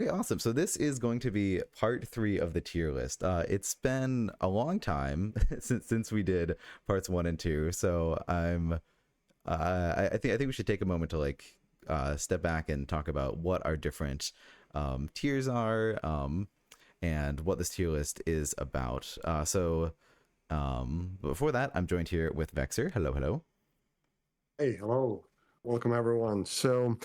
Okay, awesome. So this is going to be part three of the tier list. It's been a long time since we did parts one and two. So I think we should take a moment to step back and talk about what our different tiers are, and what this tier list is about. Before that, I'm joined here with Vexer. Hello, hello. Hey, hello. Welcome everyone. So,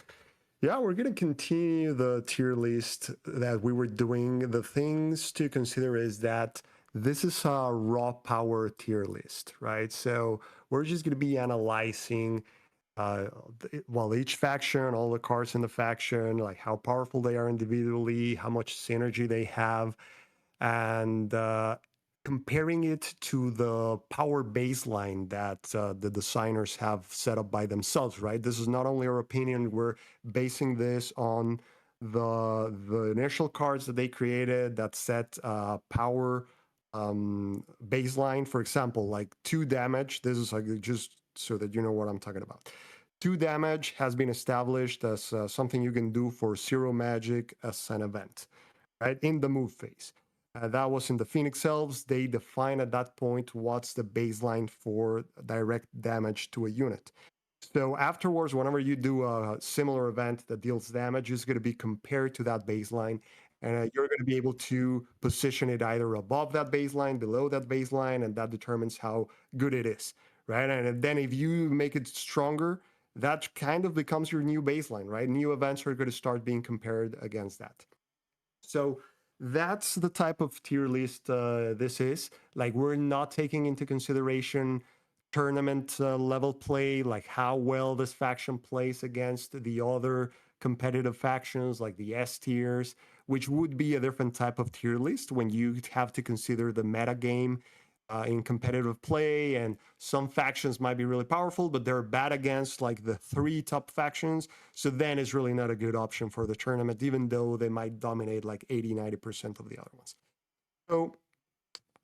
yeah, we're going to continue the tier list that we were doing. The things to consider is that this is a raw power tier list, right? So, we're just going to be analyzing each faction, all the cards in the faction, like how powerful they are individually, how much synergy they have, and comparing it to the power baseline that the designers have set up by themselves, right? This is not only our opinion, we're basing this on the initial cards that they created that set power baseline. For example, like 2 damage. This is like just so that you know what I'm talking about. 2 damage has been established as something you can do for 0 magic as an event, right? In the move phase. That was in the Phoenix Elves. They define at that point what's the baseline for direct damage to a unit. So afterwards, whenever you do a similar event that deals damage, it's going to be compared to that baseline. And you're going to be able to position it either above that baseline, below that baseline, and that determines how good it is, right? And then if you make it stronger, that kind of becomes your new baseline, right? New events are going to start being compared against that. So that's the type of tier list this is. Like, we're not taking into consideration tournament level play, like how well this faction plays against the other competitive factions, like the S tiers, which would be a different type of tier list when you have to consider the meta game in competitive play, and some factions might be really powerful, but they're bad against like the 3 top factions. So then it's really not a good option for the tournament, even though they might dominate like 80-90% of the other ones. So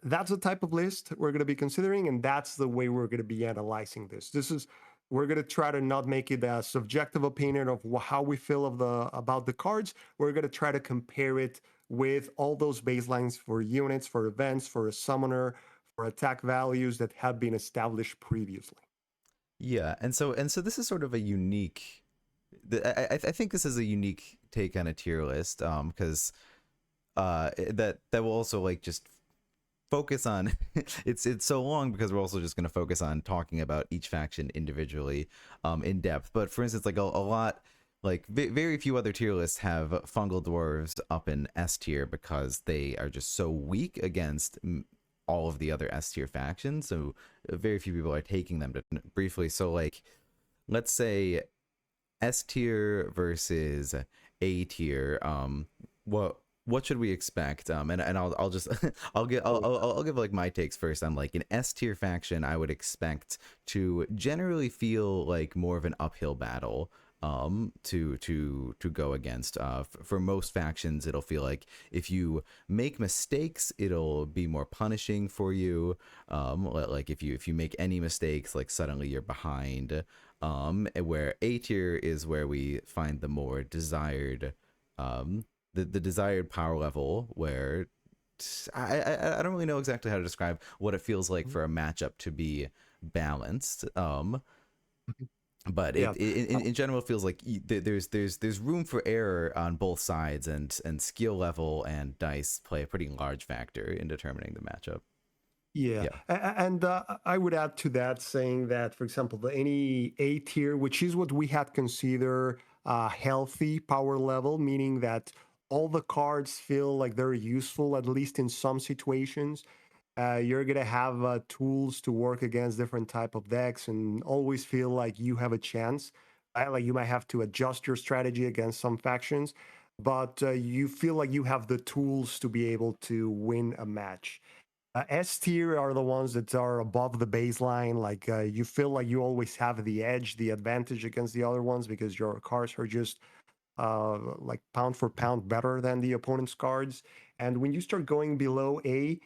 that's the type of list we're going to be considering, and that's the way we're going to be analyzing this. We're going to try to not make it a subjective opinion of how we feel about the cards. We're going to try to compare it with all those baselines for units, for events, for a summoner, for attack values that have been established previously. Yeah, and so this is sort of a unique. I think this is a unique take on a tier list, because that will also like just focus on it's so long because we're also just going to focus on talking about each faction individually, in depth. But for instance, like a lot, like very few other tier lists have fungal dwarves up in S tier because they are just so weak against all of the other S tier factions. So very few people are taking them to briefly. So like, let's say S tier versus A tier. What should we expect? And I'll just I'll give like my takes first. On like an S tier faction, I would expect to generally feel like more of an uphill battle, to go against. For most factions, it'll feel like if you make mistakes, it'll be more punishing for you. Like if you make any mistakes, like suddenly you're behind. Where A tier is where we find the more desired, the desired power level, where I don't really know exactly how to describe what it feels like for a matchup to be balanced. But Yeah. in general, it feels like there's room for error on both sides, and skill level and dice play a pretty large factor in determining the matchup. Yeah, Yeah. and I would add to that saying that, for example, any A tier, which is what we had consider a healthy power level, meaning that all the cards feel like they're useful, at least in some situations. You're gonna have tools to work against different type of decks, and always feel like you have a chance. Right? Like, you might have to adjust your strategy against some factions, but you feel like you have the tools to be able to win a match. S tier are the ones that are above the baseline. Like, you feel like you always have the edge, the advantage against the other ones because your cards are just like pound for pound better than the opponent's cards. And when you start going below A,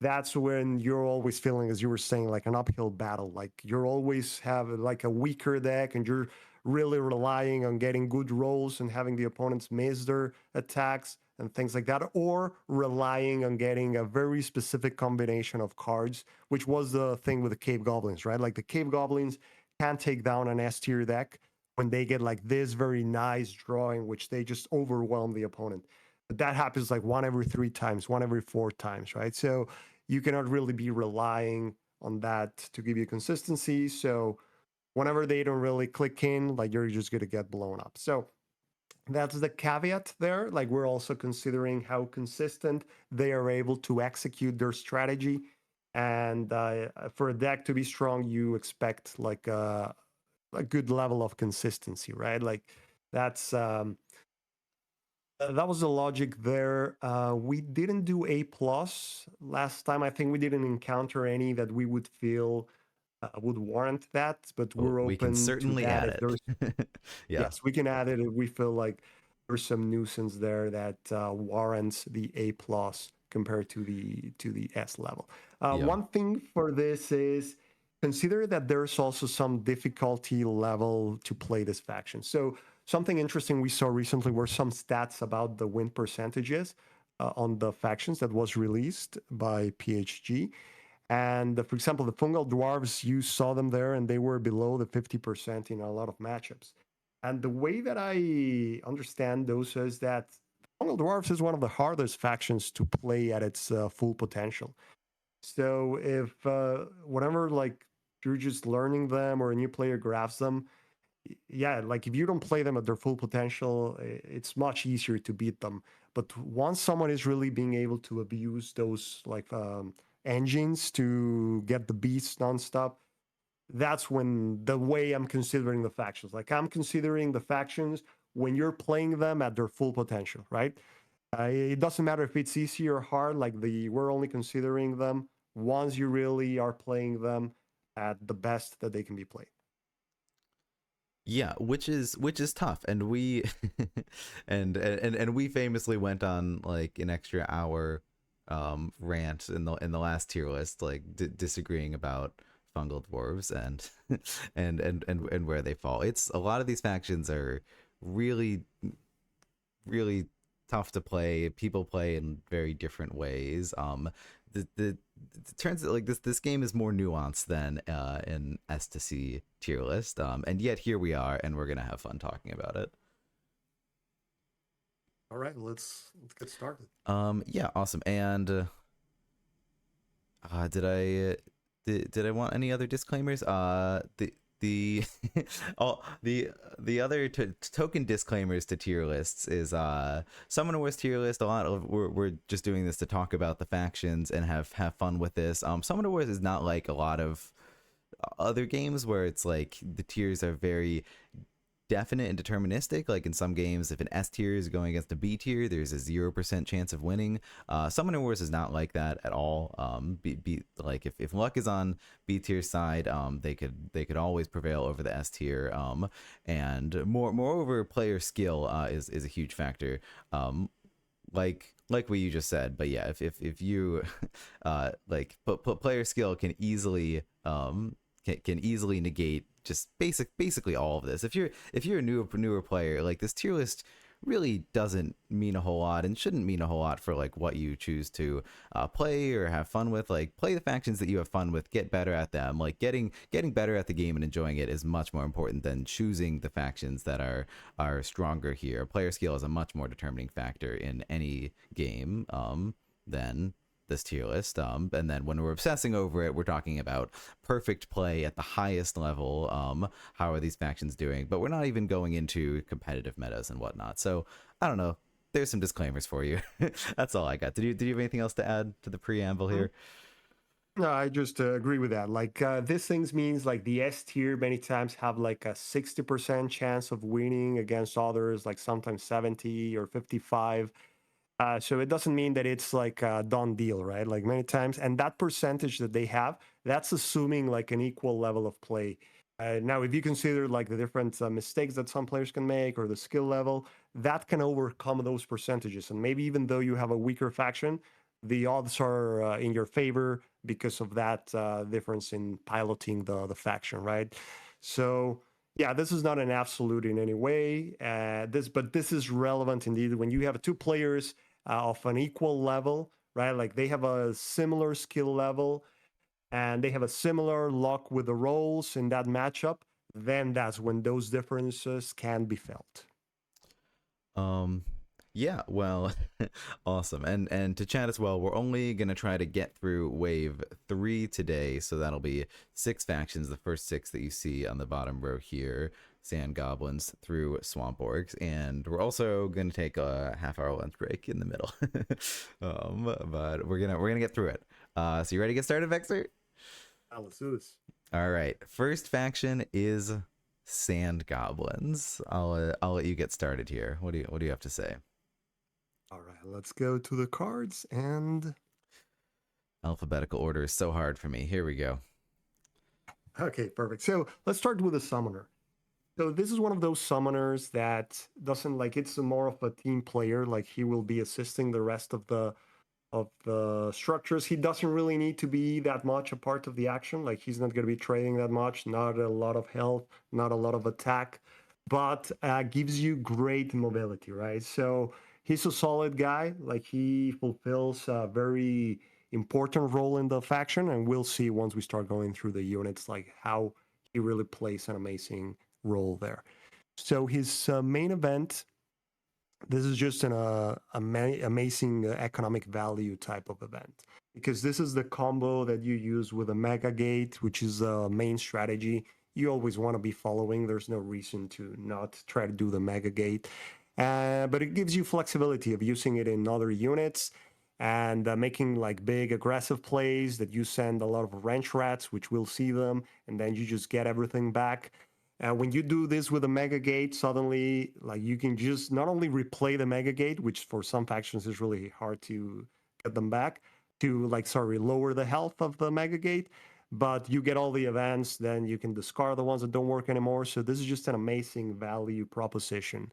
that's when you're always feeling, as you were saying, like an uphill battle. Like, you're always have like a weaker deck, and you're really relying on getting good rolls and having the opponents miss their attacks and things like that, or relying on getting a very specific combination of cards, which was the thing with the cave goblins, right? Like the cave goblins can take down an S tier deck when they get like this very nice drawing, which they just overwhelm the opponent. But that happens like one every 3 times, one every 4 times, right? So you cannot really be relying on that to give you consistency. So whenever they don't really click in, like you're just going to get blown up. So that's the caveat there. Like we're also considering how consistent they are able to execute their strategy. And for a deck to be strong, you expect like a good level of consistency, right? Like that's that was the logic there. We didn't do A plus last time. I think we didn't encounter any that we would feel would warrant that, but Well, we're we can open to certainly that add if there's. it. Yeah. Yes, we can add it if we feel like there's some nuisance there that warrants the A plus compared to the S level. Yeah. One thing for this is consider that there's also some difficulty level to play this faction. So something interesting we saw recently were some stats about the win percentages on the factions that was released by PHG. And for example, the fungal dwarves, you saw them there and they were below the 50% in a lot of matchups. And the way that I understand those is that fungal dwarves is one of the hardest factions to play at its full potential. So if whenever like you're just learning them or a new player grabs them, yeah, like if you don't play them at their full potential, it's much easier to beat them. But once someone is really being able to abuse those like engines to get the beasts nonstop, that's when the way I'm considering the factions. Like I'm considering the factions when you're playing them at their full potential, right? It doesn't matter if it's easy or hard. Like we're only considering them once you really are playing them at the best that they can be played. Yeah, which is tough, and we and we famously went on like an extra hour rant in the last tier list, like disagreeing about fungal dwarves and and where they fall. It's a lot of these factions are really really tough to play. People play in very different ways. The it turns out like this game is more nuanced than an S to C tier list. And yet here we are, and we're gonna have fun talking about it. All right, let's get started. Yeah, awesome. And did I want any other disclaimers? The all the other token disclaimers to tier lists is Summoner Wars tier list. A lot of we're just doing this to talk about the factions and have fun with this. Summoner Wars is not like a lot of other games where it's like the tiers are very definite and deterministic. Like in some games, if an S tier is going against a B tier, there's a 0% chance of winning. Summoner Wars is not like that at all. Like if luck is on B tier side, they could always prevail over the S tier. And moreover, player skill is a huge factor. Like what you just said, but yeah, if you like player skill can easily can easily negate just basically all of this. If you're a newer player, like this tier list really doesn't mean a whole lot and shouldn't mean a whole lot for like what you choose to play or have fun with. Like play the factions that you have fun with, get better at them. Like getting better at the game and enjoying it is much more important than choosing the factions that are stronger here. Player skill is a much more determining factor in any game than this tier list. And then when we're obsessing over it, we're talking about perfect play at the highest level. How are these factions doing? But we're not even going into competitive metas and whatnot. So I don't know. There's some disclaimers for you. That's all I got. Did you have anything else to add to the preamble here? No, I just agree with that. Like this things means like the S tier many times have like a 60% chance of winning against others, like sometimes 70 or 55. So it doesn't mean that it's like a done deal, right? Like many times, and that percentage that they have, that's assuming like an equal level of play. Now, if you consider like the different mistakes that some players can make or the skill level, that can overcome those percentages. And maybe even though you have a weaker faction, the odds are in your favor because of that difference in piloting the faction, right? So yeah, this is not an absolute in any way. But this is relevant indeed when you have two players of an equal level, right? Like they have a similar skill level and they have a similar luck with the rolls in that matchup. Then that's when those differences can be felt. Um, yeah, well, awesome. And to chat as well, we're only gonna try to get through wave 3 today, so that'll be 6 factions, the first 6 that you see on the bottom row here, sand goblins through swamp orcs, and we're also gonna take a half-hour lunch break in the middle. But we're gonna get through it. So you ready to get started, Vexer? Let's do this. All right. First faction is sand goblins. I'll let you get started here. What do you have to say? All right, let's go to the cards and Alphabetical order is so hard for me. Here we go. okay, perfect. So let's start with the summoner. So this is one of those summoners that doesn't like it's more of a team player. Like he will be assisting the rest of the structures. He doesn't really need to be that much a part of the action. Like he's not going to be trading that much. Not a lot of health. Not a lot of attack, but gives you great mobility, right? So he's a solid guy. Like he fulfills a very important role in the faction, and we'll see once we start going through the units, like how he really plays an amazing role there. So his main event, this is just an amazing economic value type of event because this is the combo that you use with a mega gate, which is a main strategy you always want to be following. There's no reason to not try to do the mega gate, but it gives you flexibility of using it in other units and making like big aggressive plays that you send a lot of wrench rats, which will see them, and then you just get everything back. When you do this with a mega gate, suddenly like you can just not only replay the mega gate, which for some factions is really hard to get them back, to like sorry lower the health of the mega gate, but you get all the events. Then you can discard the ones that don't work anymore. So this is just an amazing value proposition,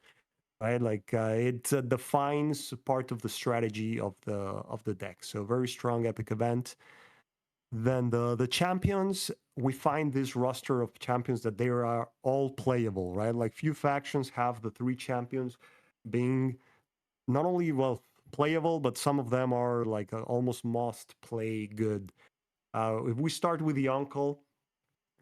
right? Like it defines part of the strategy of the deck. So very strong epic event. Then the champions, we find this roster of champions that they are all playable, right? Like few factions have the 3 champions being not only well playable, but some of them are like almost must play good. If we start with the uncle,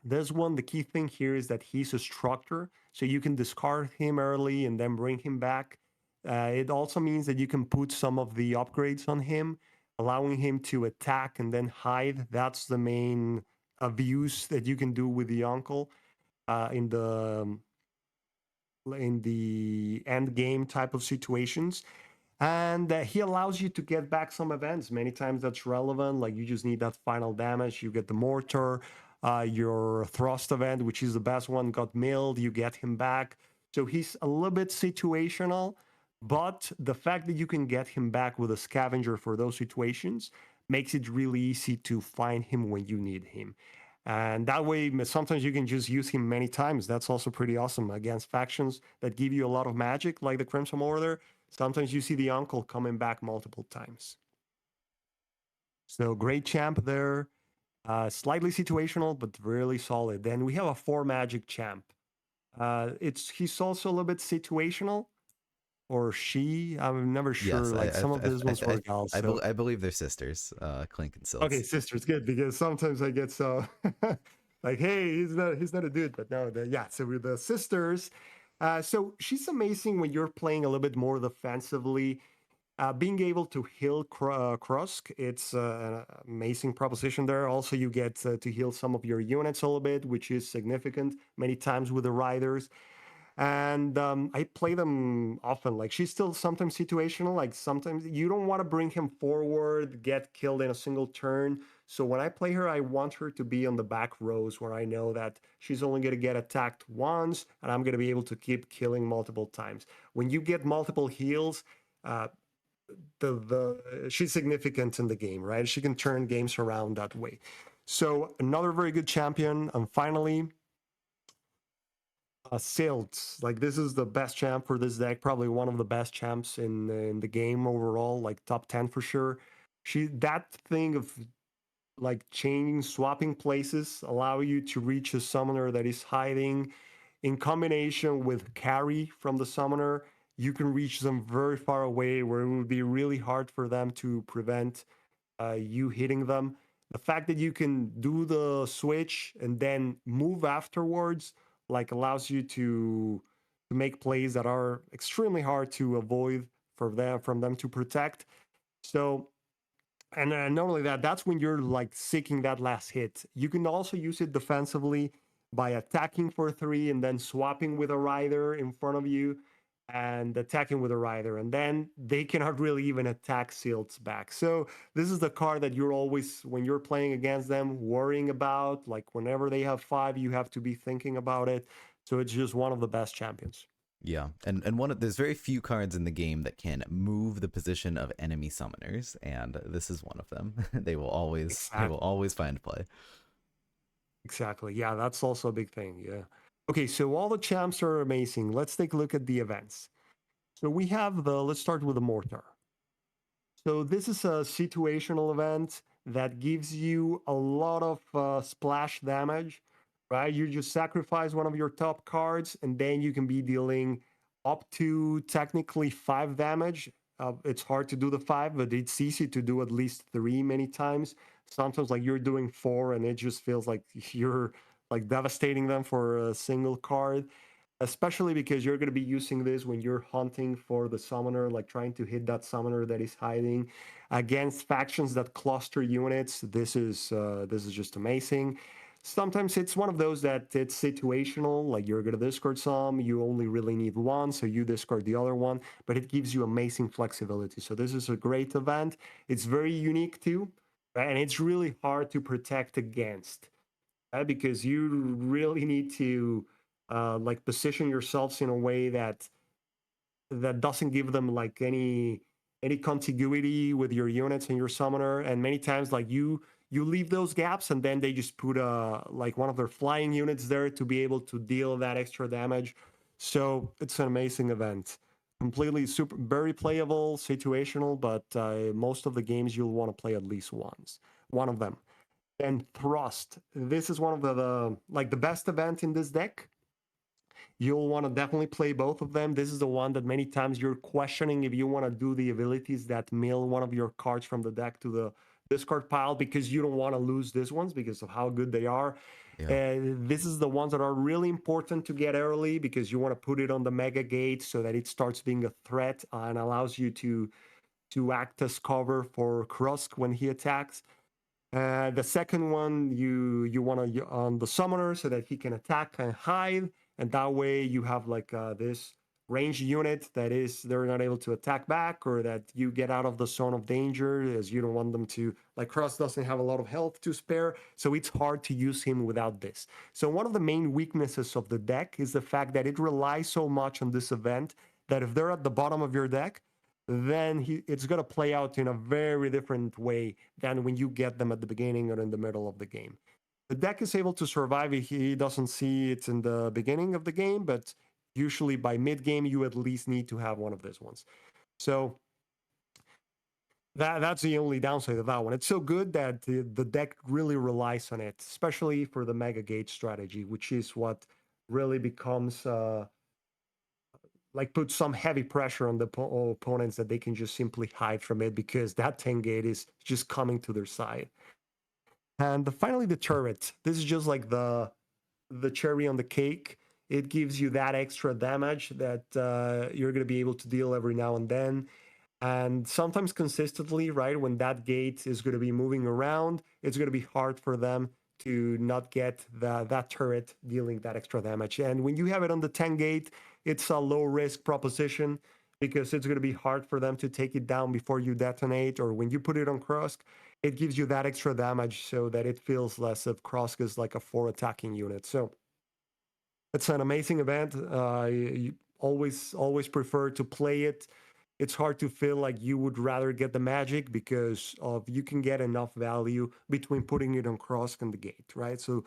this one, the key thing here is that he's a structure, so you can discard him early and then bring him back. It also means that you can put some of the upgrades on him, allowing him to attack and then hide. That's the main abuse that you can do with the uncle in the end game type of situations. And he allows you to get back some events. Many times that's relevant. Like you just need that final damage. You get the mortar, your thrust event, which is the best one, got milled. You get him back. So he's a little bit situational, but the fact that you can get him back with a scavenger for those situations makes it really easy to find him when you need him. And that way, sometimes you can just use him many times. That's also pretty awesome against factions that give you a lot of magic, like the Crimson Order. Sometimes you see the uncle coming back multiple times. So great champ there. Slightly situational, but really solid. Then we have a 4 magic champ. He's also a little bit situational, or she. I'm never sure. Yes, Like some of these ones were gals. So I believe they're sisters, Clink and okay, Silts. sister's good because sometimes I get so like, hey, he's not a dude, but no, yeah. So with the sisters, so she's amazing when you're playing a little bit more defensively. Being able to heal Krusk, it's an amazing proposition there. Also, you get to heal some of your units a little bit, which is significant many times with the riders. And I play them often. Like she's still sometimes situational. Like sometimes you don't want to bring him forward, get killed in a single turn. So when I play her, I want her to be on the back rows where I know that she's only going to get attacked once, and I'm going to be able to keep killing multiple times. When you get multiple heals, uh, the she's significant in the game, right? She can turn games around that way. So another very good champion, and finally, Silt. Like this is the best champ for this deck, probably one of the best champs in the game overall, like top 10 for sure. She that thing of like changing, swapping places, allow you to reach a summoner that is hiding. in combination with carry from the summoner, you can reach them very far away where it would be really hard for them to prevent you hitting them. The fact that you can do the switch and then move afterwards, like, allows you to make plays that are extremely hard to avoid for them from them to protect. So, and not only that, that's when you're like seeking that last hit. You can also use it defensively by attacking for 3 and then swapping with a rider in front of you and attacking with a rider, and then they cannot really even attack Silt's back. So this is the card that you're always, when you're playing against them, worrying about. Like, whenever they have 5, you have to be thinking about it. So it's just one of the best champions. Yeah, and there's very few cards in the game that can move the position of enemy summoners, and this is one of them. They will always find play. Exactly. Yeah, that's also a big thing. Yeah. Okay, so all the champs are amazing. Let's take a look at the events. So we have let's start with the mortar. So this is a situational event that gives you a lot of splash damage, right? You just sacrifice one of your top cards, and then you can be dealing up to technically 5 damage. It's hard to do the 5, but it's easy to do at least 3 many times. Sometimes, like, you're doing 4, and it just feels like you're like devastating them for a single card, especially because you're going to be using this when you're hunting for the summoner, like trying to hit that summoner that is hiding against factions that cluster units. This is just amazing. Sometimes it's one of those that it's situational, like you're going to discard some, you only really need one, so you discard the other one, but it gives you amazing flexibility. So this is a great event. It's very unique too, right? And it's really hard to protect against, right? Because you really need to like position yourselves in a way that doesn't give them like any contiguity with your units and your summoner. And many times, like, you leave those gaps, and then they just put like one of their flying units there to be able to deal that extra damage. So it's an amazing event. Completely super, very playable, situational, but most of the games you'll want to play at least once, one of them. And Thrust. This is one of the like the best event in this deck. You'll want to definitely play both of them. This is the one that many times you're questioning if you want to do the abilities that mill one of your cards from the deck to the discard pile, because you don't want to lose these ones because of how good they are. Yeah. This is the ones that are really important to get early, because you want to put it on the mega gate so that it starts being a threat and allows you to act as cover for Krusk when he attacks. The second one, you want to on the summoner so that he can attack and hide, and that way you have like this ranged unit that is they're not able to attack back, or that you get out of the zone of danger, as you don't want them to. Like, Cross doesn't have a lot of health to spare, so it's hard to use him without this. So one of the main weaknesses of the deck is the fact that it relies so much on this event that if they're at the bottom of your deck, then it's going to play out in a very different way than when you get them at the beginning or in the middle of the game. The deck is able to survive if he doesn't see it in the beginning of the game, but usually by mid game, you at least need to have one of these ones. So that's the only downside of that one. It's so good that the deck really relies on it, especially for the Mega Gate strategy, which is what really becomes like put some heavy pressure on the opponents, that they can just simply hide from it because that 10 gate is just coming to their side. And finally, the turret. This is just like the cherry on the cake. It gives you that extra damage that you're going to be able to deal every now and then. And sometimes consistently, right? When that gate is going to be moving around, it's going to be hard for them to not get that turret dealing that extra damage. And when you have it on the 10 gate, it's a low risk proposition, because it's going to be hard for them to take it down before you detonate, or when you put it on Krusk, it gives you that extra damage so that it feels less of Krusk is like a 4 attacking unit. So it's an amazing event. You always prefer to play it. It's hard to feel like you would rather get the magic, because of you can get enough value between putting it on Krusk and the gate, right? So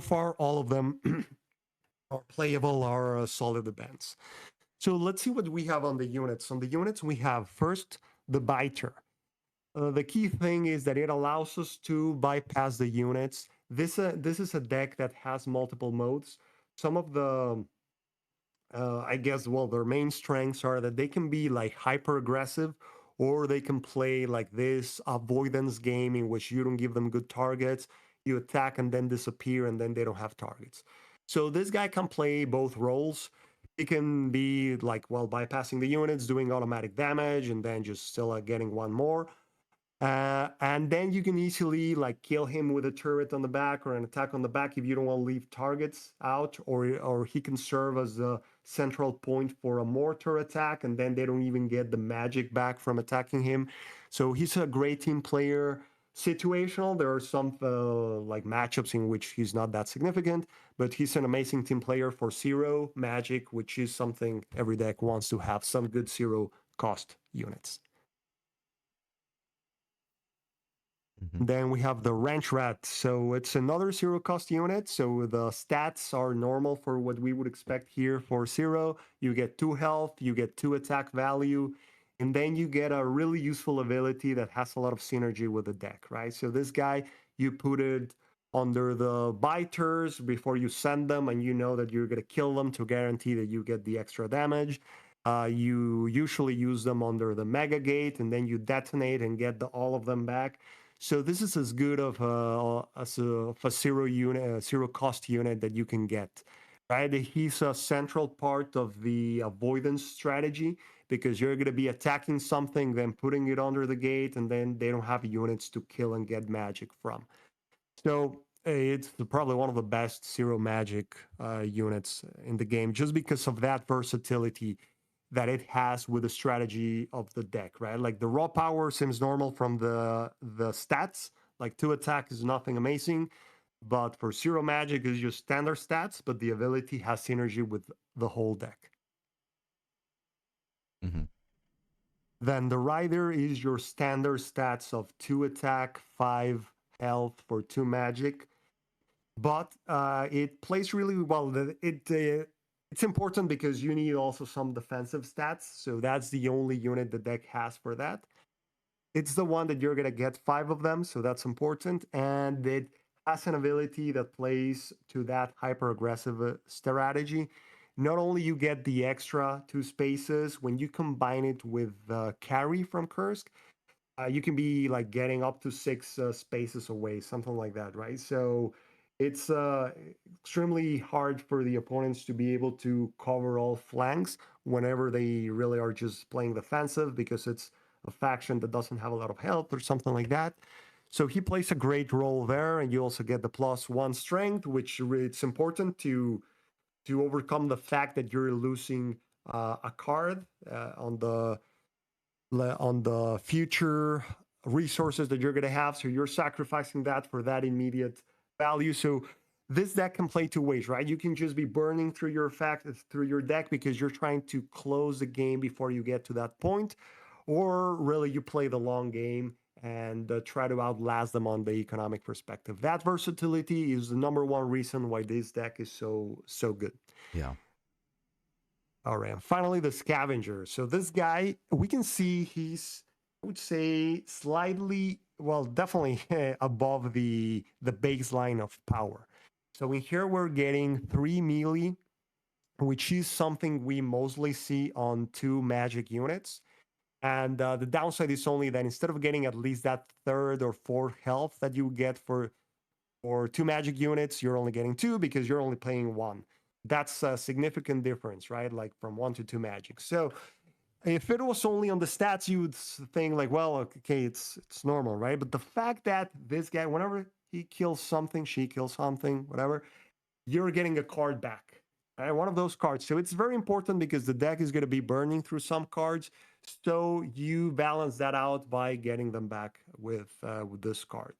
far, all of them are playable, are solid events. So let's see what we have on the units. On the units, we have first the biter. The key thing is that it allows us to bypass the units. This is a deck that has multiple modes. Some of the I guess, well, their main strengths are that they can be like hyper aggressive, or they can play like this avoidance game in which you don't give them good targets, you attack and then disappear, and then they don't have targets. So this guy can play both roles. He can be like, well, bypassing the units, doing automatic damage, and then just still getting one more. And then you can easily like kill him with a turret on the back or an attack on the back if you don't want to leave targets out, or he can serve as a central point for a mortar attack, and then they don't even get the magic back from attacking him. So he's a great team player. Situational, there are some like matchups in which he's not that significant, but he's an amazing team player for zero magic, which is something every deck wants to have, some good zero cost units. Mm-hmm. Then we have the Wrench Rat. So it's another zero cost unit. So the stats are normal for what we would expect here for zero. You get 2 health, you get 2 attack value, and then you get a really useful ability that has a lot of synergy with the deck, right? So this guy, you put it under the biters before you send them, and you know that you're going to kill them to guarantee that you get the extra damage. You usually use them under the Mega Gate, and then you detonate and get all of them back. So this is as good of a zero unit, zero cost unit that you can get, right? He's a central part of the avoidance strategy because you're going to be attacking something, then putting it under the gate, and then they don't have units to kill and get magic from. So it's probably one of the best zero magic units in the game, just because of that versatility that it has with the strategy of the deck, right? Like the raw power seems normal from the stats. Like 2 attack is nothing amazing, but for zero magic is just standard stats, but the ability has synergy with the whole deck. Mm-hmm. Then the Rider is your standard stats of 2 attack, 5 health for 2 magic, but it plays really well. It's important because you need also some defensive stats. So that's the only unit the deck has for that. It's the one that you're going to get 5 of them. So that's important. And it has an ability that plays to that hyper aggressive strategy. Not only you get the extra 2 spaces, when you combine it with carry from Kursk, you can be like getting up to 6 spaces away, something like that, right? So it's extremely hard for the opponents to be able to cover all flanks whenever they really are just playing defensive because it's a faction that doesn't have a lot of health or something like that. So he plays a great role there, and you also get the +1 strength, which it's important to overcome the fact that you're losing a card on the future resources that you're going to have. So you're sacrificing that for that immediate value. So this deck can play 2 ways, right? You can just be burning through your deck because you're trying to close the game before you get to that point, or really you play the long game and try to outlast them on the economic perspective. That versatility is the number 1 reason why this deck is so good. Yeah. All right. And finally, the Scavenger. So this guy, we can see he's, I would say, slightly, well, definitely above the baseline of power. So in here, we're getting 3 melee, which is something we mostly see on 2 magic units. And the downside is only that instead of getting at least that 3rd or 4th health that you get for 2 magic units, you're only getting 2 because you're only playing 1. That's a significant difference, right? Like from 1 to 2 magic. So if it was only on the stats, you would think like, well, okay, it's normal, right? But the fact that this guy, whenever he kills something, she kills something, whatever, you're getting a card back, right? One of those cards. So it's very important because the deck is going to be burning through some cards. So you balance that out by getting them back with this card.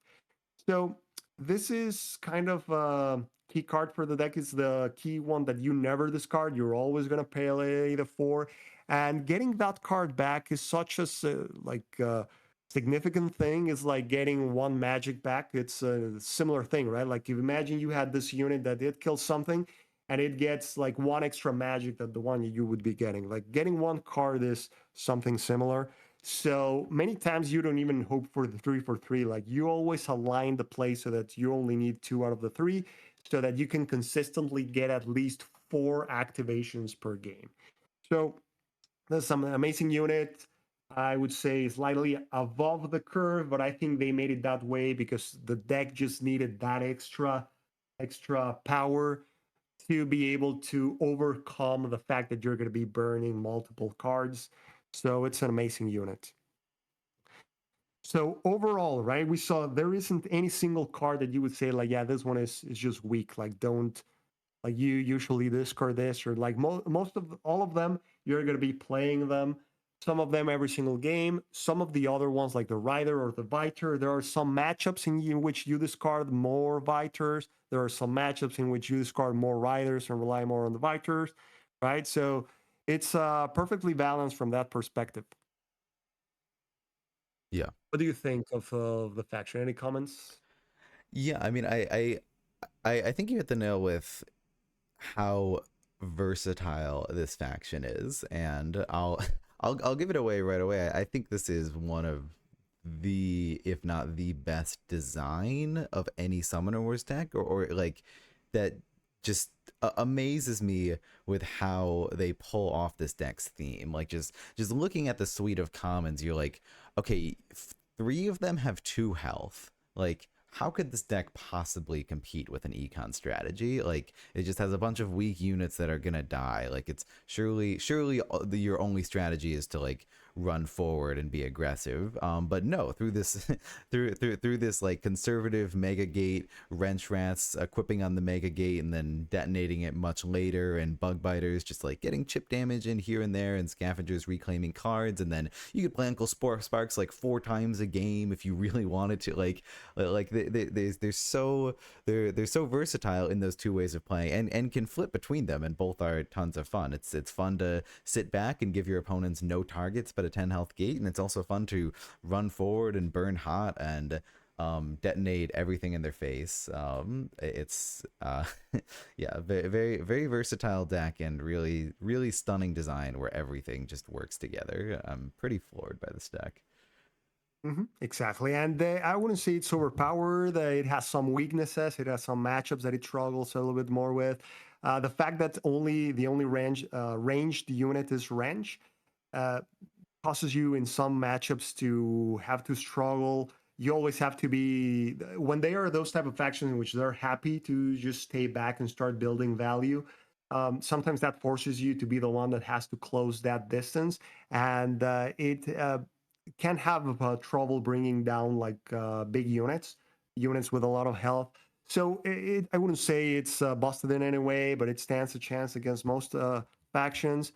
So this is kind of a key card for the deck. Is the key one that you never discard. You're always going to pay the 4. And getting that card back is such a significant thing. Is like getting 1 magic back. It's a similar thing, right? Like if imagine you had this unit that did kill something and it gets like 1 extra magic that the one you would be getting. Like getting 1 card is something similar. So many times you don't even hope for the 3 for 3. Like you always align the play so that you only need 2 out of the 3 so that you can consistently get at least 4 activations per game. So there's some amazing unit. I would say slightly above the curve, but I think they made it that way because the deck just needed that extra power to be able to overcome the fact that you're going to be burning multiple cards. So it's an amazing unit. So overall, right, we saw there isn't any single card that you would say like, yeah, this one is just weak. Like, don't like you usually discard this or like most of all of them you're going to be playing them, some of them every single game. Some of the other ones like the rider or the viter, there are some matchups in which you discard more viters, there are some matchups in which you discard more riders and rely more on the viters, right? So it's perfectly balanced from that perspective. Yeah. What do you think of the faction? Any comments? Yeah, I mean, I think you hit the nail with how versatile this faction is, and I'll give it away right away. I think this is one of the, if not the best design of any Summoner Wars deck, or like that just amazes me with how they pull off this deck's theme. Like just looking at the suite of commons, you're like, okay, three of them have 2 health. Like, how could this deck possibly compete with an econ strategy? Like, it just has a bunch of weak units that are gonna die. Like, it's surely your only strategy is to like run forward and be aggressive. But no, through this through this like conservative mega gate, wrench rats equipping on the mega gate and then detonating it much later, and bug biters just like getting chip damage in here and there, and scavengers reclaiming cards, and then you could play Uncle Sparks like 4 times a game if you really wanted to. Like they're so they're so versatile in those 2 ways of playing, and can flip between them, and both are tons of fun. It's fun to sit back and give your opponents no targets but a 10 health gate, and it's also fun to run forward and burn hot and detonate everything in their face. It's yeah, very versatile deck, and really stunning design where everything just works together. I'm pretty floored by this deck. Exactly, and I wouldn't say it's overpowered. It has some weaknesses. It has some matchups that it struggles a little bit more with. The fact that the only ranged unit is range uh, causes you in some matchups to have to struggle. You always have to be when they are those type of factions in which they're happy to just stay back and start building value. Sometimes that forces you to be the one that has to close that distance, and it can have trouble bringing down like big units with a lot of health. So I wouldn't say it's busted in any way, but it stands a chance against most factions.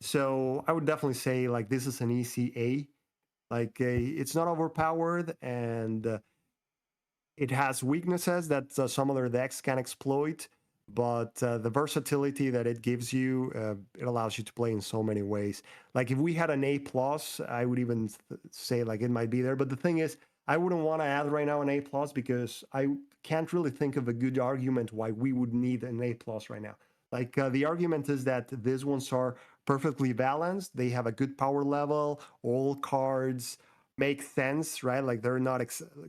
So I would definitely say like this is an easy A. Like it's not overpowered, and it has weaknesses that some other decks can exploit, but the versatility that it gives you, it allows you to play in so many ways. Like if we had an A plus, I would even say like it might be there. But the thing is, I wouldn't want to add right now an A plus because I can't really think of a good argument why we would need an A plus right now. Like the argument is that these ones are perfectly balanced. They have a good power level. All cards make sense, right? Like they're not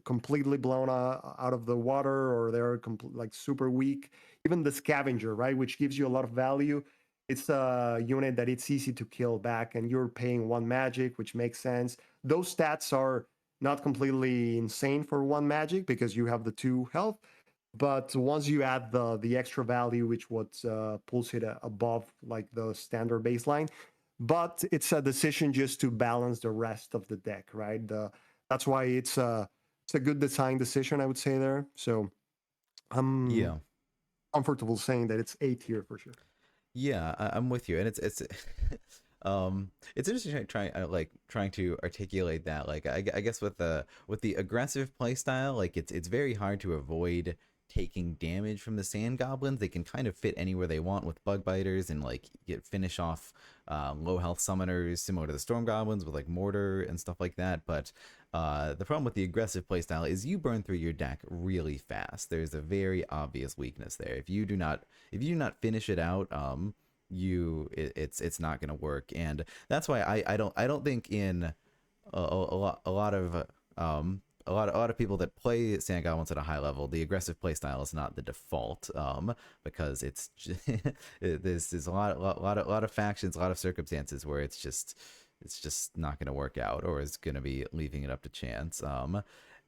completely blown out of the water, or they're like super weak. Even the scavenger, right, which gives you a lot of value, it's a unit that it's easy to kill back, and you're paying 1 magic, which makes sense. Those stats are not completely insane for 1 magic because you have the 2 health. But once you add the extra value, which what pulls it above like the standard baseline, but it's a decision just to balance the rest of the deck, right? That's why it's a good design decision, I would say there. So I'm Yeah. comfortable saying that it's A tier for sure. Yeah, I'm with you, and it's it's interesting trying to articulate that. Like, I guess with the aggressive play style, like it's very hard to avoid taking damage from the sand goblins. They can kind of fit anywhere they want with bug biters, and like get finish off low health summoners similar to the storm goblins with like mortar and stuff like that. But the problem with the aggressive playstyle is you burn through your deck really fast. There's a very obvious weakness there. If you do not finish it out, it's not going to work. And that's why I don't think in a lot of a lot of people that play sand goblins at a high level, the aggressive playstyle is not the default, because it's there's a lot of factions, a lot of circumstances where it's just not going to work out, or is going to be leaving it up to chance.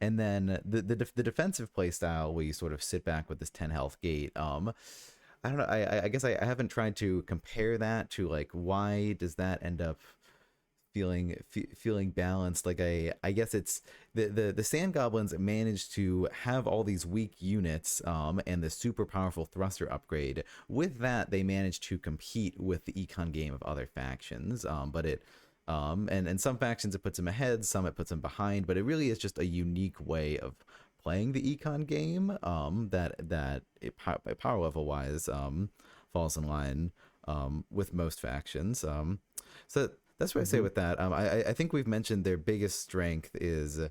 And then the defensive playstyle where you sort of sit back with this 10 health gate. I don't know. I guess I haven't tried to compare that to like why does that end up feeling balanced. Like I guess it's the sand goblins managed to have all these weak units, and the super powerful thruster upgrade. With that, they managed to compete with the econ game of other factions, but it and some factions it puts them ahead, some it puts them behind, but it really is just a unique way of playing the econ game, that it, power level wise, falls in line, with most factions. So that's what I say Mhm. with that. I think we've mentioned their biggest strength is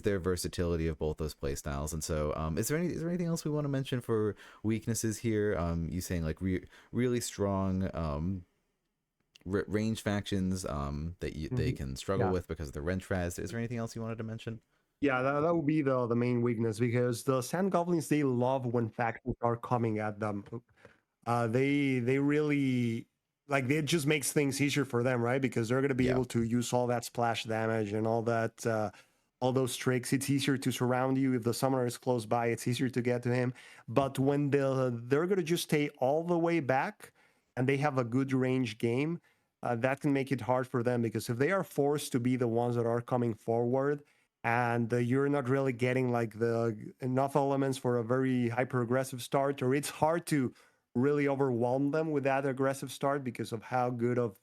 their versatility of both those play styles. And so, is there anything else we want to mention for weaknesses here? You saying like really strong, range factions, that they Mhm. can struggle Yeah. with because of the wrench raz. Is there anything else you wanted to mention? Yeah, that would be the main weakness because the sand goblins they love when factions are coming at them. They really like it just makes things easier for them, right? Because they're gonna be Yeah. able to use all that splash damage and all that all those tricks. It's easier to surround you if the summoner is close by. It's easier to get to him. But when they're gonna just stay all the way back and they have a good range game, that can make it hard for them because if they are forced to be the ones that are coming forward and you're not really getting like the enough elements for a very hyper aggressive start, or it's hard to really overwhelm them with that aggressive start because of how good of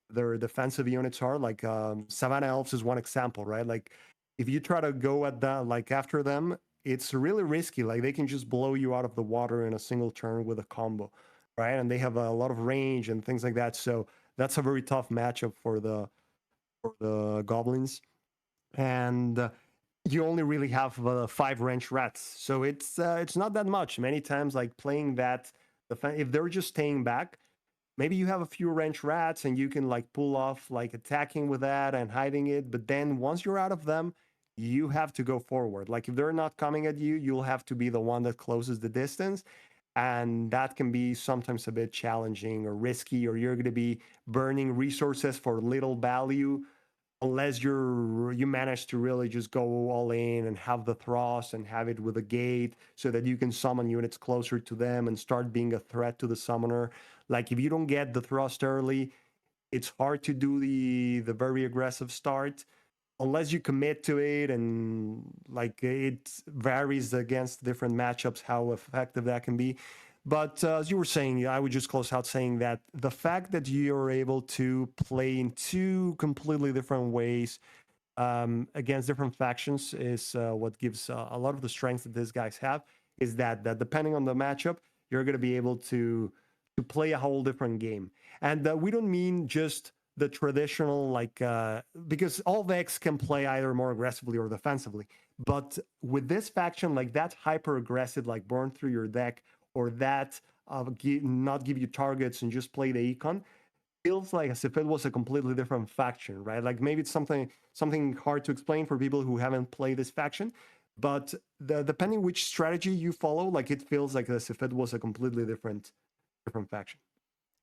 their defensive units are. Like Savannah Elves is one example, right? Like if you try to go at that, like after them, it's really risky. Like they can just blow you out of the water in a single turn with a combo, right? And they have a lot of range and things like that. So that's a very tough matchup for the goblins. And you only really have 5 wrench rats, so it's not that much. Many times, like playing that, if they're just staying back, maybe you have a few wrench rats and you can like pull off like attacking with that and hiding it. But then once you're out of them, you have to go forward. Like if they're not coming at you, you'll have to be the one that closes the distance. And that can be sometimes a bit challenging or risky, or you're going to be burning resources for little value unless you manage to really just go all in and have the thrust and have it with a gate so that you can summon units closer to them and start being a threat to the summoner. Like if you don't get the thrust early, it's hard to do the very aggressive start unless you commit to it. And like it varies against different matchups how effective that can be. But as you were saying, I would just close out saying that the fact that you're able to play in two completely different ways against different factions is what gives a lot of the strength that these guys have. Is that depending on the matchup, you're going to be able to play a whole different game. And we don't mean just the traditional like because all Vex can play either more aggressively or defensively. But with this faction, like that hyper aggressive, like burn through your deck, or that not give you targets and just play the econ, feels like as if it was a completely different faction, right? Like maybe it's something hard to explain for people who haven't played this faction, but depending which strategy you follow, like it feels like as if it was a completely different faction.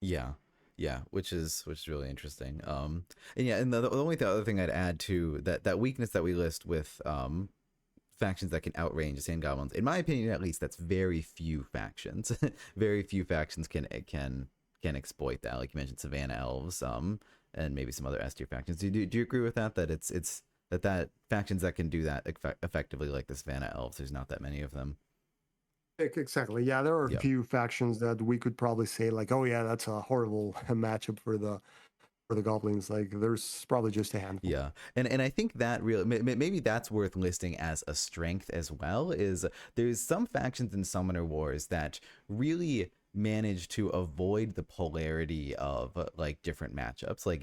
Yeah, yeah, which is really interesting. And yeah, and the only other thing I'd add to that weakness that we list with factions that can outrange the sand goblins, in my opinion, at least, that's very few factions. Very few factions can exploit that. Like you mentioned, Savannah elves, and maybe some other S tier factions. Do you agree with that? That it's that factions that can do that effectively, like the Savannah elves, there's not that many of them. Exactly. Yeah, there are a Yep. few factions that we could probably say like, oh yeah, that's a horrible matchup for the goblins. Like there's probably just a handful. Yeah, and I think that really maybe that's worth listing as a strength as well. Is there's some factions in Summoner Wars that really manage to avoid the polarity of like different matchups. Like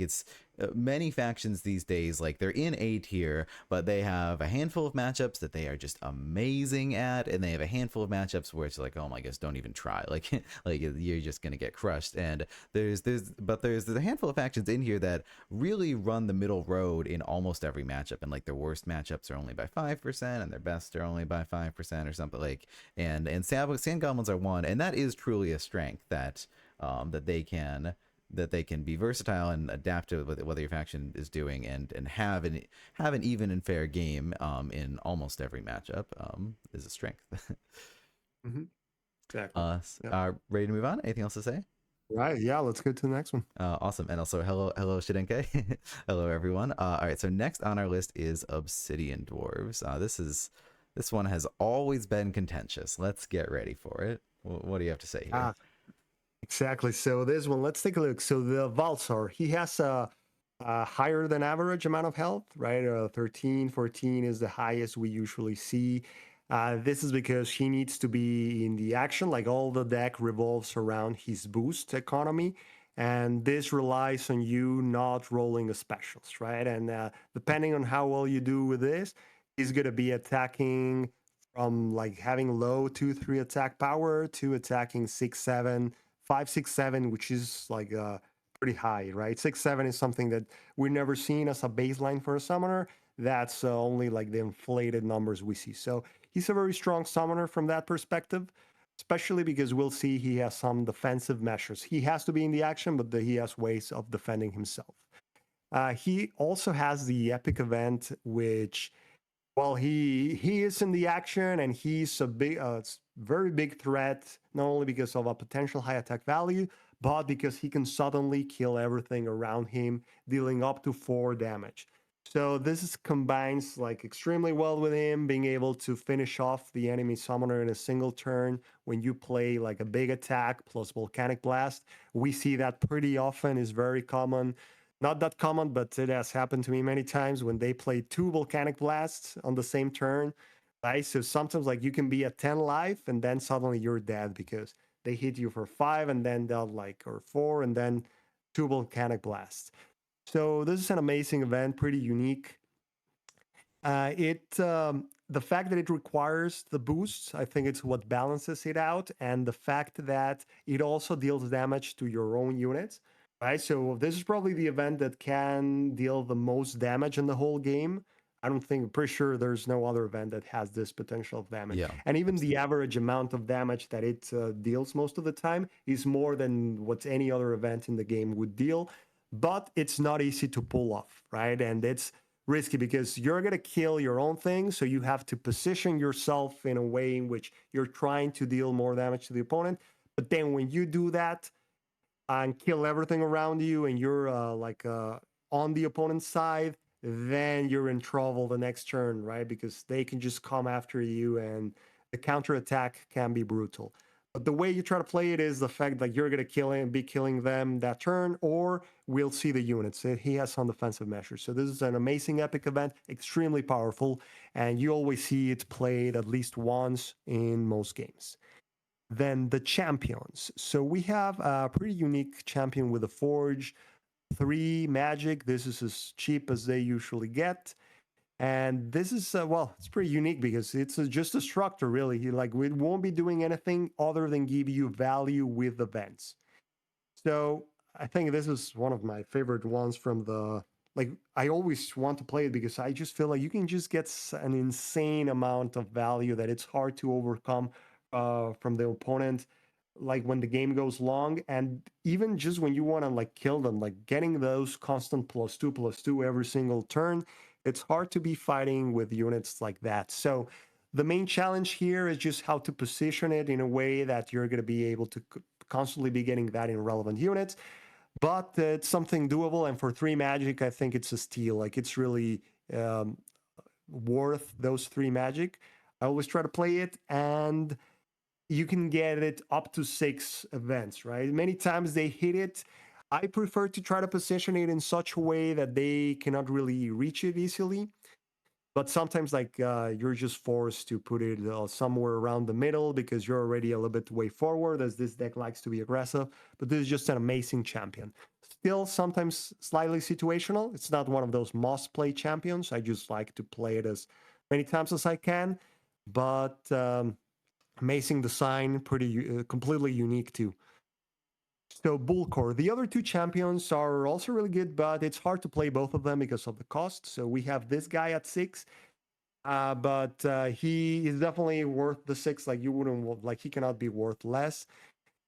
many factions these days, like they're in A tier, but they have a handful of matchups that they are just amazing at, and they have a handful of matchups where it's like, oh my gosh, don't even try. Like, like you're just gonna get crushed. And there's a handful of factions in here that really run the middle road in almost every matchup, and like their worst matchups are only by 5%, and their best are only by 5% or something like. And sand goblins are one, and that is truly a strength that that they can be versatile and adapt to what your faction is doing, and have an even and fair game in almost every matchup is a strength. Hmm. Exactly. Yeah. Ready to move on? Anything else to say? Right. Yeah. Let's go to the next one. Awesome. And also, hello, Shidenke. Hello, everyone. All right. So next on our list is Obsidian dwarves. This one has always been contentious. Let's get ready for it. What do you have to say here? Exactly. So this one, let's take a look. So the Valsar, he has a higher than average amount of health, right? 13, 14 is the highest we usually see. This is because he needs to be in the action, like all the deck revolves around his boost economy. And this relies on you not rolling the specials, right? And depending on how well you do with this, he's going to be attacking from like having low 2-3 attack power to attacking 6-7, 5-6-7, which is like pretty high, right? 6-7 is something that we've never seen as a baseline for a summoner. That's only like the inflated numbers we see. So he's a very strong summoner from that perspective, especially because we'll see he has some defensive measures. He has to be in the action, but he has ways of defending himself. He also has the epic event, which, well, he is in the action and he's a big, very big threat, not only because of a potential high attack value, but because he can suddenly kill everything around him, dealing up to 4 damage. So this combines like extremely well with him being able to finish off the enemy summoner in a single turn when you play like a big attack plus volcanic blast. We see that pretty often, is very common. Not that common, but it has happened to me many times when they play 2 volcanic blasts on the same turn. Right? So sometimes like you can be at 10 life and then suddenly you're dead because they hit you for 5 and then they'll like, or 4 and then 2 volcanic blasts. So this is an amazing event, pretty unique. The fact that it requires the boosts, I think it's what balances it out, and the fact that it also deals damage to your own units, right? So this is probably the event that can deal the most damage in the whole game. I don't think, pretty sure there's no other event that has this potential of damage. Yeah. And even the average amount of damage that it deals most of the time is more than what any other event in the game would deal. But it's not easy to pull off, right? And it's risky because you're going to kill your own thing. So you have to position yourself in a way in which you're trying to deal more damage to the opponent. But then when you do that and kill everything around you and you're on the opponent's side, then you're in trouble the next turn, right? Because they can just come after you and the counterattack can be brutal. But the way you try to play it is the fact that you're going to be killing them that turn, or we'll see the units. He has some defensive measures. So this is an amazing epic event, extremely powerful, and you always see it played at least once in most games. Then the champions. So we have a pretty unique champion with a forge, 3 magic. This is as cheap as they usually get. And this is it's pretty unique because it's just a structure, really. We won't be doing anything other than give you value with events. So I think this is one of my favorite ones from the, like, I always want to play it because I just feel like you can just get an insane amount of value that it's hard to overcome from the opponent, like when the game goes long. And even just when you want to like kill them, like getting those constant +2/+2 every single turn, it's hard to be fighting with units like that. So the main challenge here is just how to position it in a way that you're going to be able to constantly be getting that in relevant units. But it's something doable. And for 3 magic, I think it's a steal. Like it's really worth those 3 magic. I always try to play it, and you can get it up to 6 events, right? Many times they hit it. I prefer to try to position it in such a way that they cannot really reach it easily. But sometimes, like, you're just forced to put it somewhere around the middle because you're already a little bit way forward, as this deck likes to be aggressive. But this is just an amazing champion. still sometimes slightly situational. It's not one of those must-play champions. I just like to play it as many times as I can. But Amazing design, pretty completely unique too. So Bullcore. The other two champions are also really good, but it's hard to play both of them because of the cost. So we have this guy at 6, but he is definitely worth the 6. Like you wouldn't like he cannot be worth less.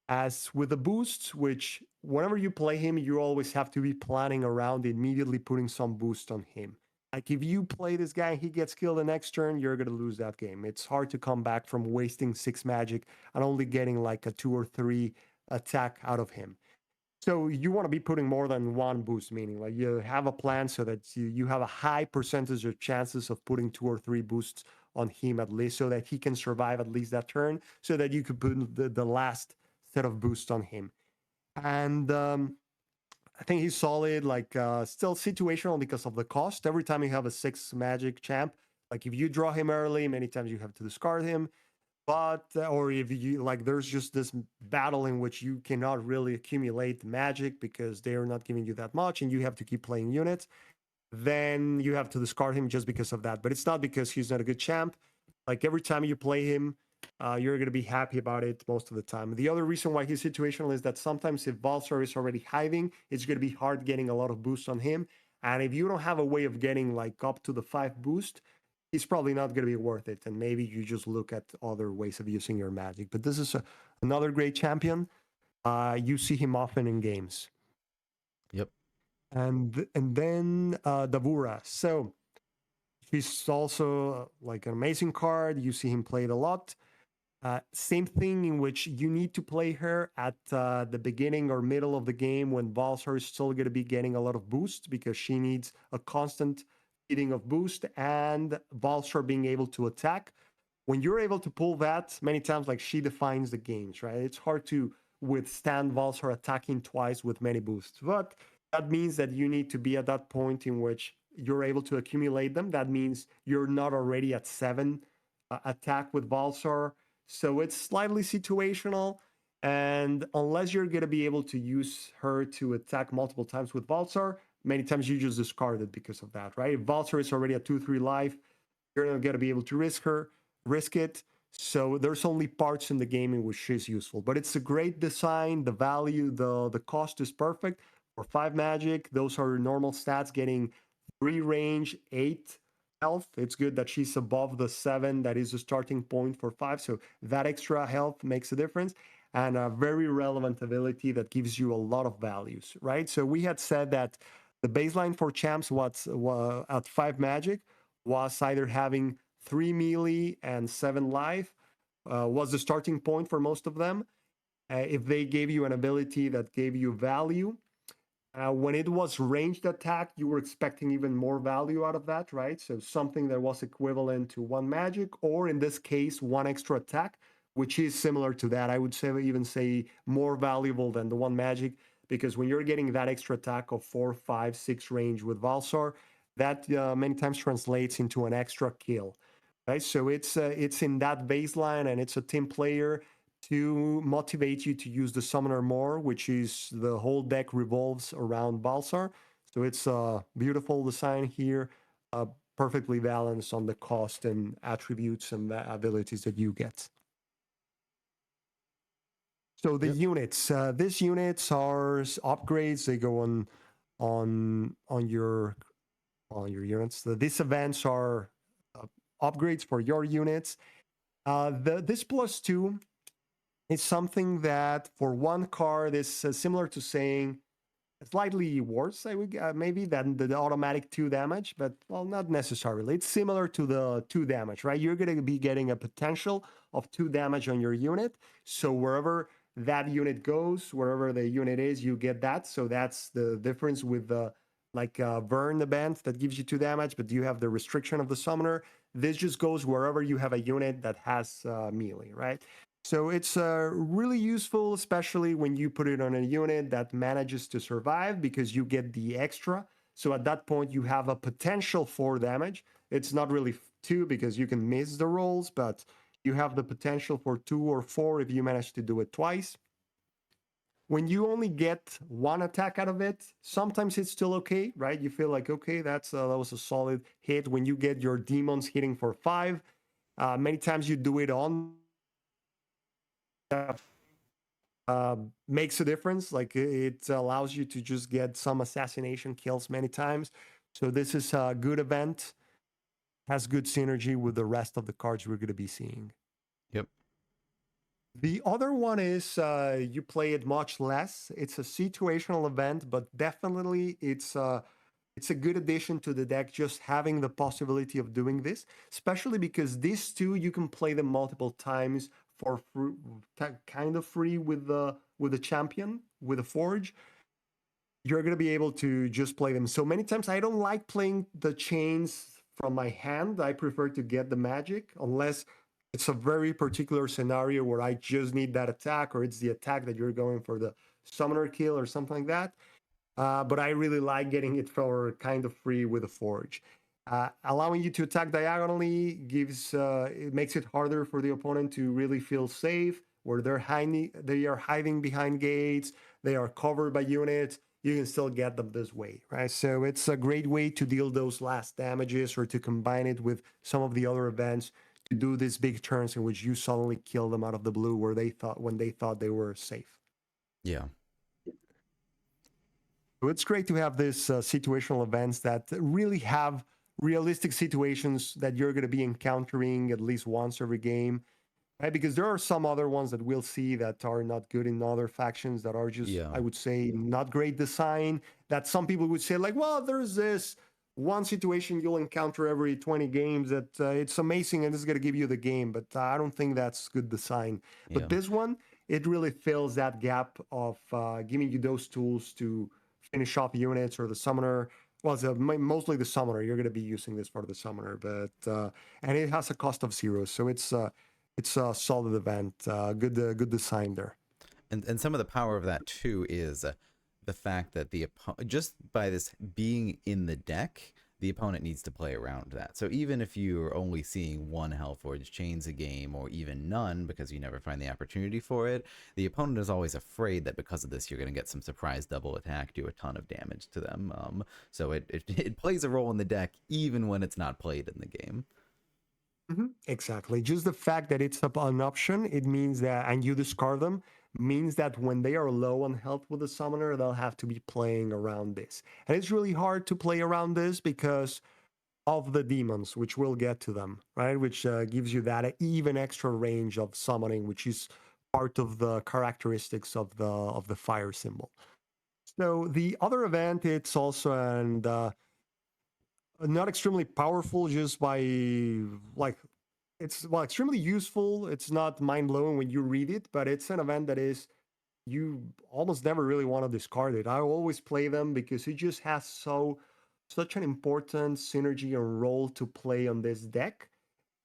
As with the boosts, which whenever you play him, you always have to be planning around immediately putting some boost on him. Like if you play this guy and he gets killed the next turn, you're gonna lose that game. It's hard to come back from wasting 6 magic and only getting like a 2 or 3 attack out of him. So you want to be putting more than one boost, meaning like you have a plan so that you have a high percentage of chances of putting 2 or 3 boosts on him at least, so that he can survive at least that turn, so that you could put the last set of boosts on him. And I think he's solid, like still situational because of the cost. Every time you have a 6 magic champ, like if you draw him early, many times you have to discard him. But or if you like, there's just this battle in which you cannot really accumulate magic because they are not giving you that much, and you have to keep playing units. Then you have to discard him just because of that. But it's not because he's not a good champ. Like every time you play him, you're going to be happy about it most of the time. The other reason why he's situational is that sometimes if Valsar is already hiving, it's going to be hard getting a lot of boost on him. And if you don't have a way of getting like up to the 5 boost, it's probably not going to be worth it. And maybe you just look at other ways of using your magic. But this is another great champion. You see him often in games. Yep. And then Davura. So he's also like an amazing card. You see him played a lot. Same thing in which you need to play her at the beginning or middle of the game when Valsar is still going to be getting a lot of boost, because she needs a constant feeding of boost and Valsar being able to attack. When you're able to pull that many times, like she defines the games, right? It's hard to withstand Valsar attacking twice with many boosts, but that means that you need to be at that point in which you're able to accumulate them. That means you're not already at 7 attack with Valsar. So it's slightly situational. And unless you're going to be able to use her to attack multiple times with Valsar, many times you just discard it because of that, right? If Valsar is already at 2-3 life, you're not going to be able to risk it. So there's only parts in the game in which she's useful. But it's a great design. The value, the cost is perfect. For 5 magic, those are normal stats, getting 3 range, 8 health. It's good that she's above the 7 that is the starting point for 5. So that extra health makes a difference. And a very relevant ability that gives you a lot of values, right? So we had said that the baseline for champs was at 5 magic was either having 3 melee and 7 life, was the starting point for most of them. If they gave you an ability that gave you value, when it was ranged attack, you were expecting even more value out of that, right? So something that was equivalent to 1 magic, or in this case, 1 extra attack, which is similar to that. I would say even say more valuable than the 1 magic, because when you're getting that extra attack of 4, 5, 6 range with Valsar, that many times translates into an extra kill, right? So it's in that baseline, and it's a team player to motivate you to use the summoner more, which is the whole deck revolves around Balsar. So it's a beautiful design here, perfectly balanced on the cost and attributes and abilities that you get. So the Yep. units, these units are upgrades. They go on your units. These events are upgrades for your units. This +2 is something that for 1 card is similar to saying slightly worse, I would maybe, than the automatic 2 damage, but well, not necessarily. It's similar to the 2 damage, right? You're going to be getting a potential of 2 damage on your unit. So wherever that unit goes, wherever the unit is, you get that. So that's the difference with the burn event that gives you 2 damage, but you have the restriction of the summoner. This just goes wherever you have a unit that has melee, right? So it's really useful, especially when you put it on a unit that manages to survive, because you get the extra. So at that point, you have a potential 4 damage. It's not really 2 because you can miss the rolls, but you have the potential for 2 or 4 if you manage to do it twice. when you only get one attack out of it, sometimes it's still okay, right? You feel like, okay, that was a solid hit. When you get your demons hitting for 5, many times you do it on makes a difference. Like it allows you to just get some assassination kills many times. So this is a good event, has good synergy with the rest of the cards we're going to be seeing. Yep. The other one is you play it much less. It's a situational event, but definitely it's a good addition to the deck. Just having the possibility of doing this, especially because these two you can play them multiple times for free, kind of free with the champion with the forge. You're going to be able to just play them. So many times I don't like playing the chains from my hand. I prefer to get the magic unless it's a very particular scenario where I just need that attack, or it's the attack that you're going for the summoner kill or something like that. But I really like getting it for kind of free with a forge. Allowing you to attack diagonally it makes it harder for the opponent to really feel safe, where they are hiding behind gates, they are covered by units. You can still get them this way, right? So it's a great way to deal those last damages, or to combine it with some of the other events to do these big turns in which you suddenly kill them out of the blue when they thought they were safe. Yeah. So it's great to have this situational events that really have realistic situations that you're going to be encountering at least once every game, right? Because there are some other ones that we'll see that are not good in other factions, that are just, Yeah. I would say, not great design, that some people would say like, well, there's this one situation you'll encounter every 20 games that it's amazing and this is going to give you the game, but I don't think that's good design. Yeah. But this one, it really fills that gap of giving you those tools to finish off units or the summoner. Well, it's mostly the summoner. You're going to be using this for the summoner, but and it has a cost of 0, so it's a solid event. Good design there. And some of the power of that too is the fact that just by this being in the deck, the opponent needs to play around that. So even if you're only seeing one Hellforged Chains a game, or even none because you never find the opportunity for it, the opponent is always afraid that because of this you're going to get some surprise double attack, do a ton of damage to them. So it plays a role in the deck even when it's not played in the game. Mm-hmm. Exactly. Just the fact that it's an option, it means that, and you discard them, means that when they are low on health with the summoner, they'll have to be playing around this. And it's really hard to play around this because of the demons, which we'll get to them, right? Which gives you that even extra range of summoning, which is part of the characteristics of the fire symbol. So the other event, it's also not extremely powerful, just by like it's extremely useful. It's not mind blowing when you read it, but it's an event that is you almost never really want to discard it. I always play them because it just has such an important synergy and role to play on this deck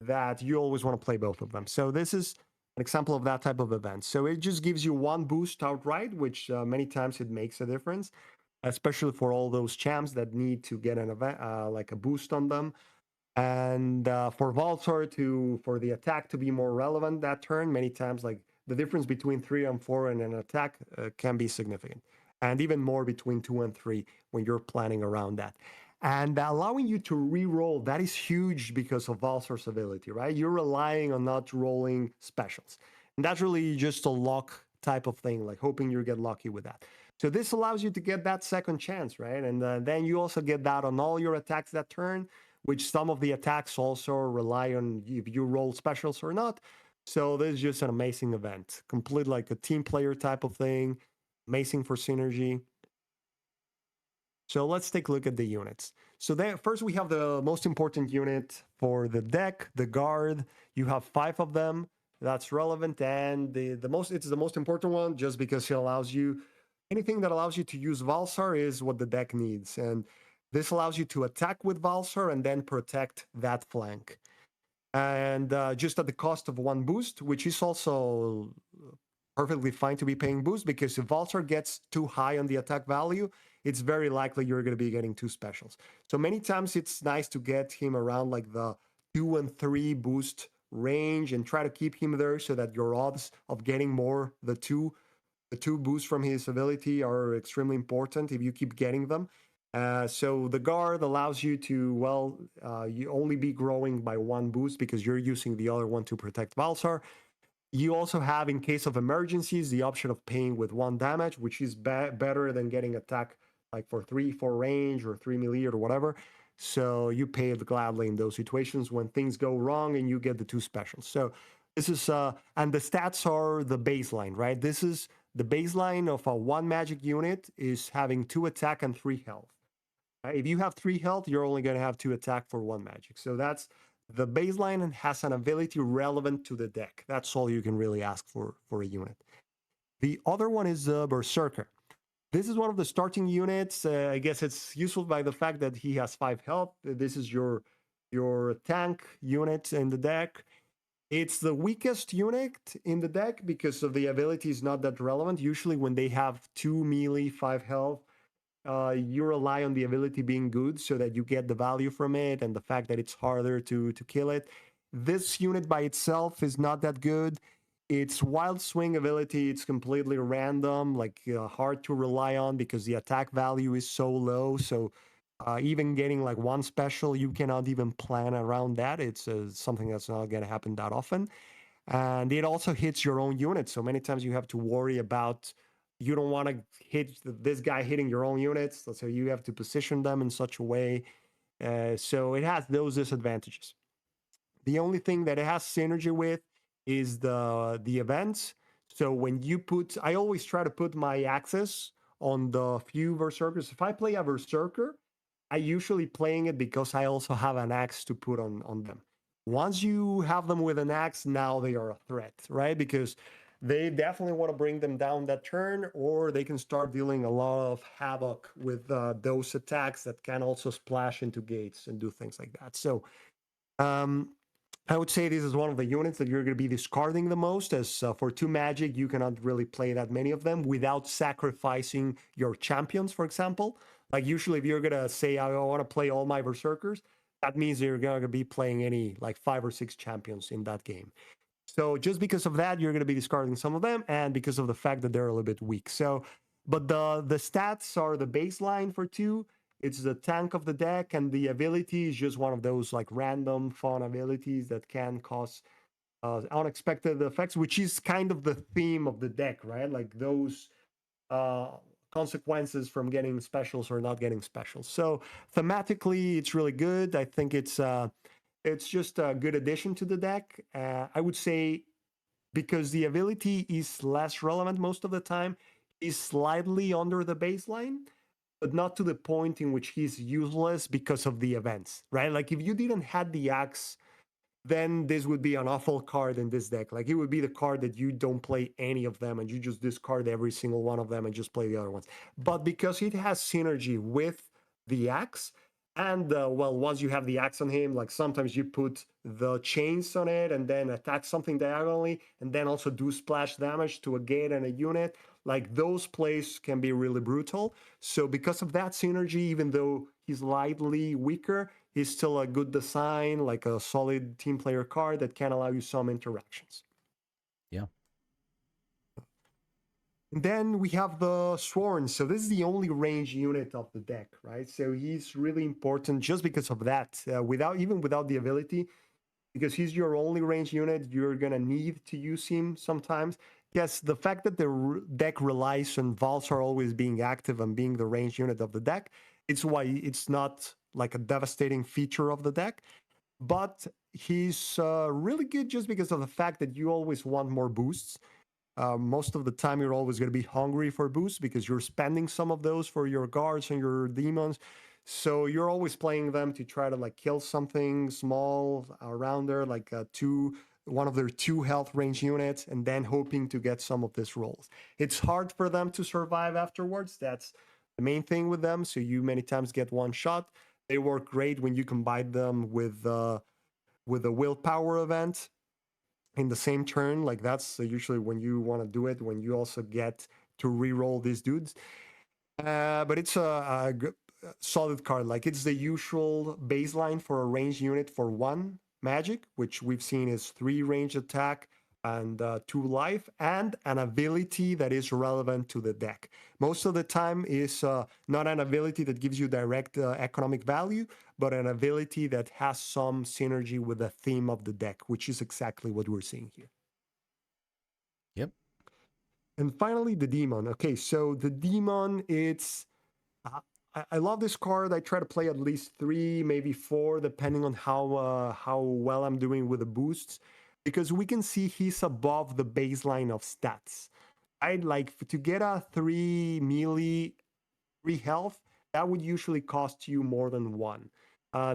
that you always want to play both of them. So this is an example of that type of event. So it just gives you one boost outright, which many times it makes a difference, especially for all those champs that need to get an event like a boost on them. And for Valsar for the attack to be more relevant that turn, many times like the difference between 3 and 4 and an attack can be significant, and even more between 2 and 3 when you're planning around that. And allowing you to re-roll, that is huge because of Valsar's ability, right? You're relying on not rolling specials, and that's really just a luck type of thing, like hoping you get lucky with that. So this allows you to get that second chance, right? And then you also get that on all your attacks that turn, which some of the attacks also rely on if you roll specials or not. So this is just an amazing event, complete like a team player type of thing, amazing for synergy. So let's take a look at the units. So then first we have the most important unit for the deck, the guard. You have 5 of them. That's relevant, and it's the most important one just because it allows you anything that allows you to use Valsar is what the deck needs, and this allows you to attack with Valsar and then protect that flank. And just at the cost of 1 boost, which is also perfectly fine to be paying boost, because if Valsar gets too high on the attack value, it's very likely you're going to be getting 2 specials. So many times it's nice to get him around like the 2 and 3 boost range and try to keep him there so that your odds of getting more the 2 The 2 boosts from his ability are extremely important if you keep getting them. So the guard allows you to, well, you only be growing by 1 boost because you're using the other one to protect Balsar. You also have, in case of emergencies, the option of paying with 1 damage, which is better than getting attack like for 3-4 range or 3 melee or whatever. So you pay it gladly in those situations when things go wrong and you get the 2 specials. So this is, and the stats are the baseline, right? This is the baseline of a 1 magic unit is having 2 attack and 3 health. If you have 3 health, you're only going to have 2 attack for 1 magic. So that's the baseline and has an ability relevant to the deck. That's all you can really ask for a unit. The other one is Berserker. This is one of the starting units. I guess it's useful by the fact that he has 5 health. This is your tank unit in the deck. It's the weakest unit in the deck because of the ability is not that relevant. Usually when they have 2 melee, 5 health, you rely on the ability being good so that you get the value from it and the fact that it's harder to kill it. This unit by itself is not that good. Its wild swing ability, it's completely random, like hard to rely on because the attack value is so low. So even getting like 1 special, you cannot even plan around that. It's something that's not going to happen that often. And it also hits your own unit. So many times you have to worry about, you don't want to hit this guy hitting your own units. So you have to position them in such a way. So it has those disadvantages. The only thing that it has synergy with is the events. So when you put, I always try to put my axes on the few berserkers. If I play a berserker, I usually playing it because I also have an axe to put on them. Once you have them with an axe, now they are a threat, right? Because they definitely want to bring them down that turn, or they can start dealing a lot of havoc with those attacks that can also splash into gates and do things like that. So um, I would say this is one of the units that you're going to be discarding the most, as for 2 magic, you cannot really play that many of them without sacrificing your champions, for example. Like usually if you're going to say, I want to play all my berserkers, that means you're going to be playing any like 5 or 6 champions in that game. So just because of that, you're going to be discarding some of them, and because of the fact that they're a little bit weak. So, but the stats are the baseline for 2. It's the tank of the deck, and the ability is just one of those like random fun abilities that can cause unexpected effects, which is kind of the theme of the deck, right? Like those uh, consequences from getting specials or not getting specials. So thematically, it's really good. I think it's just a good addition to the deck. I would say because the ability is less relevant most of the time, is slightly under the baseline, but not to the point in which he's useless because of the events, right? Like if you didn't have the axe, then this would be an awful card in this deck. Like it would be the card that you don't play any of them and you just discard every single one of them and just play the other ones. But because it has synergy with the axe, and well, once you have the axe on him, like sometimes you put the chains on it and then attack something diagonally and then also do splash damage to a gate and a unit. Like those plays can be really brutal. So because of that synergy, even though he's slightly weaker, he's still a good design, like a solid team player card that can allow you some interactions. Yeah. And then we have the Sworn. So this is the only range unit of the deck, right? So he's really important just because of that. Without the ability, because he's your only range unit, you're gonna need to use him sometimes. Yes, the fact that the deck relies on Valsar always being active and being the range unit of the deck, it's why it's not like a devastating feature of the deck. But he's really good just because of the fact that you always want more boosts. Most of the time, you're always going to be hungry for boosts because you're spending some of those for your guards and your demons. So you're always playing them to try to like kill something small around there, like one of their 2 health range units, and then hoping to get some of these rolls. It's hard for them to survive afterwards. That's the main thing with them. So you many times get one shot. They work great when you combine them with a willpower event in the same turn. Like that's usually when you want to do it, when you also get to re-roll these dudes. But it's a solid card. Like it's the usual baseline for a range unit for 1 magic, which we've seen is 3 range attack, and 2 life, and an ability that is relevant to the deck. Most of the time is not an ability that gives you direct economic value, but an ability that has some synergy with the theme of the deck, which is exactly what we're seeing here. Yep. And finally, the demon. Okay, so the demon, it's I love this card. I try to play at least 3, maybe 4, depending on how well I'm doing with the boosts, because we can see he's above the baseline of stats. I'd like to get a 3 melee, 3 health. That would usually cost you more than 1.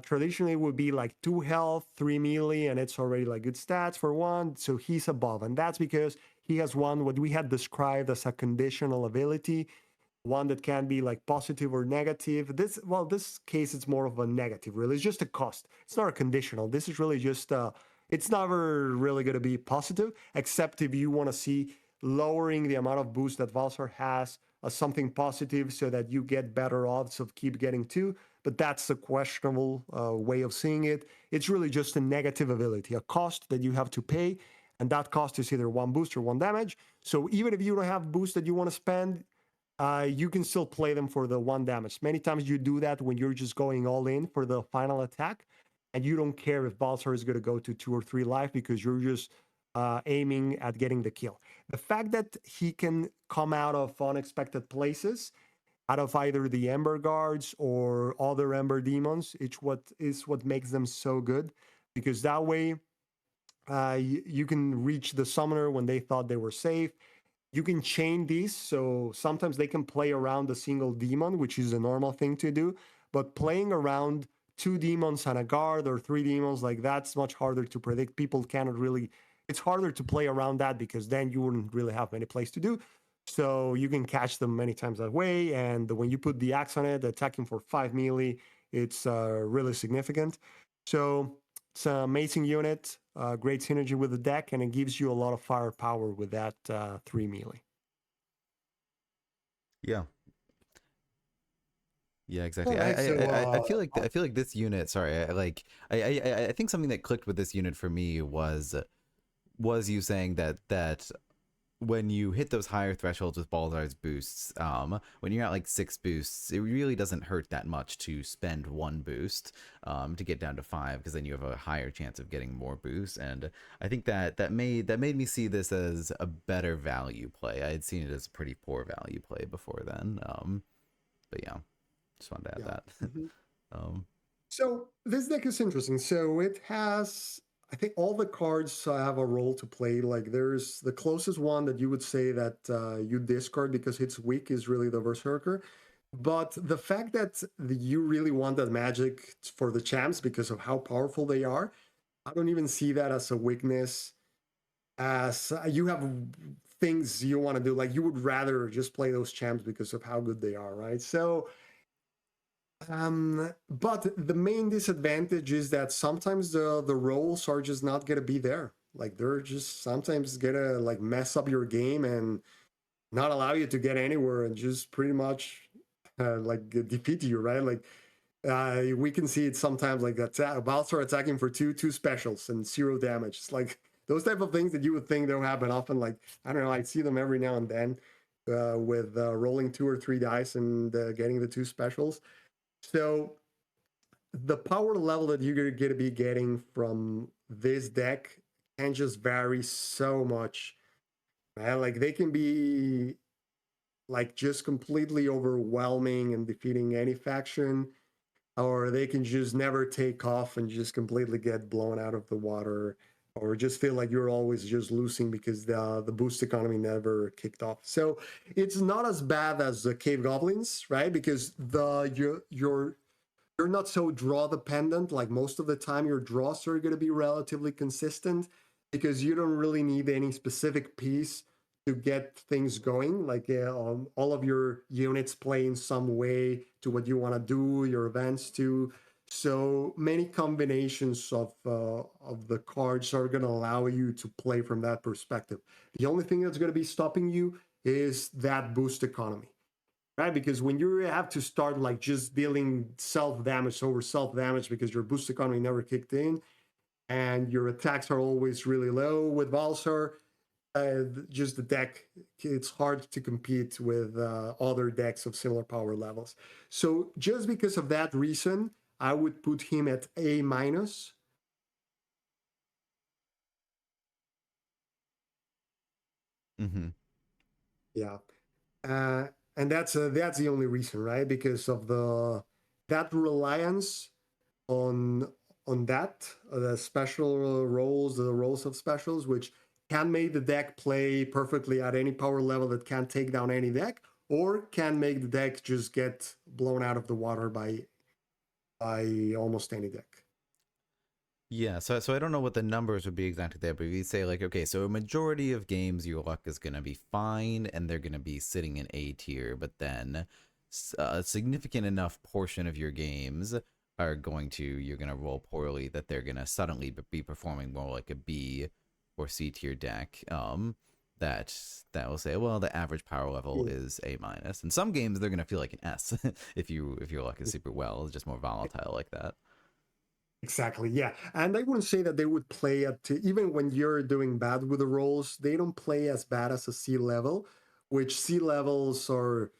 Traditionally, it would be like 2 health, 3 melee, and it's already like good stats for 1. So he's above, and that's because he has one what we had described as a conditional ability, one that can be like positive or negative. This case it's more of a negative, really. It's just a cost. It's not a conditional. This is really just it's never really going to be positive, except if you want to see lowering the amount of boost that Valsar has as something positive so that you get better odds of keep getting 2. But that's a questionable way of seeing it. It's really just a negative ability, a cost that you have to pay, and that cost is either 1 boost or 1 damage. So even if you don't have boost that you want to spend, you can still play them for the 1 damage. Many times you do that when you're just going all in for the final attack, and you don't care if Balsar is going to go to 2 or 3 life because you're just aiming at getting the kill. The fact that he can come out of unexpected places, out of either the Ember Guards or other Ember Demons, it's what makes them so good, because that way you can reach the Summoner when they thought they were safe. You can chain these, so sometimes they can play around a single demon, which is a normal thing to do, but playing around 2 demons and a guard or 3 demons, like that's much harder to predict. People cannot really, it's harder to play around that because then you wouldn't really have many plays to do. So you can catch them many times that way, and when you put the axe on it, attacking for 5 melee, it's really significant. So it's an amazing unit, great synergy with the deck, and it gives you a lot of firepower with that 3 melee. Yeah. Yeah, All exactly. right, so I feel like this unit. Sorry, I think something that clicked with this unit for me was you saying that when you hit those higher thresholds with Balzar's boosts, when you're at like 6 boosts, it really doesn't hurt that much to spend 1 boost to get down to 5, because then you have a higher chance of getting more boosts. And I think that made me see this as a better value play. I had seen it as a pretty poor value play before then. But yeah, just wanted to add yeah. that. Mhm. um, So this deck is interesting. So it has, I think, all the cards have a role to play. Like there's the closest one that you would say that you discard because it's weak is really the Berserker. But the fact that you really want that magic for the champs because of how powerful they are, I don't even see that as a weakness. As you have things you want to do, like you would rather just play those champs because of how good they are, right? So but the main disadvantage is that sometimes the rolls are just not gonna be there. Like they're just sometimes gonna like mess up your game and not allow you to get anywhere and just pretty much like defeat you, right? Like we can see it sometimes like that. Balsar attacking for two specials and 0 damage. It's like those type of things that you would think don't happen often. Like I don't know, I see them every now and then with rolling 2 or 3 dice and getting the 2 specials. So the power level that you're going to be getting from this deck can just vary so much, man. Like they can be like just completely overwhelming and defeating any faction, or they can just never take off and just completely get blown out of the water, or just feel like you're always just losing because the boost economy never kicked off. So it's not as bad as the cave goblins, right? Because you're not so draw dependent. Like most of the time, your draws are going to be relatively consistent because you don't really need any specific piece to get things going. Like all of your units play in some way to what you want to do, your events too. So many combinations of the cards are going to allow you to play from that perspective. The only thing that's going to be stopping you is that boost economy, right? Because when you have to start like just dealing self damage over self damage because your boost economy never kicked in, and your attacks are always really low with Valsar. Just the deck, it's hard to compete with other decks of similar power levels. So just because of that reason, I would put him at A minus. Mm-hmm. Yeah, and that's the only reason, right? Because of the that reliance on that the special roles, the roles of specials, which can make the deck play perfectly at any power level that can take down any deck, or can make the deck just get blown out of the water by almost any deck. Yeah, so I don't know what the numbers would be exactly there, but if you say like, okay, so a majority of games your luck is gonna be fine and they're gonna be sitting in A tier, but then a significant enough portion of your games are going to you're gonna roll poorly that they're gonna suddenly be performing more like a B or C tier deck. That will say, well, the average power level Yeah. is A minus. In some games, they're gonna feel like an S if your luck is super well, it's just more volatile like that. Exactly, yeah. And I wouldn't say that they would play at, even when you're doing bad with the rolls, they don't play as bad as a C level, which C levels are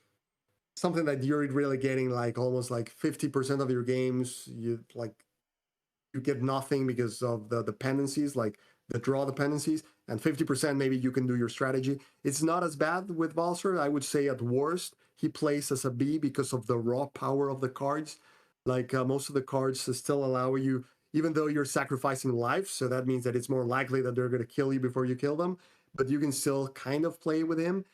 something that you're really getting like almost like 50% of your games. You get nothing because of the dependencies, like the draw dependencies, and 50% maybe you can do your strategy. It's not as bad with Valser. I would say at worst, he plays as a B because of the raw power of the cards. Like most of the cards still allow you, even though you're sacrificing life, so that means that it's more likely that they're going to kill you before you kill them, but you can still kind of play with him.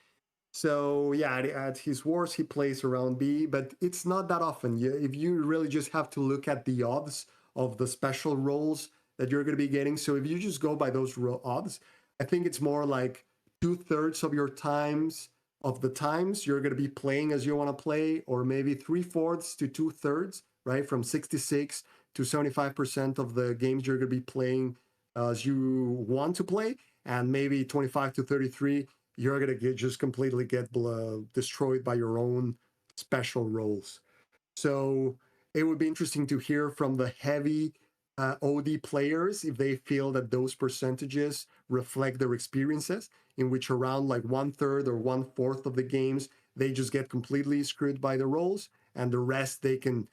So yeah, at his worst, he plays around B, but it's not that often. If you really just have to look at the odds of the special rolls that you're going to be getting, so if you just go by those odds, I think it's more like 2/3 of your times of the times you're going to be playing as you want to play, or maybe 3/4 to 2/3, right? From 66 to 75% of the games you're going to be playing as you want to play, and maybe 25 to 33 you're gonna just completely get destroyed by your own special roles. So it would be interesting to hear from the heavy OD players if they feel that those percentages reflect their experiences, in which around like 1/3 or 1/4 of the games they just get completely screwed by the rolls, and the rest they can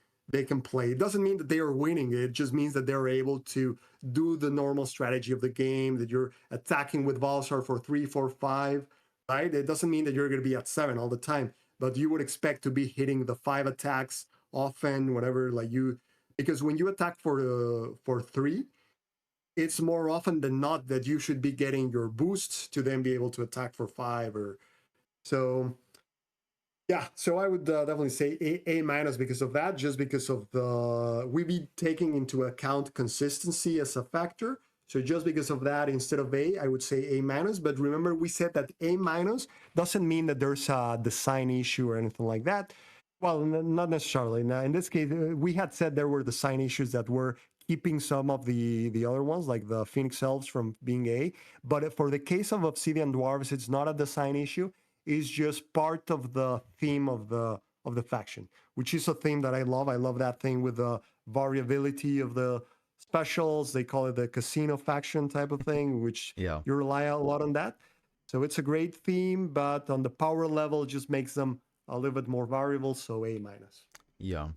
play. It doesn't mean that they are winning. It just means that they're able to do the normal strategy of the game. That you're attacking with Valsar for 3, 4, 5. Right? It doesn't mean that you're going to be at 7 all the time, but you would expect to be hitting the 5 attacks often, whatever. Like you, because when you attack for 3, it's more often than not that you should be getting your boosts to then be able to attack for 5 or so. Yeah, so I would definitely say A minus because of that, just because of the we be taking into account consistency as a factor. So just because of that, instead of A, I would say A minus. But remember, we said that A minus doesn't mean that there's a design issue or anything like that. Well, not necessarily. Now, in this case, we had said there were design issues that were keeping some of the other ones, like the Phoenix Elves, from being A. But for the case of Obsidian Dwarves, it's not a design issue, is just part of the theme of the faction, which is a theme that I love. I love that thing with the variability of the specials. They call it the casino faction type of thing, which Yeah. you rely a lot on that. So it's a great theme, but on the power level, it just makes them a little bit more variable. So A minus. Yeah.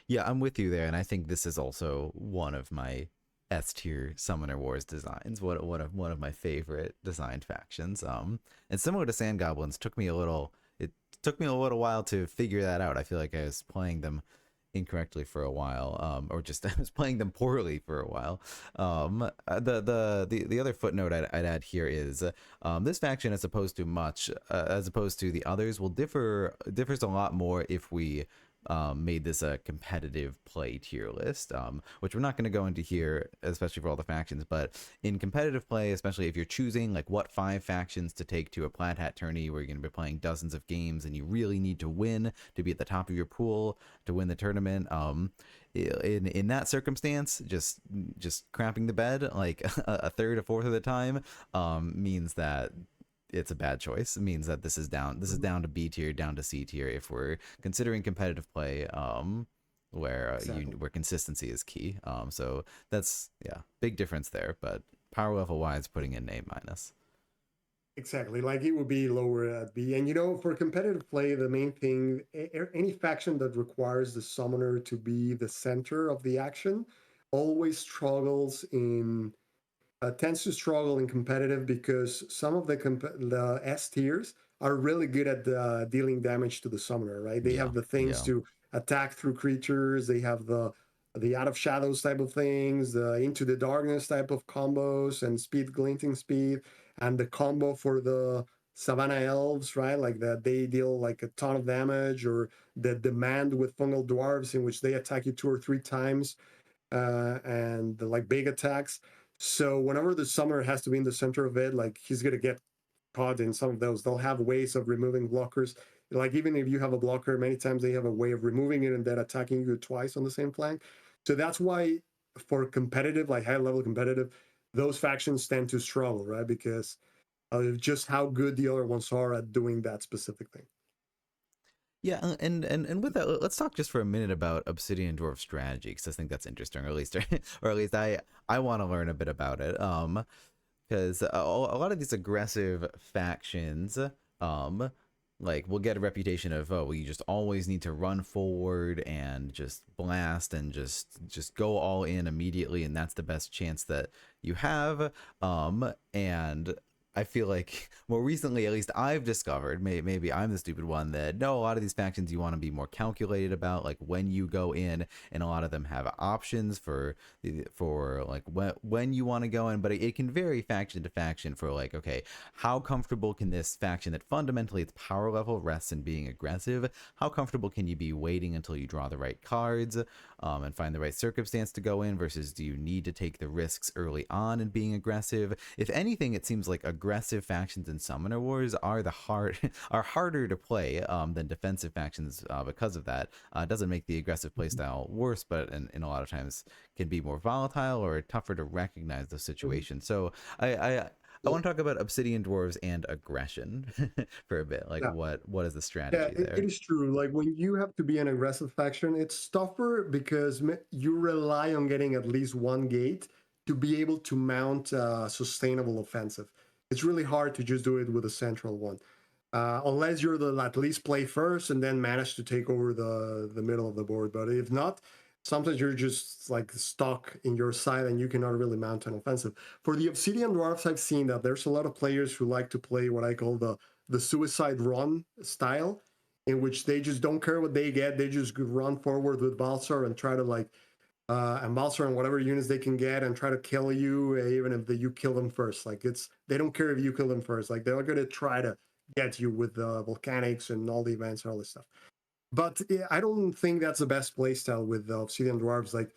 Yeah, I'm with you there, and I think this is also one of my S tier Summoner Wars designs. One of my favorite designed factions. And similar to Sand Goblins, it took me a little while to figure that out. I feel like I was playing them incorrectly for a while, or just I was playing them poorly for a while. The other footnote I'd add here is this faction, as opposed to the others, will differs a lot more if we made this a competitive play tier list, which we're not going to go into here, especially for all the factions. But in competitive play, especially if you're choosing like what 5 factions to take to a Plaid Hat tourney where you're going to be playing dozens of games and you really need to win to be at the top of your pool to win the tournament, in that circumstance, just crapping the bed like a third, a fourth of the time, means that it's a bad choice. It means that this is down to B tier, down to C tier if we're considering competitive play. Exactly. where consistency is key. So that's big difference there. But power level wise, putting in A minus. Exactly. Like it would be lower at B. And for competitive play, the main thing, any faction that requires the summoner to be the center of the action always struggles in tends to struggle in competitive because some of the S tiers are really good at dealing damage to the summoner, right? They Yeah, have the things yeah. to attack through creatures. They have the out of shadows type of things, the into the darkness type of combos, and speed glinting speed, and the combo for the Savannah elves, right? Like that they deal like a ton of damage, or the demand with fungal dwarves in which they attack you 2 or 3 times and the like big attacks. So whenever the summoner has to be in the center of it, like he's gonna get caught in some of those. They'll have ways of removing blockers. Like even if you have a blocker, many times they have a way of removing it and then attacking you twice on the same flank. So that's why for competitive, like high level competitive, those factions tend to struggle, right? Because of just how good the other ones are at doing that specific thing. Yeah, and with that, let's talk just for a minute about Obsidian Dwarf strategy because I think that's interesting, or at least or at least I want to learn a bit about it. Because a lot of these aggressive factions, um, like will get a reputation of, oh, well, you just always need to run forward and just blast and just go all in immediately, and that's the best chance that you have. And I feel like more recently, at least I've discovered, maybe I'm the stupid one, that no, a lot of these factions you want to be more calculated about, like when you go in, and a lot of them have options for like when you want to go in, but it can vary faction to faction for like, okay, how comfortable can this faction that fundamentally its power level rests in being aggressive, how comfortable can you be waiting until you draw the right cards and find the right circumstance to go in versus do you need to take the risks early on in being aggressive? If anything, it seems like aggressive factions in Summoner Wars are are harder to play than defensive factions because of that. It doesn't make the aggressive playstyle worse, but in a lot of times can be more volatile or tougher to recognize those Mhm. situations. So I want to talk about Obsidian Dwarves and aggression for a bit. Like Yeah. what is the Yeah, strategy it there? is true. Like when you have to be an aggressive faction, it's tougher because you rely on getting at least one gate to be able to mount a sustainable offensive. It's really hard to just do it with a central one, unless you're the at least play first and then manage to take over the middle of the board. But if not, sometimes you're just like stuck in your side and you cannot really mount an offensive. For the Obsidian Dwarfs, I've seen that there's a lot of players who like to play what I call the suicide run style, in which they just don't care what they get. They just run forward with Balsar and try to like and Balsar and whatever units they can get and try to kill you, even if you kill them first. Like they don't care if you kill them first. Like they're gonna try to get you with the volcanics and all the events and all this stuff. But I don't think that's the best playstyle with the Obsidian Dwarves. Like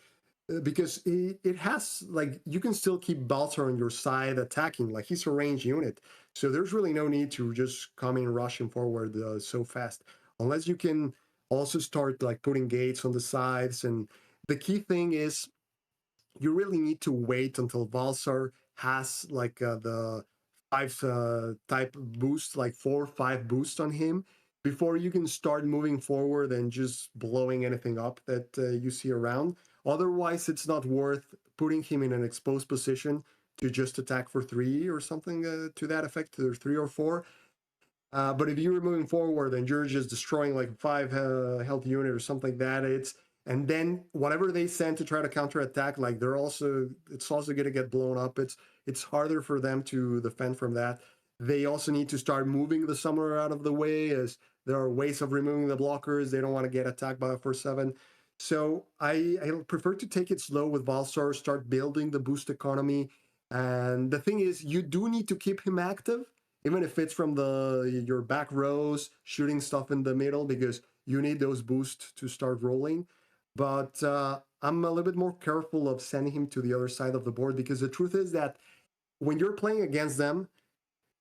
because it has like you can still keep Baltar on your side attacking, like he's a ranged unit, so there's really no need to just come in rushing forward so fast, unless you can also start like putting gates on the sides. And the key thing is you really need to wait until Valsar has like the five type boost, like 4 or 5 boost on him, before you can start moving forward and just blowing anything up that you see around. Otherwise, it's not worth putting him in an exposed position to just attack for 3 or something to that effect, or 3 or 4. But if you're moving forward and you're just destroying like 5 health unit or something like that, and then whatever they send to try to counterattack, like it's also going to get blown up. It's harder for them to defend from that. They also need to start moving the summoner out of the way, as there are ways of removing the blockers. They don't want to get attacked by a 4/7. So I prefer to take it slow with Valsar, start building the boost economy. And the thing is, you do need to keep him active, even if it's from your back rows, shooting stuff in the middle, because you need those boosts to start rolling. But I'm a little bit more careful of sending him to the other side of the board, because the truth is that when you're playing against them,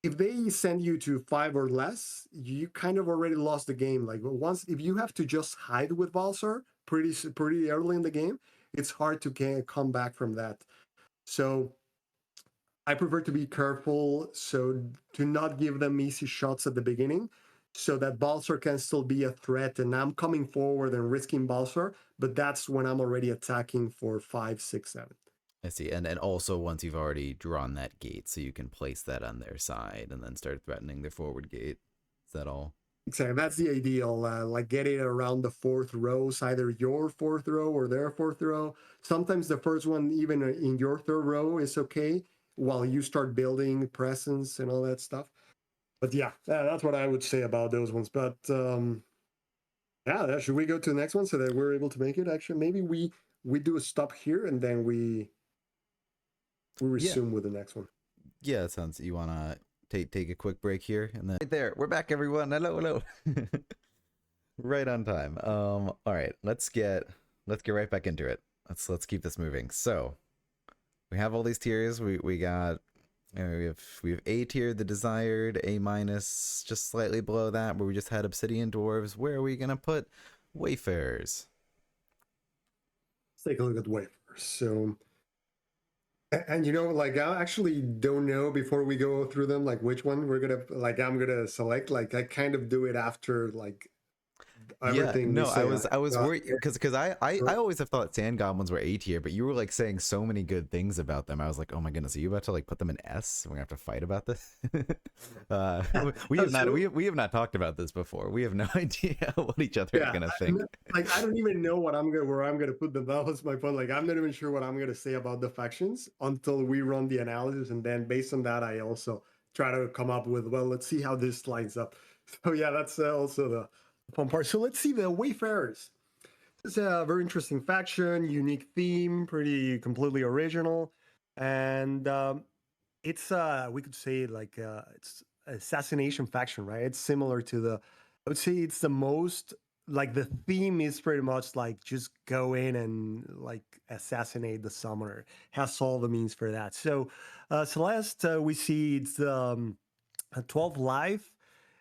if they send you to 5 or less, you kind of already lost the game. Like once, if you have to just hide with Valsar pretty early in the game, it's hard to come back from that. So I prefer to be careful, so to not give them easy shots at the beginning, so that Balsar can still be a threat, and I'm coming forward and risking Balsar, but that's when I'm already attacking for 5, 6, 7. I see. And also once you've already drawn that gate, so you can place that on their side and then start threatening their forward gate. Is that all? Exactly, that's the ideal. Like getting it around the fourth row, so either your fourth row or their fourth row. Sometimes the first one, even in your third row, is okay while you start building presence and all that stuff. But yeah, that's what I would say about those ones. But yeah, should we go to the next one so that we're able to make it? Actually, maybe we do a stop here and then we Yeah. resume with the next one. Yeah, that sounds. You wanna take a quick break here and then right there. We're back, everyone. Hello. Right on time. All right. Let's get right back into it. Let's keep this moving. So we have all these tiers. We got. We have A tier, the desired, A minus, just slightly below that, where we just had Obsidian dwarves. Where are we gonna put Wayfarers? Let's take a look at Wayfarers. So, and like I actually don't know before we go through them, like which one we're gonna I'm gonna select. Like I kind of do it after like Yeah, everything we no, say. I was worried because I always have thought sand goblins were A tier, but you were like saying so many good things about them. I was like, oh my goodness, are you about to like put them in S? We're gonna have to fight about this. We have not we have not talked about this before. We have no idea what each other is gonna think. Like I don't even know where I'm gonna put them. That was my point. Like I'm not even sure what I'm gonna say about the factions until we run the analysis, and then based on that, I also try to come up with, well, let's see how this lines up. So yeah, that's also the fun part. So let's see the Wayfarers. It's a very interesting faction, unique theme, pretty completely original, and it's we could say like it's assassination faction, right? It's similar to the, I would say it's the most like the theme is pretty much like just go in and like assassinate the summoner. Has all the means for that. So Celeste, we see it's 12 life.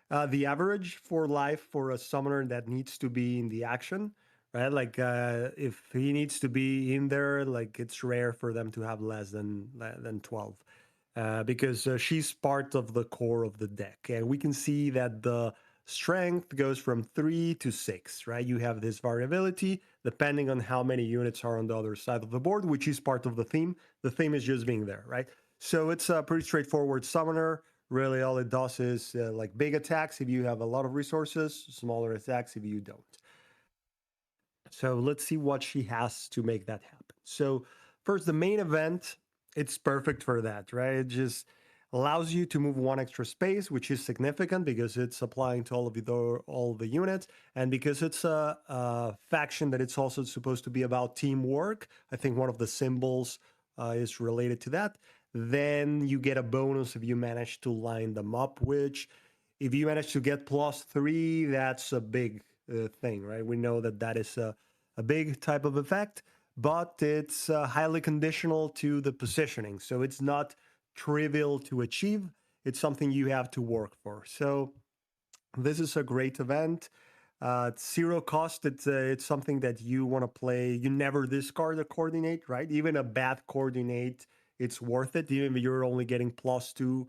The average for life for a summoner that needs to be in the action, right? Like if he needs to be in there, like it's rare for them to have less than 12, because she's part of the core of the deck, and we can see that the strength goes from 3 to 6, right? You have this variability depending on how many units are on the other side of the board, which is part of the theme. The theme is just being there, right? So it's a pretty straightforward summoner. Really, all it does is like big attacks if you have a lot of resources, smaller attacks if you don't. So let's see what she has to make that happen. So first, the main event, it's perfect for that, right? It just allows you to move one extra space, which is significant because it's applying to all the units, and because it's a faction that it's also supposed to be about teamwork. I think one of the symbols is related to that. Then you get a bonus if you manage to line them up, which if you manage to get +3, that's a big thing, right? We know that that is a big type of effect, but it's highly conditional to the positioning. So it's not trivial to achieve. It's something you have to work for. So this is a great event. It's zero cost. It's something that you want to play. You never discard a coordinate, right? Even a bad coordinate, it's worth it. Even if you're only getting +2,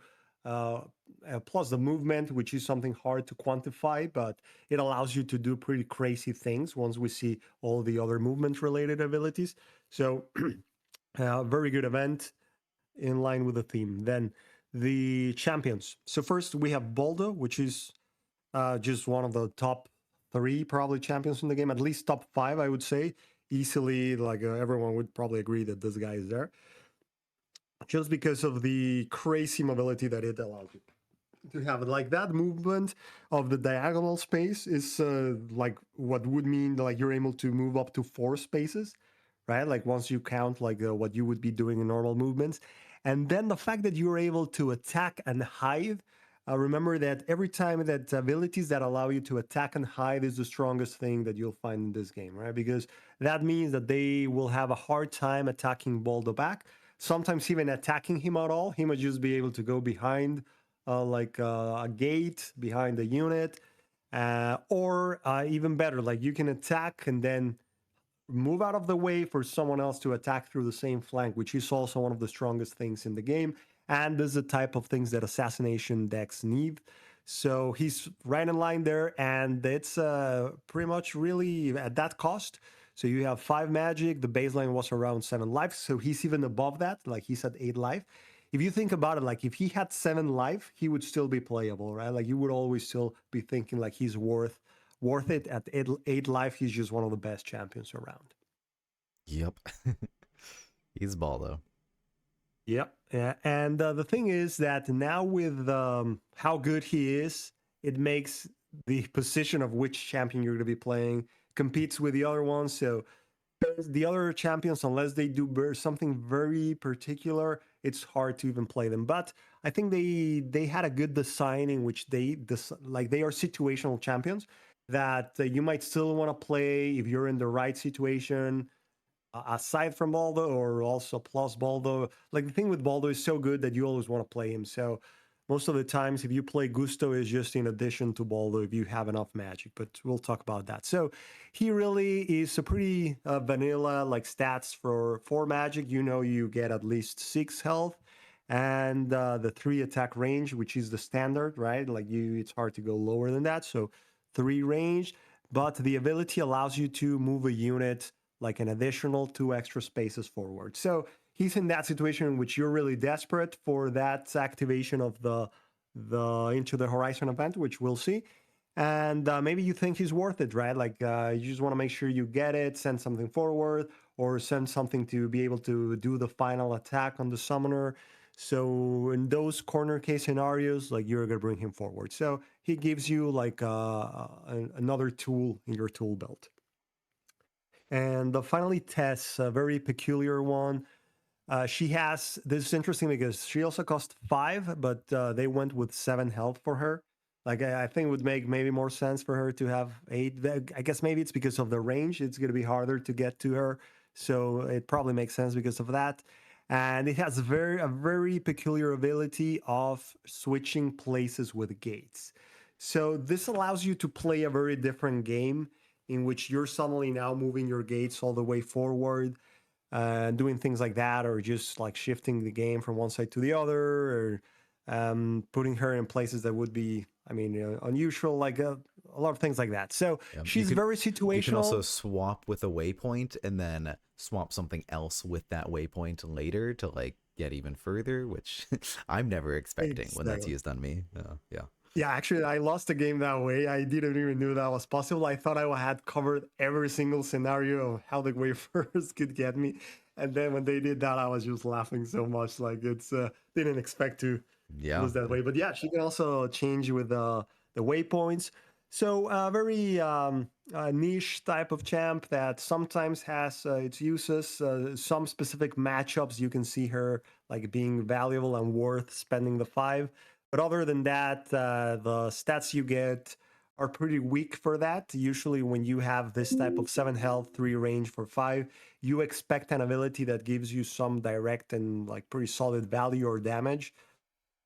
plus the movement, which is something hard to quantify, but it allows you to do pretty crazy things once we see all the other movement related abilities. So, very good event in line with the theme. Then the champions. So first we have Baldo, which is just one of the top 3 probably champions in the game, at least top 5, I would say. Easily, like everyone would probably agree that this guy is there, just because of the crazy mobility that it allows you to have. Like that movement of the diagonal space is like what would mean like you're able to move up to 4 spaces, right? Like once you count like what you would be doing in normal movements. And then the fact that you're able to attack and hide. Remember that every time that abilities that allow you to attack and hide is the strongest thing that you'll find in this game, right? Because that means that they will have a hard time attacking Baldo back. Sometimes even attacking him at all. He might just be able to go behind a gate, behind the unit, or even better, like you can attack and then move out of the way for someone else to attack through the same flank, which is also one of the strongest things in the game. And this is the type of things that assassination decks need. So he's right in line there, and it's pretty much really at that cost. So you have 5 magic. The baseline was around 7 life, so he's even above that. Like he's at 8 life. If you think about it, like if he had 7 life, he would still be playable, right? Like you would always still be thinking like he's worth it. At 8 life, he's just one of the best champions around. Yep. He's Baldo. Yep. Yeah. And the thing is that now with how good he is, it makes the position of which champion you're going to be playing competes with the other ones. So the other champions, unless they do something very particular, it's hard to even play them. But I think they had a good design in which like they are situational champions that you might still want to play if you're in the right situation aside from Baldo or also plus Baldo. Like the thing with Baldo is so good that you always want to play him. So most of the times, if you play Gusto, is just in addition to Baldo if you have enough magic. But we'll talk about that. So he really is a pretty vanilla like stats for magic. You know, you get at least 6 health and the 3 attack range, which is the standard, right? Like it's hard to go lower than that. So 3 range, but the ability allows you to move a unit like an additional 2 extra spaces forward. So he's in that situation in which you're really desperate for that activation of the Into the Horizon event, which we'll see. And maybe you think he's worth it, right? Like you just want to make sure you get it, send something forward, or send something to be able to do the final attack on the summoner. So in those corner case scenarios, like you're gonna bring him forward. So he gives you like another tool in your tool belt. And finally, Tess, a very peculiar one. She has, this is interesting because she also cost 5, but they went with 7 health for her. Like, I think it would make maybe more sense for her to have 8. I guess maybe it's because of the range. It's going to be harder to get to her. So it probably makes sense because of that. And it has a very peculiar ability of switching places with gates. So this allows you to play a very different game in which you're suddenly now moving your gates all the way forward and doing things like that, or just like shifting the game from one side to the other, or putting her in places that would be, I mean, unusual, like a lot of things like that. So Yeah. she's very You can also situational. swap with a waypoint and then swap something else with that waypoint later to like get even further, which I'm never expecting when that's Exactly. used on me. Yeah. Yeah, actually, I lost the game that way. I didn't even know that was possible. I thought I had covered every single scenario of how the Wayfarers could get me. And then when they did that, I was just laughing so much. Like, it's, didn't expect to Yeah. lose that way. But yeah, she can also change with the waypoints. So, very niche type of champ that sometimes has its uses. Some specific matchups, you can see her like being valuable and worth spending the 5. But other than that, the stats you get are pretty weak for that. Usually, when you have this type of 7 health, 3 range for 5, you expect an ability that gives you some direct and like pretty solid value or damage.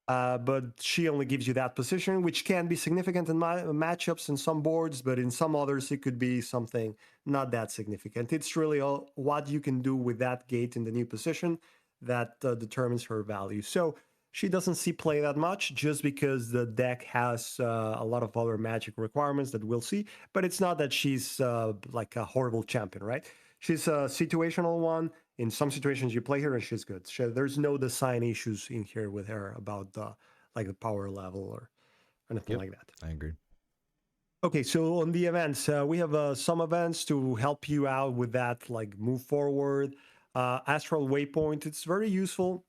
But she only gives you that position, which can be significant in matchups in some boards, but in some others, it could be something not that significant. It's really all what you can do with that gate in the new position that determines her value. So she doesn't see play that much just because the deck has a lot of other magic requirements that we'll see, but it's not that she's like a horrible champion, right? She's a situational one. In some situations, you play her and she's good. There's no design issues in here with her about the like the power level or anything Yep. like that. I agree. Okay, so on the events, we have some events to help you out with that, like move forward. Astral Waypoint, it's very useful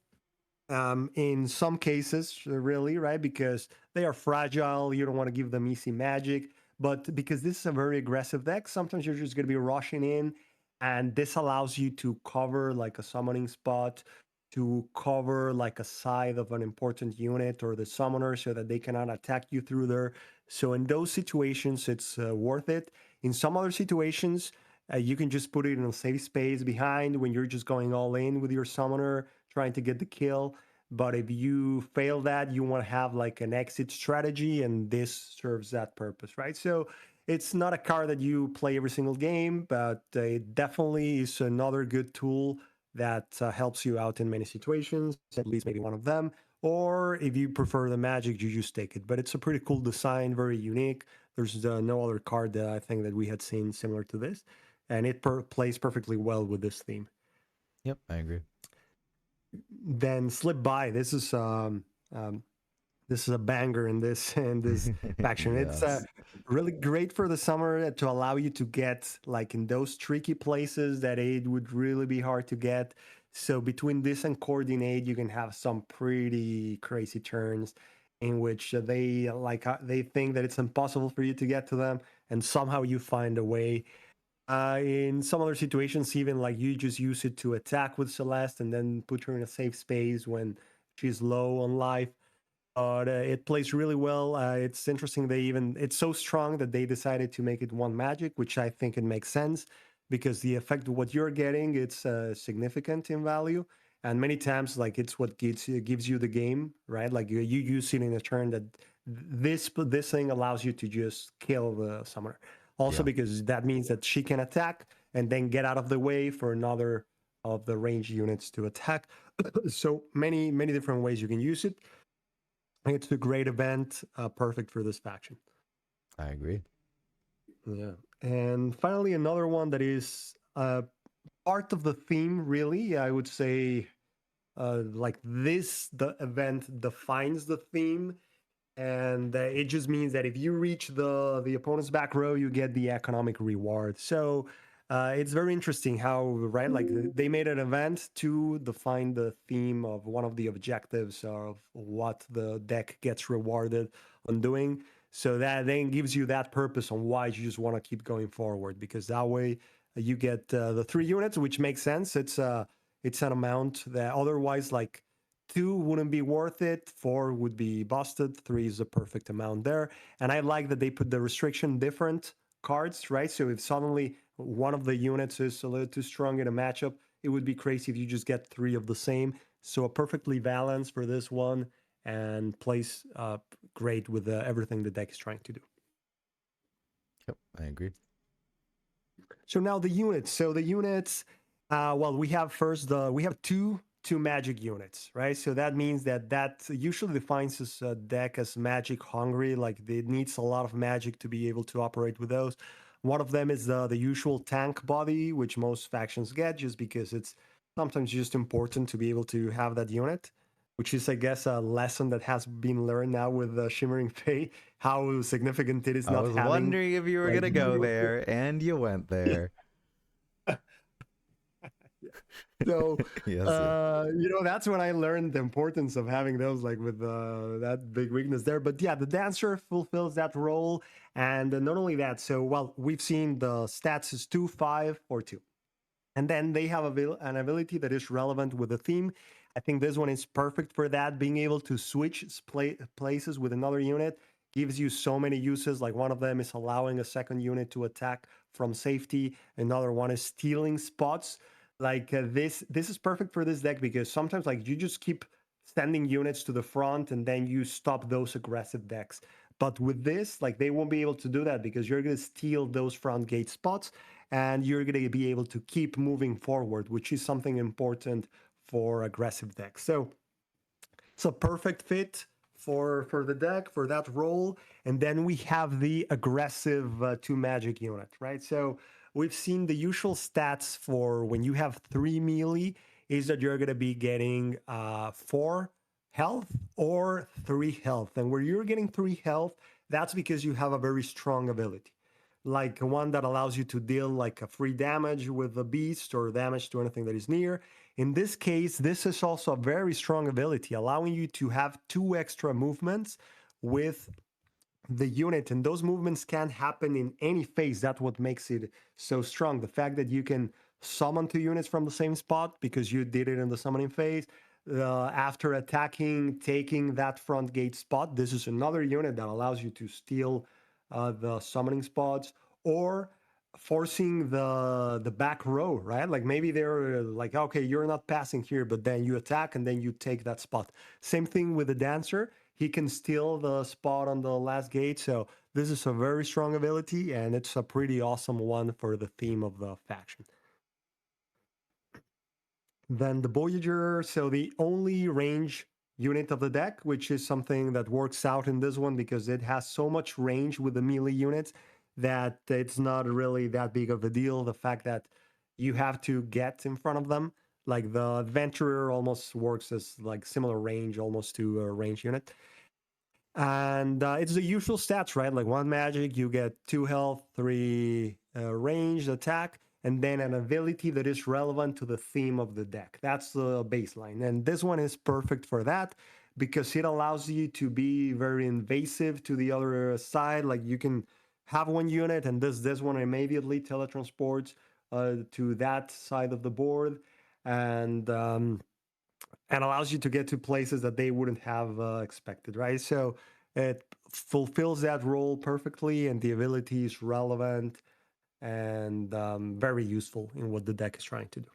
in some cases, really, right? Because they are fragile. You don't want to give them easy magic. But because this is a very aggressive deck, sometimes you're just going to be rushing in. And this allows you to cover like a summoning spot, to cover like a side of an important unit or the summoner so that they cannot attack you through there. So in those situations, it's worth it. In some other situations, you can just put it in a safe space behind when you're just going all in with your summoner, trying to get the kill. But if you fail that, you want to have like an exit strategy, and this serves that purpose, right? So it's not a card that you play every single game, but it definitely is another good tool that helps you out in many situations, at least maybe one of them. Or if you prefer the magic, you just take it. But it's a pretty cool design, very unique. There's no other card that I think that we had seen similar to this, and it plays perfectly well with this theme. Yep, I agree. Then Slip By. This is a banger in this faction. It's Yes. really great for the summer to allow you to get like in those tricky places that aid would really be hard to get. So between this and coordinate, you can have some pretty crazy turns in which they think that it's impossible for you to get to them, and somehow you find a way. In some other situations, even like you just use it to attack with Celeste and then put her in a safe space when she's low on life. But it plays really well. It's interesting. It's so strong that they decided to make it one magic, which I think it makes sense because the effect of what you're getting, it's significant in value. And many times, like it's what gives you the game, right? Like you use it in a turn that this thing allows you to just kill the summoner. Also, Yeah, because that means that she can attack and then get out of the way for another of the range units to attack. So many different ways you can use it. It's a great event, perfect for this faction. I agree. Yeah. And finally, another one that is part of the theme, really, I would say, like the event defines the theme. And it just means that if you reach the opponent's back row, you get the economic reward. So it's very interesting how, right, like they made an event to define the theme of one of the objectives of what the deck gets rewarded on doing. So that then gives you that purpose on why you just want to keep going forward, because that way you get the 3 units, which makes sense. It's an amount that otherwise, like, 2 wouldn't be worth it, 4 would be busted, 3 is the perfect amount there. And I like that they put the restriction different cards, right? So if suddenly one of the units is a little too strong in a matchup, it would be crazy if you just get 3 of the same. So a perfectly balanced for this one, and plays great with everything the deck is trying to do. Yep, I agree. So now the units. So the units, well, we have two magic units, right? So that means that usually defines this deck as magic hungry. Like it needs a lot of magic to be able to operate with those. One of them is the usual tank body, which most factions get, just because it's sometimes just important to be able to have that unit. Which is, I guess, a lesson that has been learned now with Shimmering Fate, how significant it is I not was having wondering if you were like gonna go there, and you went there. So, Yes, yes. that's when I learned the importance of having those, like with that big weakness there. But yeah, the dancer fulfills that role, and not only that. So, well, we've seen the stats is 2, 5, or 2, and then they have an ability that is relevant with the theme. I think this one is perfect for that. Being able to switch places with another unit gives you so many uses. Like one of them is allowing a second unit to attack from safety. Another one is stealing spots. Like this is perfect for this deck because sometimes like you just keep sending units to the front and then you stop those aggressive decks. But with this, like they won't be able to do that because you're going to steal those front gate spots and you're going to be able to keep moving forward, which is something important for aggressive decks. So it's a perfect fit for the deck for that role. And then we have the aggressive 2 magic unit, right? So we've seen the usual stats for when you have 3 melee is that you're going to be getting 4 health or 3 health. And where you're getting 3 health, that's because you have a very strong ability, like one that allows you to deal like a free damage with a beast or damage to anything that is near. In this case, this is also a very strong ability, allowing you to have 2 extra movements with the unit, and those movements can happen in any phase. That's what makes it so strong. The fact that you can summon 2 units from the same spot because you did it in the summoning phase. After attacking, taking that front gate spot, this is another unit that allows you to steal the summoning spots, or forcing the back row, right? Like maybe they're like, okay, you're not passing here, but then you attack and then you take that spot. Same thing with the dancer. He can steal the spot on the last gate. So this is a very strong ability, and it's a pretty awesome one for the theme of the faction. Then the Voyager, so the only range unit of the deck, which is something that works out in this one because it has so much range with the melee units that it's not really that big of a deal. The fact that you have to get in front of them, like the Adventurer almost works as like similar range almost to a range unit. And it's the usual stats, right? Like 1 magic, you get 2 health, 3 ranged attack, and then an ability that is relevant to the theme of the deck. That's the baseline. And this one is perfect for that because it allows you to be very invasive to the other side. Like you can have one unit and this one immediately teletransports to that side of the board. And allows you to get to places that they wouldn't have expected, right? So it fulfills that role perfectly, and the ability is relevant and very useful in what the deck is trying to do.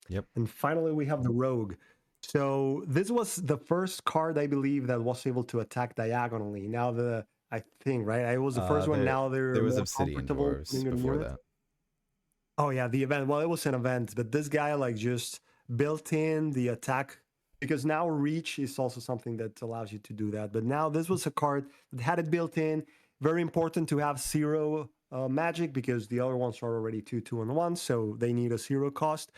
Yep. And finally, we have the Rogue. So this was the first card, I believe, that was able to attack diagonally. Now I think, right? It was the first one. Now they're There was more Obsidian comfortable dwarves putting it in before units. that. Oh yeah, the event. Well, it was an event, but this guy like just built in the attack because now reach is also something that allows you to do that. But now this was a card that had it built in. Very important to have 0 magic because the other ones are already 2, 2, and 1, so they need a 0 cost.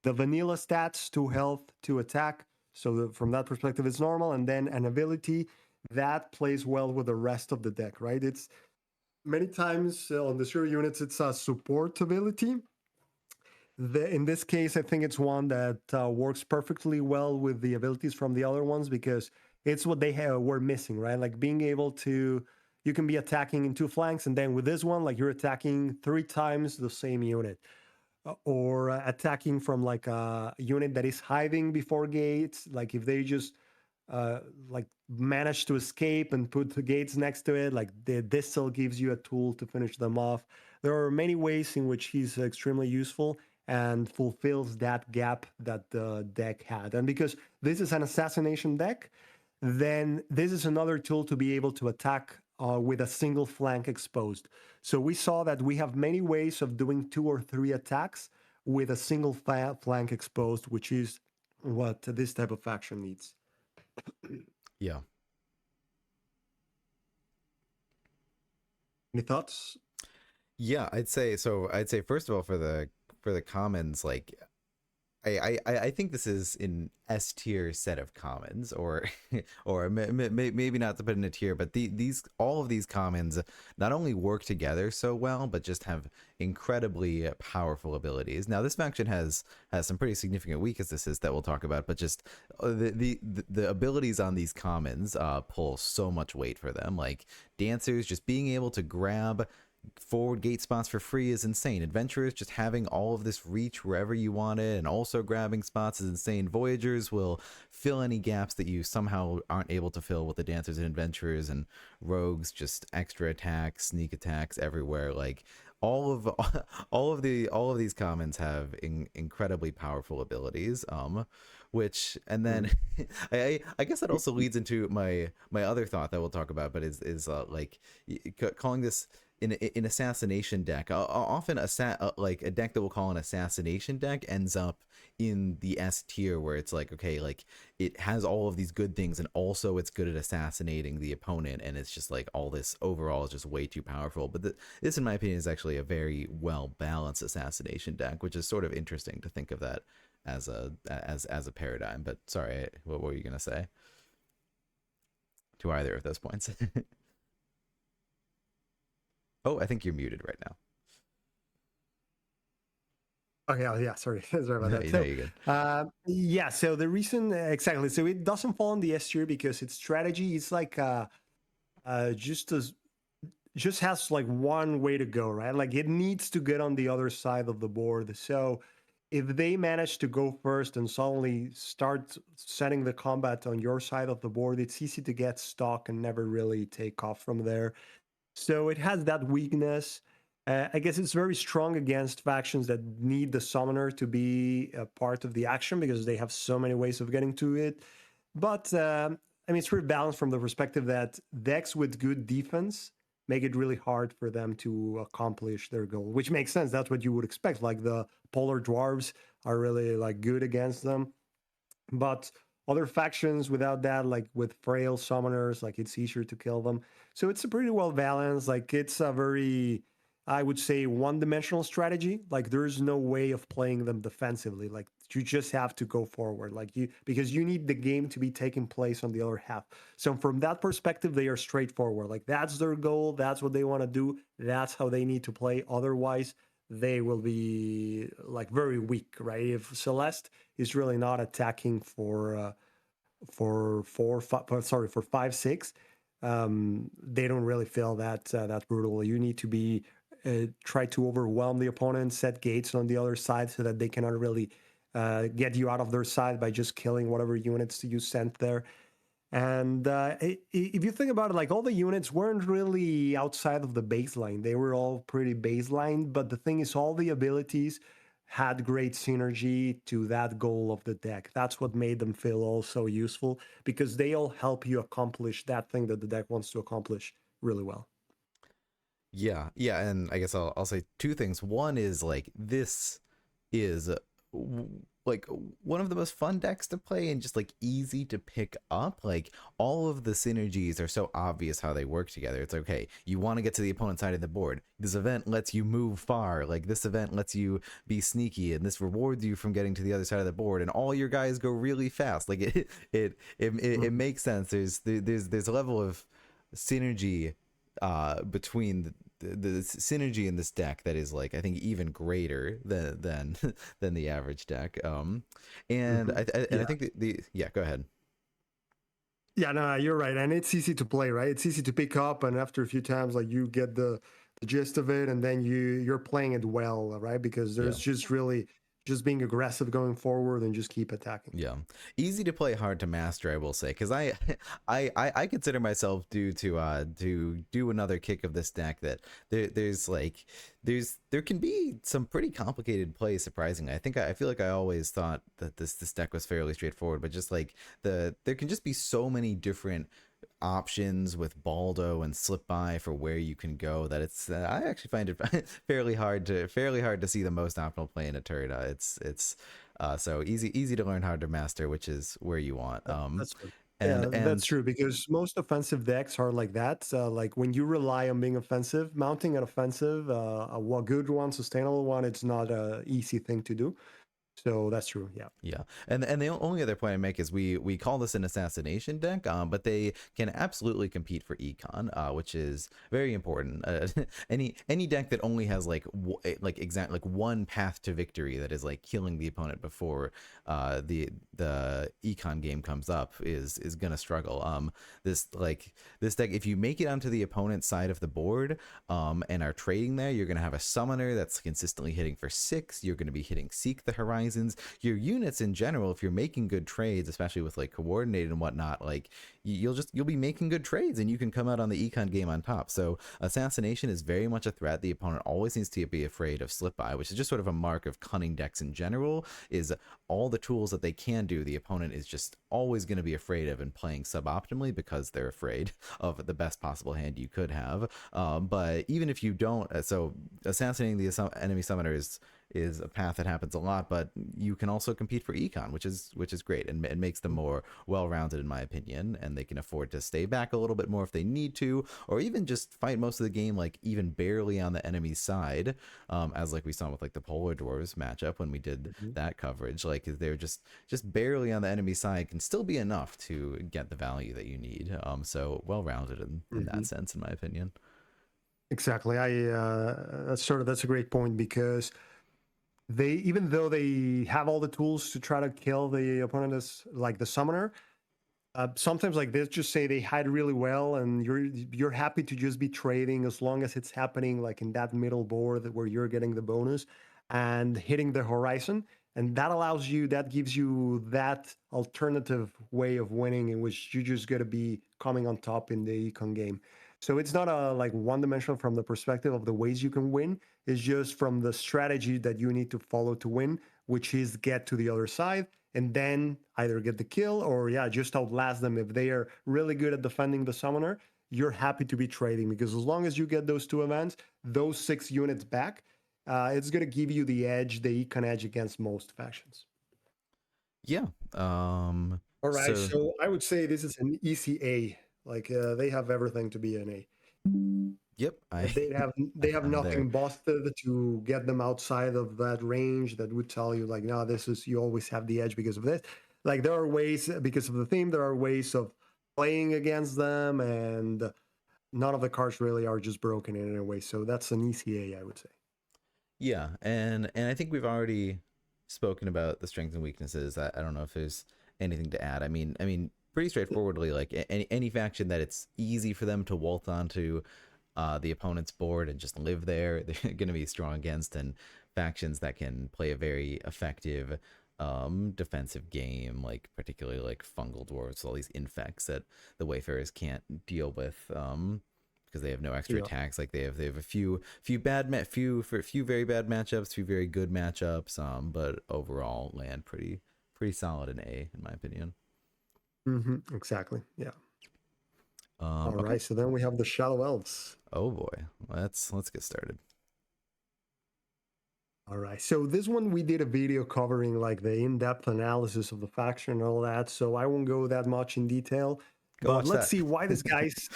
The vanilla stats, 2 health, 2 attack. So from that perspective, it's normal. And then an ability that plays well with the rest of the deck, right? It's many times on the 0 units, it's a support ability. In this case, I think it's one that works perfectly well with the abilities from the other ones because it's what they were missing, right? Like being able to, you can be attacking in 2 flanks, and then with this one, like you're attacking 3 times the same unit, or attacking from like a unit that is hiding before gates. Like if they just like manage to escape and put the gates next to it, like this still gives you a tool to finish them off. There are many ways in which he's extremely useful and fulfills that gap that the deck had. And because this is an assassination deck, then this is another tool to be able to attack with a single flank exposed. So we saw that we have many ways of doing 2 or 3 attacks with a single flank exposed, which is what this type of faction needs. Yeah. Any thoughts? Yeah, I'd say so. I'd say first of all for the commons, like I think this is an S tier set of commons, or or maybe not to put in a tier, but these all of these commons not only work together so well, but just have incredibly powerful abilities. Now, this faction has some pretty significant weaknesses that we'll talk about, but just the abilities on these commons pull so much weight for them. Like dancers, just being able to grab forward gate spots for free is insane. Adventurers just having all of this reach wherever you want it and also grabbing spots is insane. Voyagers will fill any gaps that you somehow aren't able to fill with the dancers and adventurers, and rogues just extra attacks, sneak attacks everywhere. Like all of all of these commons have incredibly powerful abilities, which, and then I guess that also leads into my other thought that we'll talk about, but is like calling this in assassination deck. Often like a deck that we'll call an assassination deck ends up in the S tier, where it's like, okay, like it has all of these good things and also it's good at assassinating the opponent, and it's just like all this overall is just way too powerful. But this in my opinion is actually a very well balanced assassination deck, which is sort of interesting to think of that as a paradigm. But sorry, what were you gonna say to either of those points? Oh, I think you're muted right now. Okay, oh, yeah, sorry. Sorry about that. No, you're good. Yeah, so the reason, exactly, so it doesn't fall in the S tier because its strategy is like just has like one way to go, right? Like it needs to get on the other side of the board. So if they manage to go first and suddenly start setting the combat on your side of the board, it's easy to get stuck and never really take off from there. So it has that weakness. I guess it's very strong against factions that need the summoner to be a part of the action because they have so many ways of getting to it. But I mean, it's pretty balanced from the perspective that decks with good defense make it really hard for them to accomplish their goal, which makes sense. That's what you would expect. Like the polar dwarves are really like good against them. But other factions without that, like with frail summoners, like it's easier to kill them. So it's a pretty well balanced. Like it's a very, I would say, one-dimensional strategy. Like there's no way of playing them defensively. Like you just have to go forward. Like you, because you need the game to be taking place on the other half. So from that perspective, they are straightforward. Like that's their goal. That's what they want to do. That's how they need to play. Otherwise, they will be like very weak, right? If Celeste is really not attacking for four, five, sorry, for 5, 6, they don't really feel that brutal. You need to be try to overwhelm the opponent, set gates on the other side so that they cannot really get you out of their side by just killing whatever units you sent there. And if you think about it, like all the units weren't really outside of the baseline. They were all pretty baseline. But the thing is, all the abilities had great synergy to that goal of the deck. That's what made them feel all so useful because they all help you accomplish that thing that the deck wants to accomplish really well. Yeah, yeah, and I guess I'll say two things. One is like this is like one of the most fun decks to play and just like easy to pick up. Like all of the synergies are so obvious how they work together. It's okay, you want to get to the opponent's side of the board, this event lets you move far, like this event lets you be sneaky, and this rewards you from getting to the other side of the board, and all your guys go really fast. Like it makes sense. There's a level of synergy between the synergy in this deck that is like I think even greater than the average deck. And I Yeah. think the yeah, go ahead. Yeah, no, you're right. And it's easy to play, right? It's easy to pick up, and after a few times, like you get the gist of it, and then you're playing it well, right? Because Yeah. there's just really just being aggressive going forward and just keep attacking. Yeah, easy to play, hard to master, I will say, because I consider myself due to do another kick of this deck that there can be some pretty complicated plays. Surprisingly, I feel like I always thought that this deck was fairly straightforward, but just like there can just be so many different options with Baldo and Slip By for where you can go that it's I actually find it fairly hard to see the most optimal play in a turret. So easy to learn, hard to master, which is where you want. That's true. And Yeah, that's and true because most offensive decks are like that. Like when you rely on being offensive, mounting an offensive, a good one, sustainable one, it's not a easy thing to do. So that's true. Yeah. Yeah, and the only other point I make is we call this an assassination deck, but they can absolutely compete for econ, which is very important. Any deck that only has like like one path to victory, that is like killing the opponent before the econ game comes up, is gonna struggle. This deck, if you make it onto the opponent's side of the board, and are trading there, you're gonna have a summoner that's consistently hitting for 6. You're gonna be hitting Seek the Horizons. Your units in general, if you're making good trades, especially with like coordinated and whatnot, like you'll be making good trades, and you can come out on the econ game on top. So assassination is very much a threat. The opponent always needs to be afraid of Slip By, which is just sort of a mark of cunning decks in general. Is all the tools that they can do, the opponent is just always going to be afraid of and playing suboptimally because they're afraid of the best possible hand you could have. But even if you don't, so assassinating the enemy summoner is a path that happens a lot, but you can also compete for econ, which is great, and it makes them more well-rounded in my opinion, and they can afford to stay back a little bit more if they need to, or even just fight most of the game like even barely on the enemy's side, as like we saw with like the polar dwarves matchup when we did Mhm. that coverage. Like they're just barely on the enemy side can still be enough to get the value that you need. So well-rounded in that Mhm. sense, in my opinion. Exactly. That's a great point because they, even though they have all the tools to try to kill the opponent as like the summoner, sometimes like this just say they hide really well, and you're happy to just be trading as long as it's happening like in that middle board where you're getting the bonus and hitting the horizon, and that gives you that alternative way of winning in which you just got to be coming on top in the econ game. So it's not a like one dimensional from the perspective of the ways you can win. It's just from the strategy that you need to follow to win, which is get to the other side and then either get the kill or yeah, just outlast them. If they are really good at defending the summoner, you're happy to be trading because as long as you get those 2 events, those 6 units back, it's going to give you the edge, the econ edge against most factions. Yeah. All right, So so I would say this is an easy A. Like they have everything to be an A. yep, They have I'm there. nothing busted to get them outside of that range that would tell you like, no, this is you always have the edge because of this. Like there are ways because of the theme, there are ways of playing against them, and none of the cards really are just broken in any way. So that's an easy A, I would say. Yeah, and I think we've already spoken about the strengths and weaknesses. I don't know if there's anything to add. I mean, pretty straightforwardly, like any faction that it's easy for them to waltz onto the opponent's board and just live there, they're going to be strong against. And factions that can play a very effective defensive game, like particularly like fungal dwarves, all these infects that the Wayfarers can't deal with. Because they have no extra Yeah. attacks. Like they have a few very bad matchups, few very good matchups. But overall land pretty solid in A in my opinion. Exactly. Yeah. All Okay. right. So then we have the Shadow Elves. Oh boy, let's get started. All right. So this one we did a video covering like the in-depth analysis of the faction and all that. So I won't go that much in detail. Go But watch let's that. see why this guy's.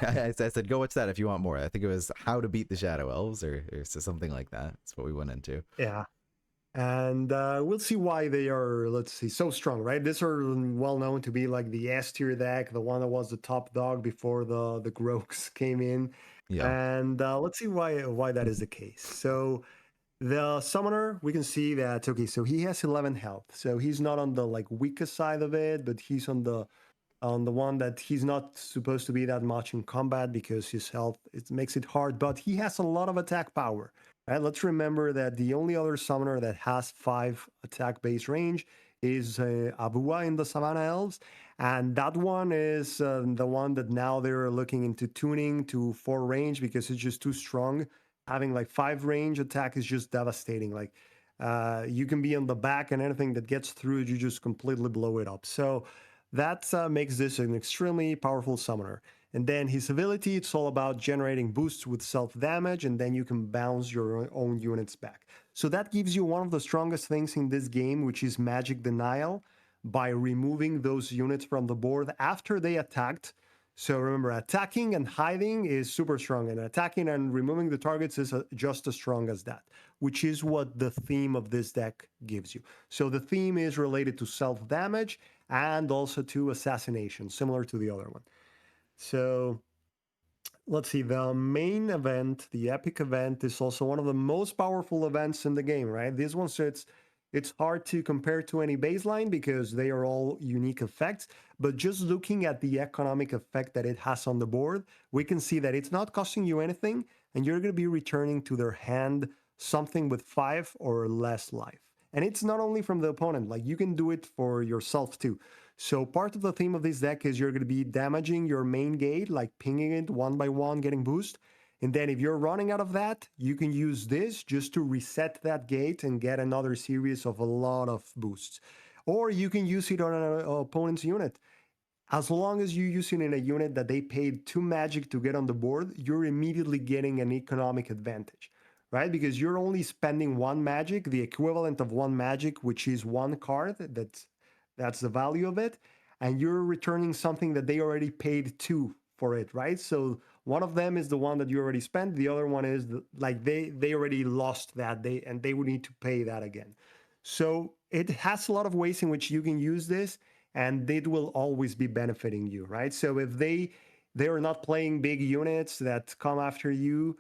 I said go watch that if you want more. I think it was how to beat the Shadow Elves or something like that. That's what we went into. Yeah. And we'll see why they are, let's see, so strong, right? These are well known to be like the S tier deck, the one that was the top dog before the Grogs came in. Yeah. And let's see why that is the case. So the summoner, we can see that, okay, so he has 11 health. So he's not on the like weakest side of it, but he's on the one that he's not supposed to be that much in combat because his health, it makes it hard, but he has a lot of attack power. Right? Let's remember that the only other summoner that has 5 attack base range is Abua in the Savannah Elves, and that one is the one that now they're looking into tuning to 4 range because it's just too strong. Having like 5 range attack is just devastating. Like you can be on the back and anything that gets through, you just completely blow it up. So that makes this an extremely powerful summoner. And then his ability, it's all about generating boosts with self-damage, and then you can bounce your own units back. So that gives you one of the strongest things in this game, which is magic denial, by removing those units from the board after they attacked. So remember, attacking and hiding is super strong, and attacking and removing the targets is just as strong as that, which is what the theme of this deck gives you. So the theme is related to self-damage and also to assassination, similar to the other one. So let's see, the main event, the epic event, is also one of the most powerful events in the game, right? This one, so it's hard to compare to any baseline because they are all unique effects. But just looking at the economic effect that it has on the board, we can see that it's not costing you anything, and you're going to be returning to their hand something with 5 or less life. And it's not only from the opponent, like you can do it for yourself too. So part of the theme of this deck is you're going to be damaging your main gate, like pinging it one by one, getting boost. And then if you're running out of that, you can use this just to reset that gate and get another series of a lot of boosts. Or you can use it on an opponent's unit. As long as you use it in a unit that they paid 2 magic to get on the board, you're immediately getting an economic advantage, right? Because you're only spending 1 magic, the equivalent of 1 magic, which is 1 card. That's the value of it, and you're returning something that they already paid 2 for it, right? So one of them is the one that you already spent. The other one is like they already lost that they would need to pay that again. So it has a lot of ways in which you can use this, and it will always be benefiting you, right? So if they are not playing big units that come after you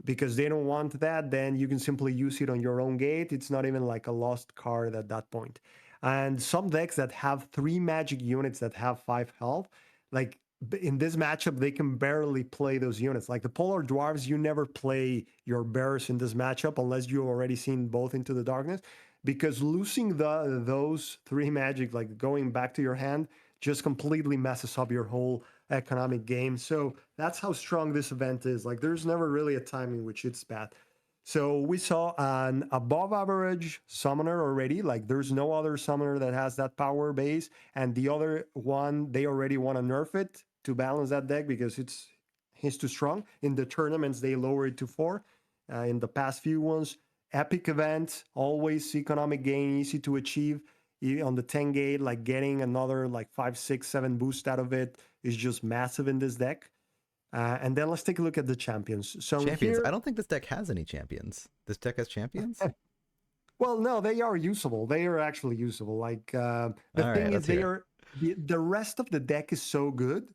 because they don't want that, then you can simply use it on your own gate. It's not even like a lost card at that point. And some decks that have 3 magic units that have 5 health, like in this matchup, they can barely play those units. Like the Polar Dwarves, you never play your bears in this matchup unless you've already seen both Into the Darkness, because losing those 3 magic, like going back to your hand, just completely messes up your whole economic game. So that's how strong this event is. Like there's never really a time in which it's bad. So we saw an above average summoner already. Like there's no other summoner that has that power base. And the other one, they already want to nerf it to balance that deck because he's too strong. In the tournaments, they lower it to 4. in the past few ones. Epic event, always economic gain, easy to achieve. On the 10 gate, like getting another like 5, 6, 7 boost out of it is just massive in this deck. And then let's take a look at the champions. So Champions. I here, don't think this deck has any champions. This deck has champions? well, no, they are usable. They are actually usable. Like the All right, thing is, let's hear they it. are the rest of the deck is so good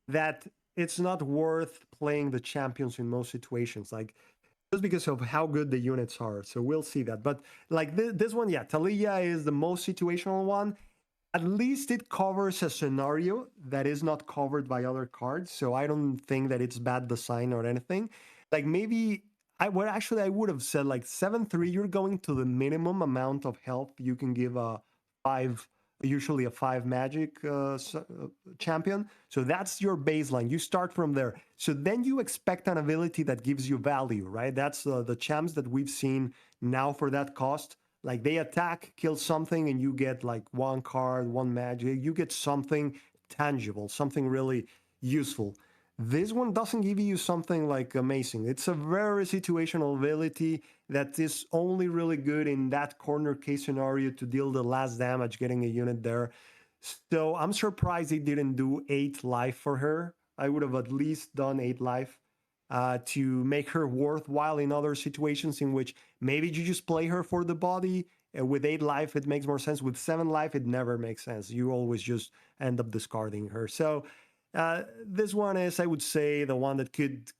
that it's not worth playing the champions in most situations. Like just because of how good the units are. So we'll see that. But like this one, yeah, Talia is the most situational one. At least it covers a scenario that is not covered by other cards. So I don't think that it's bad design or anything. Like maybe I would have said like 7/3. You're going to the minimum amount of health you can give a 5, usually a 5 magic champion. So that's your baseline. You start from there. So then you expect an ability that gives you value, right? That's the champs that we've seen now for that cost. Like they attack, kill something, and you get like one card, one magic. You get something tangible, something really useful. This one doesn't give you something like amazing. It's a very situational ability that is only really good in that corner case scenario to deal the last damage, getting a unit there. So I'm surprised they didn't do 8 life for her. I would have at least done 8 life to make her worthwhile in other situations in which maybe you just play her for the body. With 8 life, it makes more sense. With 7 life, it never makes sense. You always just end up discarding her. So this one is, I would say, the one that could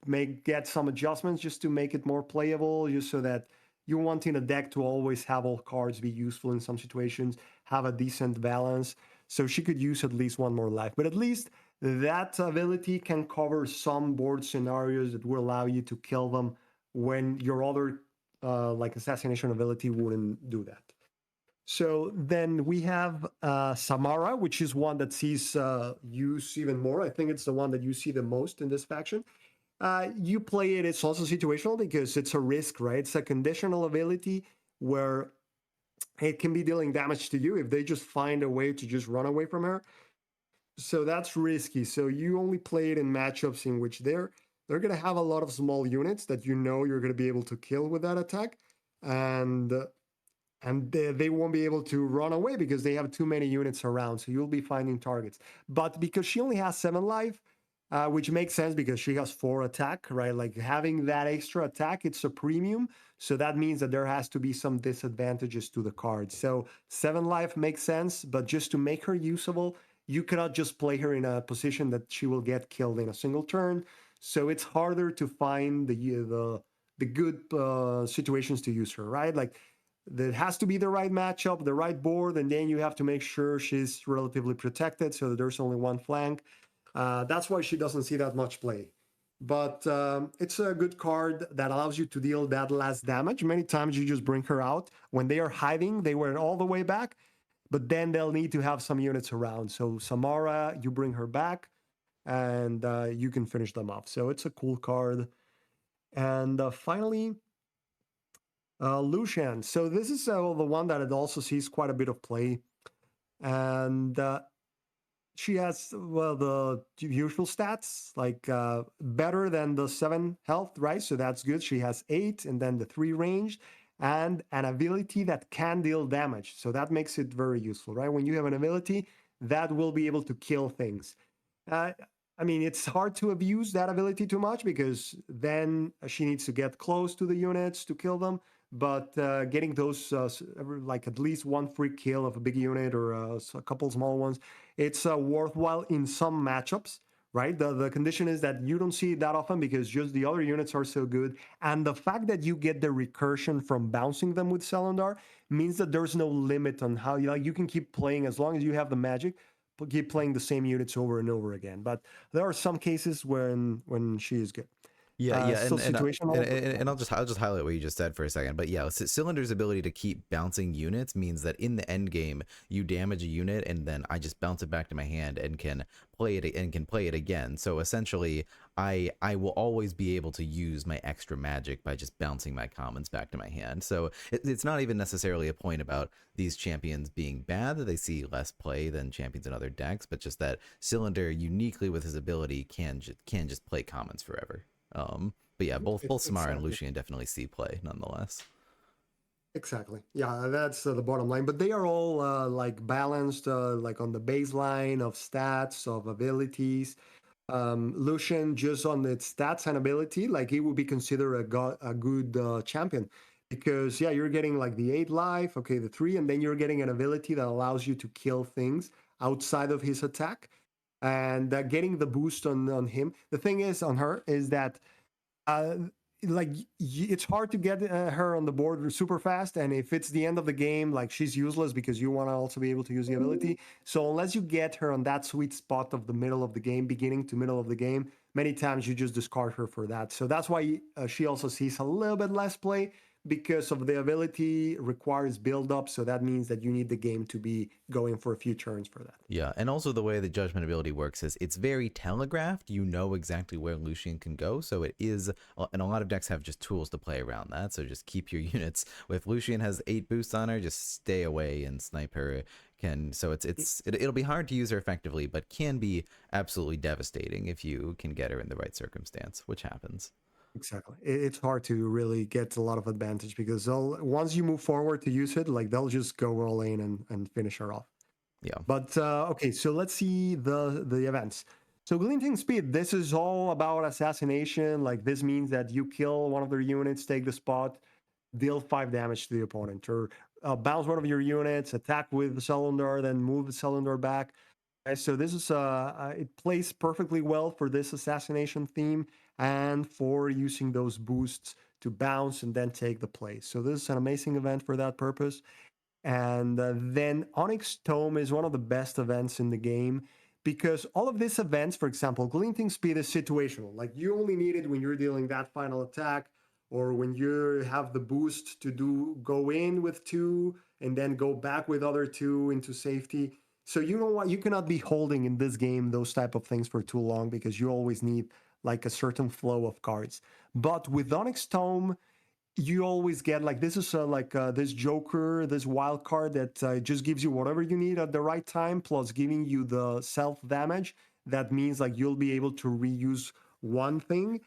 get some adjustments just to make it more playable, just so that you're wanting a deck to always have all cards be useful in some situations, have a decent balance. So she could use at least 1 more life. But at least that ability can cover some board scenarios that will allow you to kill them when your other like assassination ability wouldn't do that. So then we have Samara, which is one that sees use even more. I think it's the one that you see the most in this faction. You play it, it's also situational because it's a risk, right? It's a conditional ability where it can be dealing damage to you if they just find a way to just run away from her. So that's risky. So you only play it in matchups in which they're going to have a lot of small units that you know you're going to be able to kill with that attack, and they won't be able to run away because they have too many units around. So you'll be finding targets. But because she only has 7 life, which makes sense because she has 4 attack, right? Like having that extra attack, it's a premium. So that means that there has to be some disadvantages to the card. So 7 life makes sense, but just to make her usable, you cannot just play her in a position that she will get killed in a single turn. So it's harder to find the good situations to use her, right? Like there has to be the right matchup, the right board, and then you have to make sure she's relatively protected so that there's only one flank. That's why she doesn't see that much play. But it's a good card that allows you to deal that last damage. Many times you just bring her out. When they are hiding, they went all the way back, but then they'll need to have some units around. So Samara, you bring her back, and you can finish them off. So it's a cool card. And finally, Lucian. So this is the one that it also sees quite a bit of play. And she has, well, the usual stats, like better than the 7 health, right? So that's good. She has 8, and then the 3 range, and an ability that can deal damage. So that makes it very useful, right? When you have an ability, that will be able to kill things. I mean, it's hard to abuse that ability too much because then she needs to get close to the units to kill them. But getting those, like at least 1 free kill of a big unit or a couple small ones, it's worthwhile in some matchups, right? The condition is that you don't see it that often because just the other units are so good. And the fact that you get the recursion from bouncing them with Celandar means that there's no limit on how you can keep playing as long as you have the magic, keep playing the same units over and over again. But there are some cases when she is good. Yeah, yeah, Still situational. and I'll just highlight what you just said for a second. But yeah, Cylinder's ability to keep bouncing units means that in the end game, you damage a unit, and then I just bounce it back to my hand and can play it again. So essentially, I will always be able to use my extra magic by just bouncing my commons back to my hand. So it's not even necessarily a point about these champions being bad that they see less play than champions in other decks, but just that Cylinder uniquely with his ability can just play commons forever. But yeah, both Samara and Exactly. Lucian definitely see play nonetheless. Exactly. Yeah, that's the bottom line. But they are all like balanced, like on the baseline of stats, of abilities. Lucian, just on its stats and ability, like he would be considered a good champion because, yeah, you're getting like the 8 life, okay, the 3, and then you're getting an ability that allows you to kill things outside of his attack. And getting the boost on him. The thing is, on her, is that uh, like it's hard to get her on the board super fast, and if it's the end of the game, like she's useless because you want to also be able to use the ability. So unless you get her on that sweet spot of the middle of the game, beginning to middle of the game, many times you just discard her for that. So that's why she also sees a little bit less play, because of the ability requires build up, so that means that you need the game to be going for a few turns for that. Yeah, and also the way the judgment ability works is it's very telegraphed. You know exactly where Lucian can go, so it is, and a lot of decks have just tools to play around that. So just keep your units. If Lucian has 8 boosts on her, just stay away and snipe her. So it'll be hard to use her effectively, but can be absolutely devastating if you can get her in the right circumstance, which happens. Exactly. It's hard to really get a lot of advantage because once you move forward to use it, like they'll just go all in and finish her off. Yeah. But okay, so let's see the events. So Glinting Speed, this is all about assassination. Like this means that you kill one of their units, take the spot, deal 5 damage to the opponent, or bounce one of your units, attack with the cylinder, then move the cylinder back. So this is it plays perfectly well for this assassination theme and for using those boosts to bounce and then take the place. So this is an amazing event for that purpose. And then Onyx Tome is one of the best events in the game because all of these events, for example, Glinting Speed is situational. Like you only need it when you're dealing that final attack or when you have the boost to go in with 2 and then go back with other 2 into safety. So you know what? You cannot be holding in this game those type of things for too long because you always need like a certain flow of cards. But with Onyx Tome, you always get like this is this Joker, this wild card that just gives you whatever you need at the right time, plus giving you the self damage. That means like you'll be able to reuse one thing.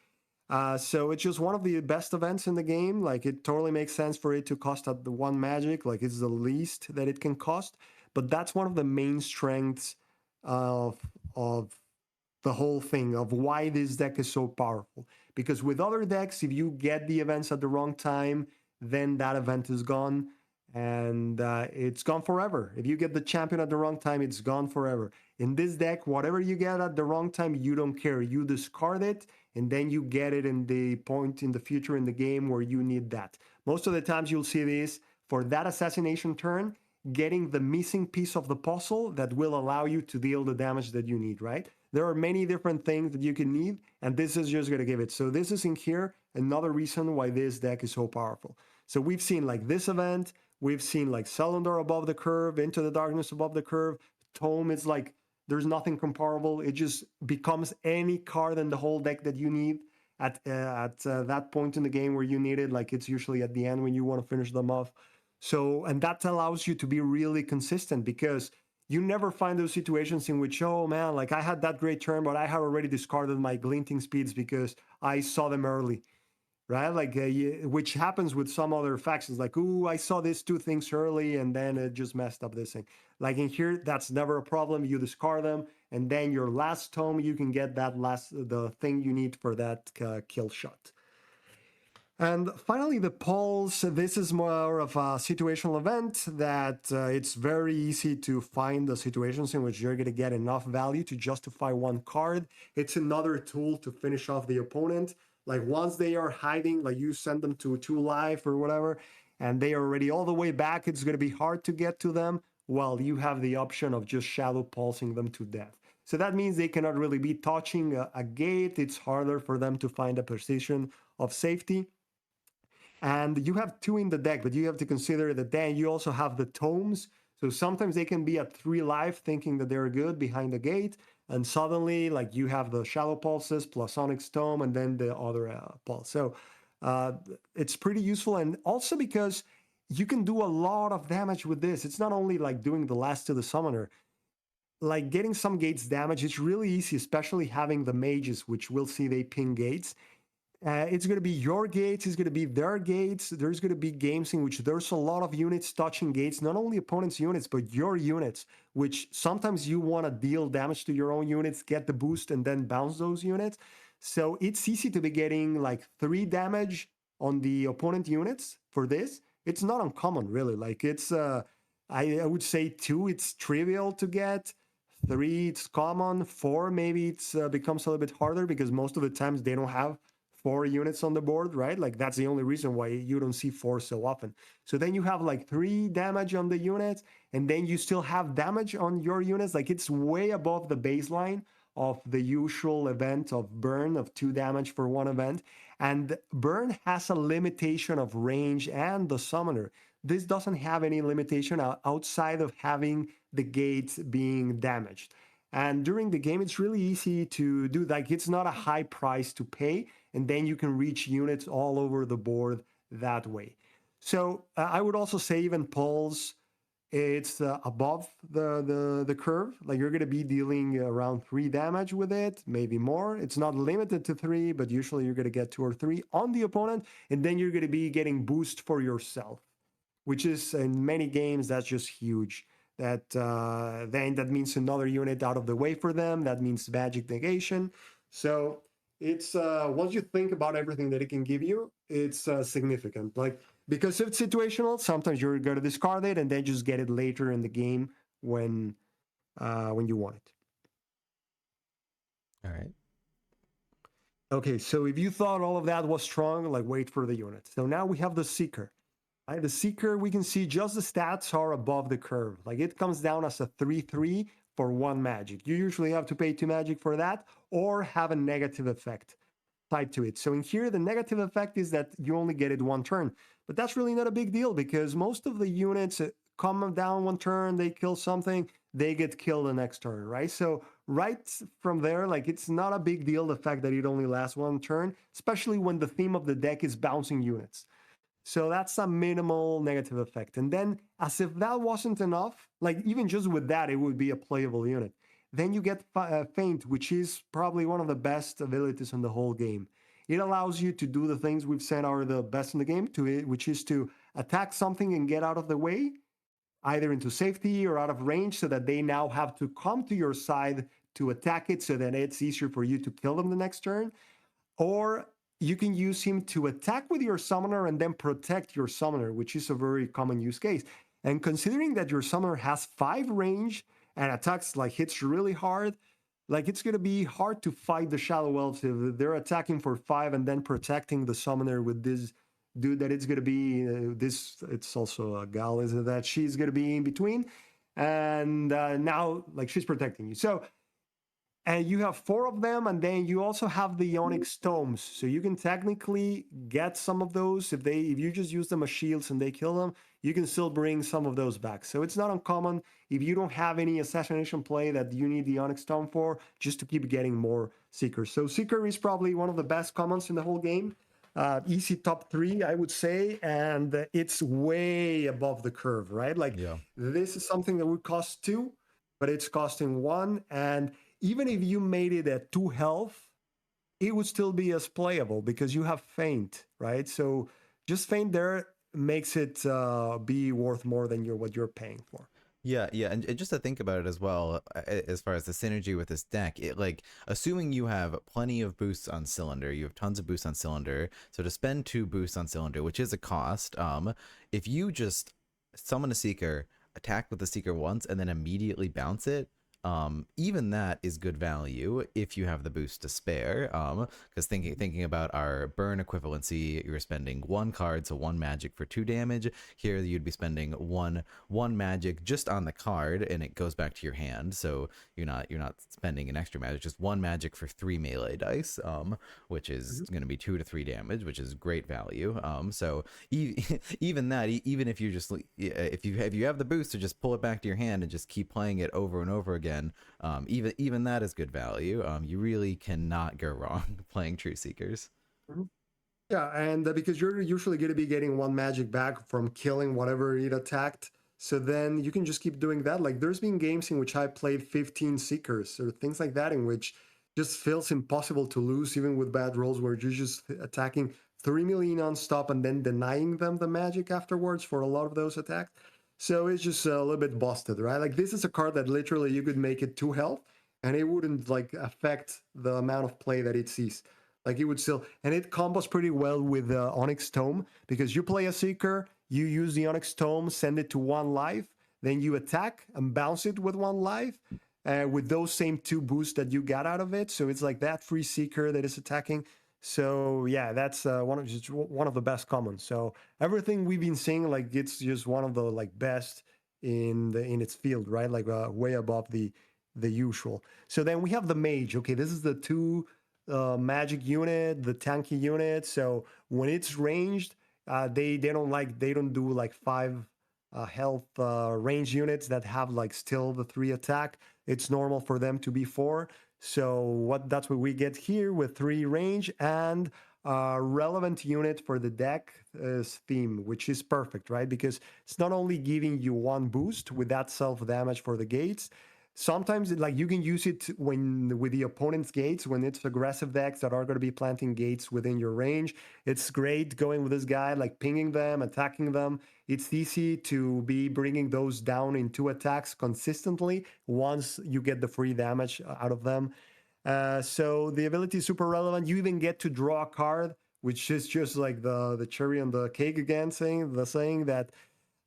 So it's just one of the best events in the game. Like it totally makes sense for it to cost at the 1 magic. Like it's the least that it can cost, but that's one of the main strengths of the whole thing of why this deck is so powerful. Because with other decks, if you get the events at the wrong time, then that event is gone and it's gone forever. If you get the champion at the wrong time, it's gone forever. In this deck, whatever you get at the wrong time, you don't care. You discard it and then you get it in the point in the future in the game where you need that. Most of the times you'll see this for that assassination turn, getting the missing piece of the puzzle that will allow you to deal the damage that you need, right? There are many different things that you can need, and this is just going to give it. So this is in here, another reason why this deck is so powerful. So we've seen like this event, we've seen like Cylinder above the curve, Into the Darkness above the curve, Tome is like, there's nothing comparable. It just becomes any card in the whole deck that you need at that point in the game where you need it. Like it's usually at the end when you want to finish them off. So, and that allows you to be really consistent because you never find those situations in which, oh man, like I had that great turn, but I had already discarded my Glinting Speeds because I saw them early, right? Like, which happens with some other factions, like, ooh, I saw these 2 things early and then it just messed up this thing. Like in here, that's never a problem. You discard them, and then your last tome, you can get the thing you need for that kill shot. And finally, the pulse. This is more of a situational event that it's very easy to find the situations in which you're going to get enough value to justify 1 card. It's another tool to finish off the opponent. Like once they are hiding, like you send them to 2 life or whatever, and they are already all the way back, it's going to be hard to get to them. While you have the option of just shadow pulsing them to death. So that means they cannot really be touching a gate. It's harder for them to find a position of safety. And you have 2 in the deck, but you have to consider that then you also have the tomes. So sometimes they can be at 3 life thinking that they're good behind the gate. And suddenly, like you have the shallow pulses plus Onyx Tome and then the other pulse. So it's pretty useful. And also because you can do a lot of damage with this. It's not only like doing the last to the summoner. Like getting some gates damage, it's really easy, especially having the mages, which we'll see they ping gates. It's going to be your gates, it's going to be their gates. There's going to be games in which there's a lot of units touching gates, not only opponents' units, but your units, which sometimes you want to deal damage to your own units, get the boost, and then bounce those units. So it's easy to be getting like 3 damage on the opponent units for this. It's not uncommon, really. Like it's, I would say 2, it's trivial to get. 3, it's common. 4, maybe it's becomes a little bit harder because most of the times they don't have 4 units on the board, right? Like that's the only reason why you don't see 4 so often. So then you have like 3 damage on the units, and then you still have damage on your units. Like it's way above the baseline of the usual event of burn of 2 damage for 1 event. And burn has a limitation of range and the summoner. This doesn't have any limitation outside of having the gates being damaged. And during the game, it's really easy to do. Like it's not a high price to pay, and then you can reach units all over the board that way. So I would also say even pulse, it's above the curve. Like you're going to be dealing around 3 damage with it, maybe more. It's not limited to 3, but usually you're going to get 2 or 3 on the opponent, and then you're going to be getting boost for yourself, which is in many games that's just huge. Then that means another unit out of the way for them. That means magic negation. So it's once you think about everything that it can give you, it's significant. Like because it's situational, sometimes you're going to discard it and then just get it later in the game when you want it. All right. Okay, so if you thought all of that was strong, like wait for the unit. So now we have the Seeker. Right, the Seeker, we can see just the stats are above the curve. Like it comes down as a 3/3 for 1 magic. You usually have to pay 2 magic for that or have a negative effect tied to it. So in here, the negative effect is that you only get it 1 turn. But that's really not a big deal because most of the units come down 1 turn, they kill something, they get killed the next turn, right? So right from there, like it's not a big deal, the fact that it only lasts 1 turn, especially when the theme of the deck is bouncing units. So that's a minimal negative effect. And then, as if that wasn't enough, like even just with that, it would be a playable unit. Then you get Feint, which is probably one of the best abilities in the whole game. It allows you to do the things we've said are the best in the game, to it, which is to attack something and get out of the way, either into safety or out of range, so that they now have to come to your side to attack it, so that it's easier for you to kill them the next turn. Or you can use him to attack with your summoner and then protect your summoner, which is a very common use case. And considering that your summoner has 5 range and attacks like hits really hard, like it's going to be hard to fight the Shadow Elves if they're attacking for 5 and then protecting the summoner with this dude that it's going to be this. It's also a gal, is it, that she's going to be in between, and now like she's protecting you. So and you have 4 of them, and then you also have the Onyx Tomes, so you can technically get some of those. If you just use them as shields and they kill them, you can still bring some of those back. So it's not uncommon if you don't have any assassination play that you need the Onyx Tome for, just to keep getting more Seekers. So Seeker is probably one of the best commons in the whole game. Easy top 3, I would say, and it's way above the curve, right? Like Yeah. this is something that would cost 2, but it's costing 1, and even if you made it at 2 health, it would still be as playable because you have Feint, right? So just Feint there makes it be worth more than what you're paying for. Yeah, yeah, and just to think about it as well, as far as the synergy with this deck, it like assuming you have plenty of boosts on cylinder, you have tons of boosts on cylinder. So to spend 2 boosts on cylinder, which is a cost, if you just summon a Seeker, attack with the Seeker once, and then immediately bounce it, even that is good value if you have the boost to spare. Because thinking about our burn equivalency, you're spending 1 card, so 1 magic for 2 damage. Here you'd be spending one magic just on the card, and it goes back to your hand. So you're not spending an extra magic, just 1 magic for 3 melee dice, which is going to be 2 to 3 damage, which is great value. So even that, even if you just if you have the boost to just pull it back to your hand and just keep playing it over and over again, even that is good value. You really cannot go wrong playing True Seekers. Yeah, and because you're usually going to be getting 1 magic back from killing whatever it attacked, so then you can just keep doing that. Like there's been games in which I played 15 Seekers or things like that, in which just feels impossible to lose, even with bad rolls where you're just attacking 3 million non-stop and then denying them the magic afterwards for a lot of those attacks. So it's just a little bit busted, right? Like this is a card that literally you could make it 2 health and it wouldn't like affect the amount of play that it sees. Like it would still, and it combos pretty well with Onyx Tome because you play a Seeker, you use the Onyx Tome, send it to 1 life, then you attack and bounce it with 1 life with those same 2 boosts that you got out of it. So it's like that free Seeker that is attacking. So yeah, that's one of the best commons. So everything we've been seeing, like it's just one of the like best in its field, right? Like way above the usual. So then we have the mage. Okay, this is the 2 magic unit, the tanky unit. So when it's ranged, they don't do like 5 health range units that have like still the 3 attack. It's normal for them to be 4. So that's what we get here with 3 range and relevant unit for the deck is theme, which is perfect, right? Because it's not only giving you 1 boost with that self damage for the gates. Sometimes like you can use it when with the opponent's gates, when it's aggressive decks that are going to be planting gates within your range. It's great going with this guy, like pinging them, attacking them. It's easy to be bringing those down in 2 attacks consistently once you get the free damage out of them. So the ability is super relevant. You even get to draw a card, which is just like the cherry on the cake again, saying that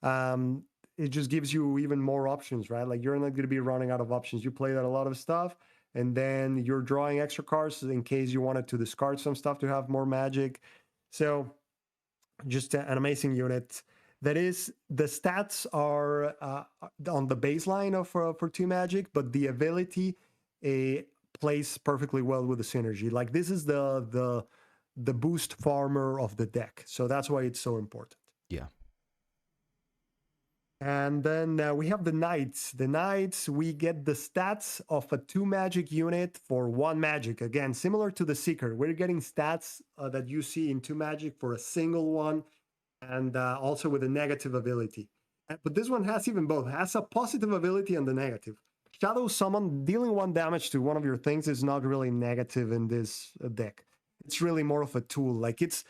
um, it just gives you even more options, right? Like you're not going to be running out of options. You play that a lot of stuff, and then you're drawing extra cards in case you wanted to discard some stuff to have more magic. So just an amazing unit. That is, the stats are on the baseline of for 2 magic, but the ability plays perfectly well with the synergy. Like this is the boost farmer of the deck, so that's why it's so important. Yeah. And then we have the knights. The knights, we get the stats of a 2 magic unit for 1 magic. Again, similar to the seeker, we're getting stats that you see in 2 magic for a single one, and also with a negative ability. But this one has even both. It has a positive ability and the negative. Shadow Summon, dealing 1 damage to one of your things is not really negative in this deck. It's really more of a tool. Like it's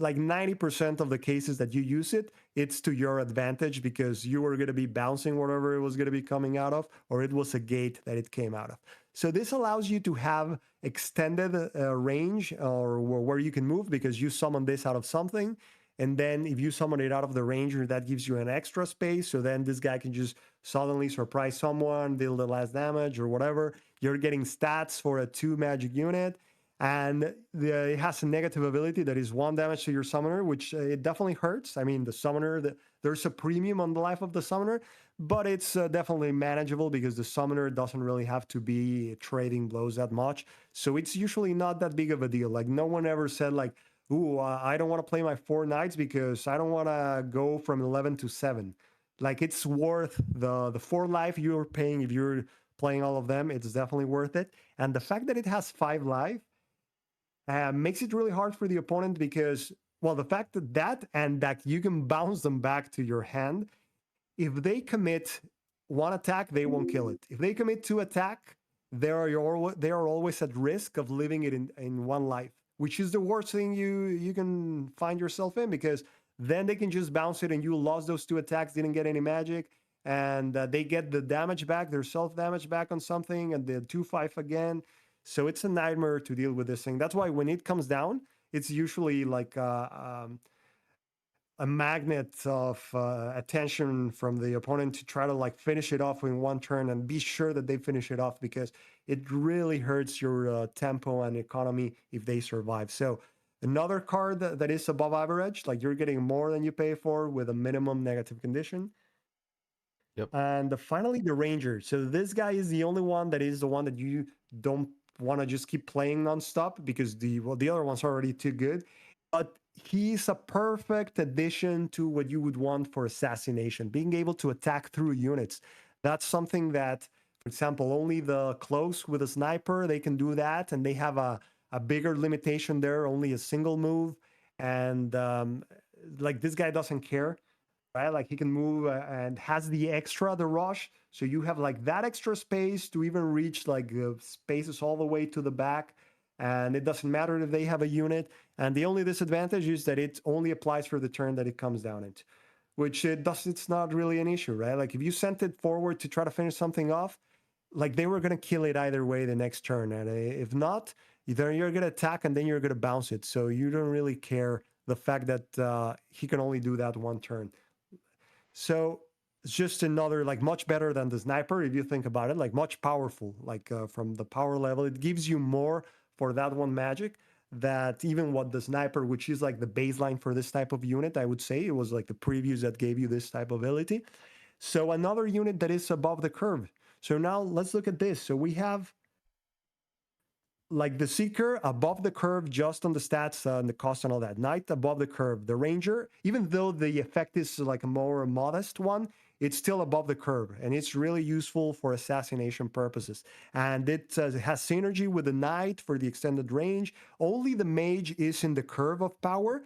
like 90% of the cases that you use it, it's to your advantage because you were going to be bouncing whatever it was going to be coming out of, or it was a gate that it came out of. So this allows you to have extended range or where you can move because you summon this out of something. And then if you summon it out of the ranger, that gives you an extra space. So then this guy can just suddenly surprise someone, deal the last damage or whatever. You're getting stats for a 2 magic unit. And it has a negative ability that is 1 damage to your summoner, which it definitely hurts. I mean, the summoner, there's a premium on the life of the summoner, but it's definitely manageable because the summoner doesn't really have to be trading blows that much. So it's usually not that big of a deal. Like no one ever said like, ooh, I don't want to play my 4 knights because I don't want to go from 11 to 7. Like it's worth the 4 life you're paying if you're playing all of them. It's definitely worth it. And the fact that it has 5 life makes it really hard for the opponent because, well, the fact that you can bounce them back to your hand, if they commit 1 attack, they won't kill it. If they commit 2 attack, they are always at risk of leaving it in 1 life, which is the worst thing you can find yourself in because then they can just bounce it and you lost those 2 attacks, didn't get any magic, and they get the damage back, their self damage back on something, and the 2/5 again. So it's a nightmare to deal with this thing. That's why when it comes down, it's usually like a magnet of attention from the opponent to try to like finish it off in 1 turn and be sure that they finish it off because it really hurts your tempo and economy if they survive. So another card that is above average, like you're getting more than you pay for with a minimum negative condition. Yep. And finally, the Ranger. So this guy is the only one that is the one that you don't want to just keep playing nonstop because the other one's already too good. But he's a perfect addition to what you would want for assassination, being able to attack through units. That's something that, for example, only the close with a sniper, they can do that, and they have a bigger limitation there, only a single move. And like this guy doesn't care. right? Like he can move and has the rush. So you have like that extra space to even reach like spaces all the way to the back. And it doesn't matter if they have a unit. And the only disadvantage is that it only applies for the turn that it comes down into, which it's not really an issue, right? Like if you sent it forward to try to finish something off, like they were going to kill it either way the next turn. And if not, then you're going to attack and then you're going to bounce it. So you don't really care the fact that he can only do that one turn. So it's just another, like much better than the sniper, if you think about it, like much powerful, like from the power level, it gives you more for that one magic that even what the sniper, which is like the baseline for this type of unit, I would say it was like the previews that gave you this type of ability. So another unit that is above the curve. So now let's look at this. So we have like the Seeker above the curve just on the stats and the cost and all that. Knight above the curve. The Ranger, even though the effect is like a more modest one, it's still above the curve and it's really useful for assassination purposes. And it has synergy with the Knight for the extended range. Only the Mage is in the curve of power.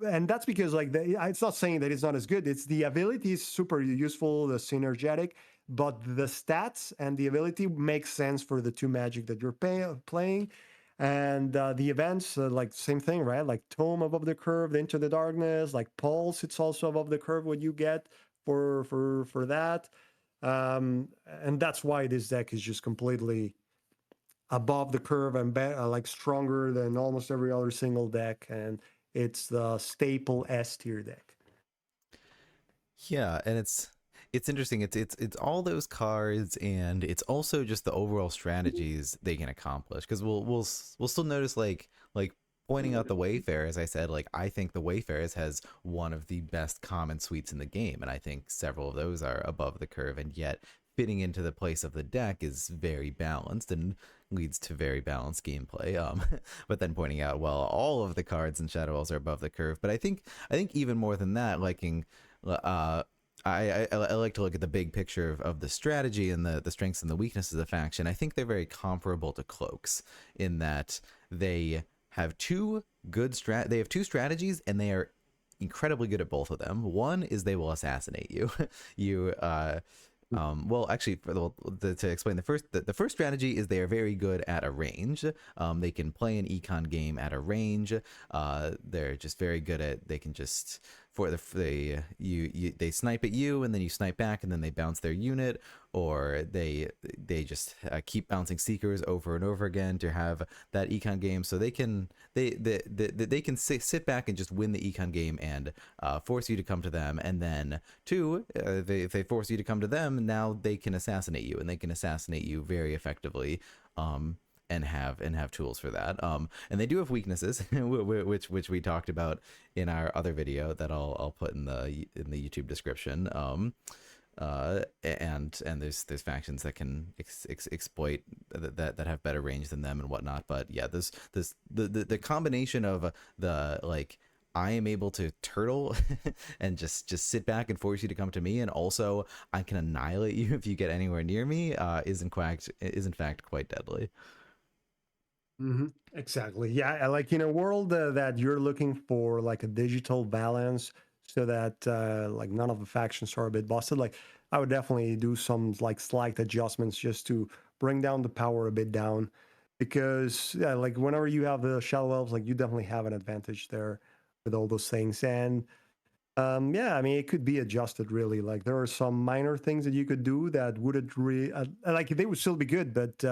And that's because like it's not saying that it's not as good. It's the ability is super useful, the synergetic, but the stats and the ability makes sense for the two magic that you're playing. And the events, like same thing, right? Like Tome above the curve, Into the Darkness, like Pulse, it's also above the curve what you get for that. And that's why this deck is just completely above the curve and like stronger than almost every other single deck. And it's the staple S tier deck. Yeah, and it's interesting. It's all those cards, and it's also just the overall strategies they can accomplish. Because we'll still notice like pointing out the Wayfarers. I said like I think the Wayfarers has one of the best common suites in the game, and I think several of those are above the curve, and yet fitting into the place of the deck is very balanced and leads to very balanced gameplay. But then pointing out, well, all of the cards in Shadow Elves are above the curve. But I think even more than that, liking I like to look at the big picture of the strategy and the strengths and the weaknesses of the faction. I think they're very comparable to Cloaks in that they have they have two strategies and they are incredibly good at both of them. One is they will assassinate you. you well, actually, to explain the first strategy is they are very good at a range. They can play an econ game at a range. They're just very good at. They can just they snipe at you and then you snipe back and then they bounce their unit, or they just keep bouncing seekers over and over again to have that econ game. So they can they can sit back and just win the econ game and force you to come to them, and then two, if they force you to come to them, now they can assassinate you, and they can assassinate you very effectively. And have tools for that. And they do have weaknesses, which we talked about in our other video that I'll put in the YouTube description. And there's factions that can exploit that have better range than them and whatnot. But yeah, the combination of the like I am able to turtle and just sit back and force you to come to me, and also I can annihilate you if you get anywhere near me. Is in fact quite deadly. Mm-hmm. Exactly. Yeah. Like in a world that you're looking for like a digital balance so that like none of the factions are a bit busted, like I would definitely do some like slight adjustments just to bring down the power a bit down. Because yeah, like whenever you have the Shadow Elves, like you definitely have an advantage there with all those things. And yeah, I mean, it could be adjusted really. Like there are some minor things that you could do that wouldn't really, like they would still be good. But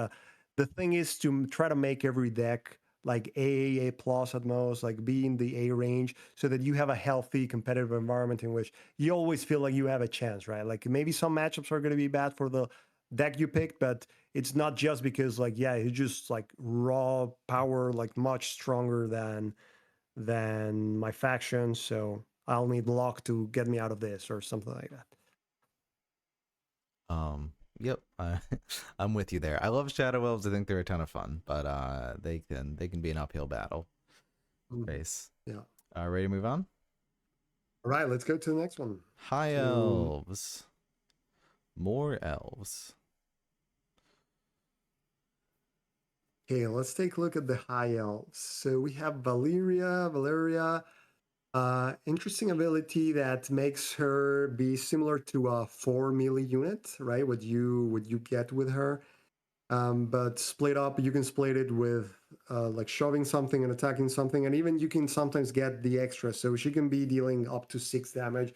the thing is to try to make every deck like A plus at most, like be in the A range, so that you have a healthy competitive environment in which you always feel like you have a chance, right? Like maybe some matchups are going to be bad for the deck you picked, but it's not just because like, yeah, it's just like raw power, like much stronger than my faction. So I'll need luck to get me out of this or something like that. Yep, I'm with you there. I love Shadow Elves. I think they're a ton of fun, but they can be an uphill battle. Mhm. Face. Yeah. Ready to move on? All right, let's go to the next one. High So, elves, more elves. okay, let's take a look at the high elves. So we have Valeria. Interesting ability that makes her be similar to a 4 melee unit, right? What you get with her, but split up. You can split it with like shoving something and attacking something, and even you can sometimes get the extra. So she can be dealing up to 6 damage.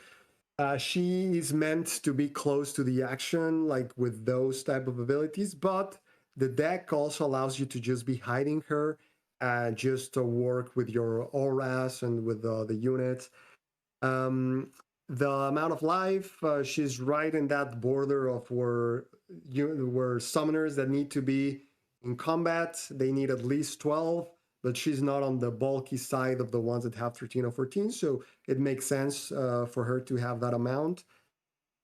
She is meant to be close to the action, like with those type of abilities, but the deck also allows you to just be hiding her and just to work with your auras and with the units. Um, the amount of life, she's right in that border of where summoners that need to be in combat, they need at least 12, but she's not on the bulky side of the ones that have 13 or 14, so it makes sense for her to have that amount.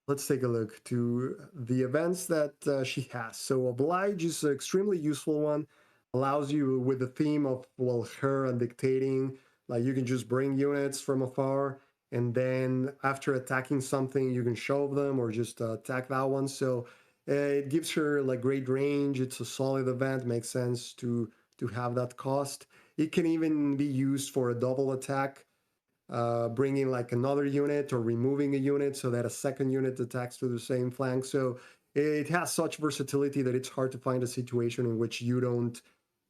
Let's take a look to the events that she has. So Oblige is an extremely useful one. Allows you with the theme of, well, her and dictating, like you can just bring units from afar, and then after attacking something, you can shove them or just attack that one. So it gives her like great range. It's a solid event. Makes sense to have that cost. It can even be used for a double attack, bringing like another unit or removing a unit so that a second unit attacks to the same flank. So it has such versatility that it's hard to find a situation in which you don't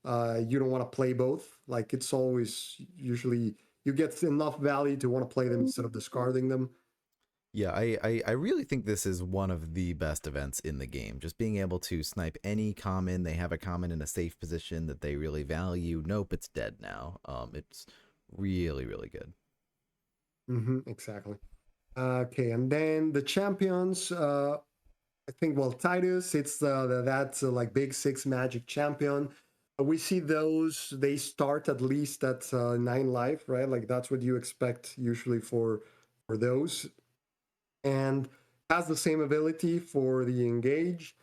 want to play both. Like it's always usually you get enough value to want to play them instead of discarding them. Yeah, I really think this is one of the best events in the game. Just being able to snipe any common, they have a common in a safe position that they really value. Nope, it's dead now. It's really, really good. Exactly. Okay, and then the champions. I think, well, Titus, it's that's like big six magic champion. We see those, they start at least at 9 life, right? Like that's what you expect usually for those, and has the same ability for the engage.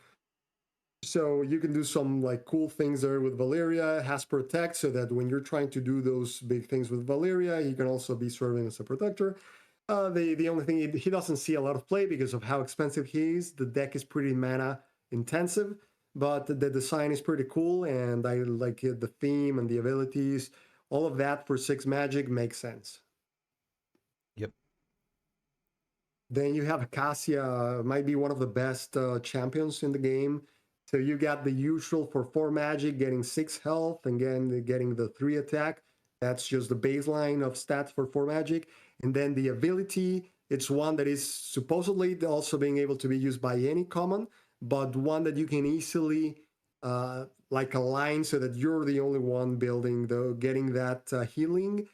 So you can do some like cool things there with Valeria. It has protect, so that when you're trying to do those big things with Valeria, he can also be serving as a protector. The only thing he doesn't see a lot of play because of how expensive he is. The deck is pretty mana intensive, but the design is pretty cool, and I like it, the theme and the abilities. All of that for 6 magic makes sense. Yep. Then you have Cassia, might be one of the best champions in the game. So you got the usual for 4 magic, getting 6 health, and again getting the 3 attack. That's just the baseline of stats for 4 magic. And then the ability, it's one that is supposedly also being able to be used by any common, but one that you can easily like align so that you're the only one building the getting that healing,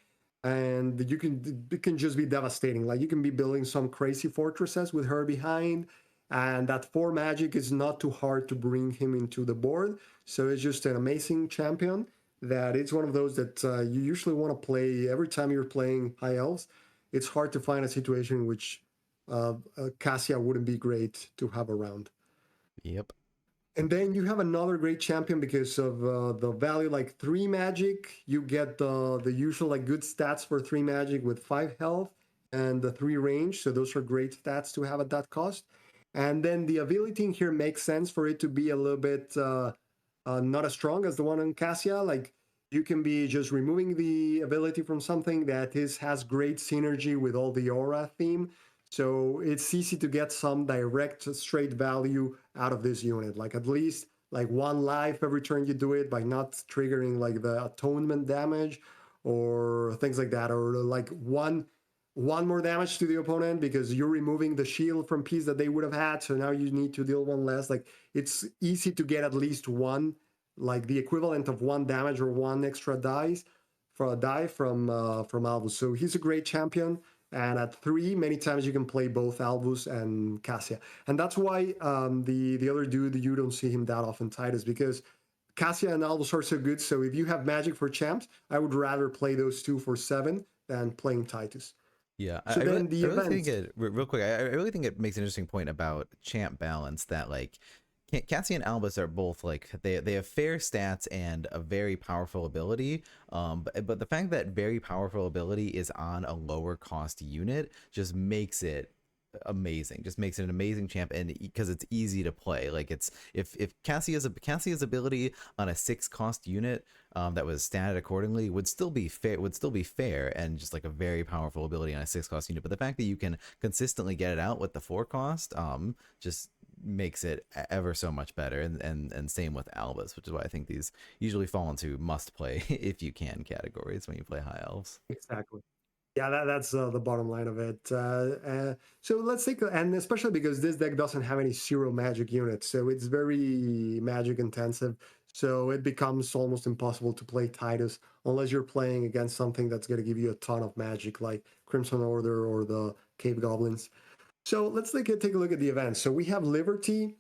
and it can just be devastating. Like you can be building some crazy fortresses with her behind, and that 4 magic is not too hard to bring him into the board. So it's just an amazing champion that it's one of those that you usually want to play every time you're playing high elves. It's hard to find a situation in which Cassia wouldn't be great to have around. Yep. And then you have another great champion because of the value, like 3 magic. You get the usual like good stats for 3 magic with 5 health and the 3 range. So those are great stats to have at that cost. And then the ability in here makes sense for it to be a little bit not as strong as the one in Cassia. Like you can be just removing the ability from something that has great synergy with all the aura theme. So it's easy to get some direct straight value out of this unit, like at least like 1 life every turn you do it by not triggering like the atonement damage or things like that, or like one more damage to the opponent because you're removing the shield from piece that they would have had, so now you need to deal one less. Like it's easy to get at least one, like the equivalent of 1 damage or 1 extra dice for a die from Albus. So he's a great champion. And at 3, many times you can play both Albus and Cassia. And that's why the other dude, you don't see him that often, Titus, because Cassia and Albus are so good. So if you have magic for champs, I would rather play those two for 7 than playing Titus. Yeah, So then the I really think events. it real quick. I really think it makes an interesting point about champ balance that like Cassie and Albus are both like they have fair stats and a very powerful ability. But the fact that very powerful ability is on a lower cost unit just makes it amazing. Just makes it an amazing champ, and because it's easy to play. Like it's if Cassia's ability on a 6 cost unit that was statted accordingly would still be fair. Would still be fair, and just like a very powerful ability on a 6 cost unit. But the fact that you can consistently get it out with the 4 cost, just makes it ever so much better. And same with Albus, which is why I think these usually fall into must play if you can categories when you play high elves. Exactly. Yeah, that's the bottom line of it. So let's take, and especially because this deck doesn't have any zero magic units, so it's very magic intensive. So it becomes almost impossible to play Titus unless you're playing against something that's going to give you a ton of magic, like Crimson Order or the Cave Goblins. So let's take a look at the events. So we have Liberty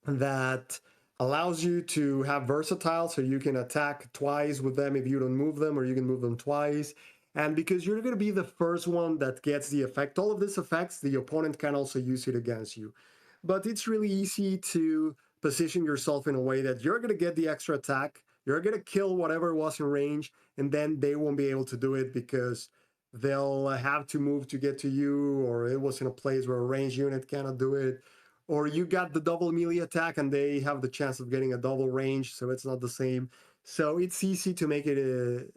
that allows you to have versatile, so you can attack twice with them if you don't move them, or you can move them twice. And because you're going to be the first one that gets the effect, all of these effects, the opponent can also use it against you. But it's really easy to position yourself in a way that you're going to get the extra attack, you're going to kill whatever was in range, and then they won't be able to do it because they'll have to move to get to you, or it was in a place where a range unit cannot do it, or you got the double melee attack and they have the chance of getting a double range, so it's not the same. So it's easy to make it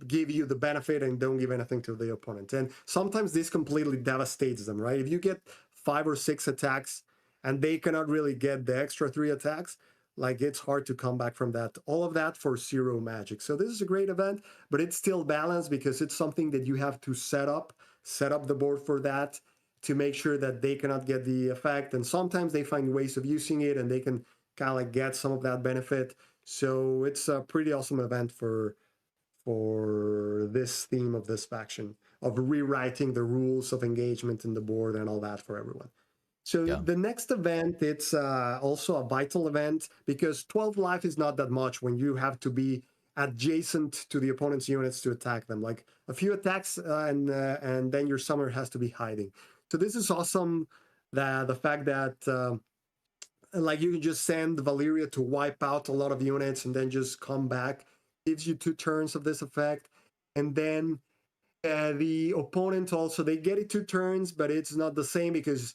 give you the benefit and don't give anything to the opponent. And sometimes this completely devastates them, right? If you get 5 or 6 attacks and they cannot really get the extra 3 attacks, like it's hard to come back from that. All of that for 0 magic. So this is a great event, but it's still balanced because it's something that you have to set up the board for that, to make sure that they cannot get the effect. And sometimes they find ways of using it and they can kind of like get some of that benefit. So it's a pretty awesome event for this theme of this faction, of rewriting the rules of engagement in the board and all that for everyone. So Yeah. the next event, it's also a vital event, because 12 life is not that much when you have to be adjacent to the opponent's units to attack them. Like a few attacks and then your summoner has to be hiding. So this is awesome. The fact that like you can just send Valeria to wipe out a lot of units and then just come back, gives you 2 turns of this effect, and then the opponent also, they get it 2 turns, but it's not the same because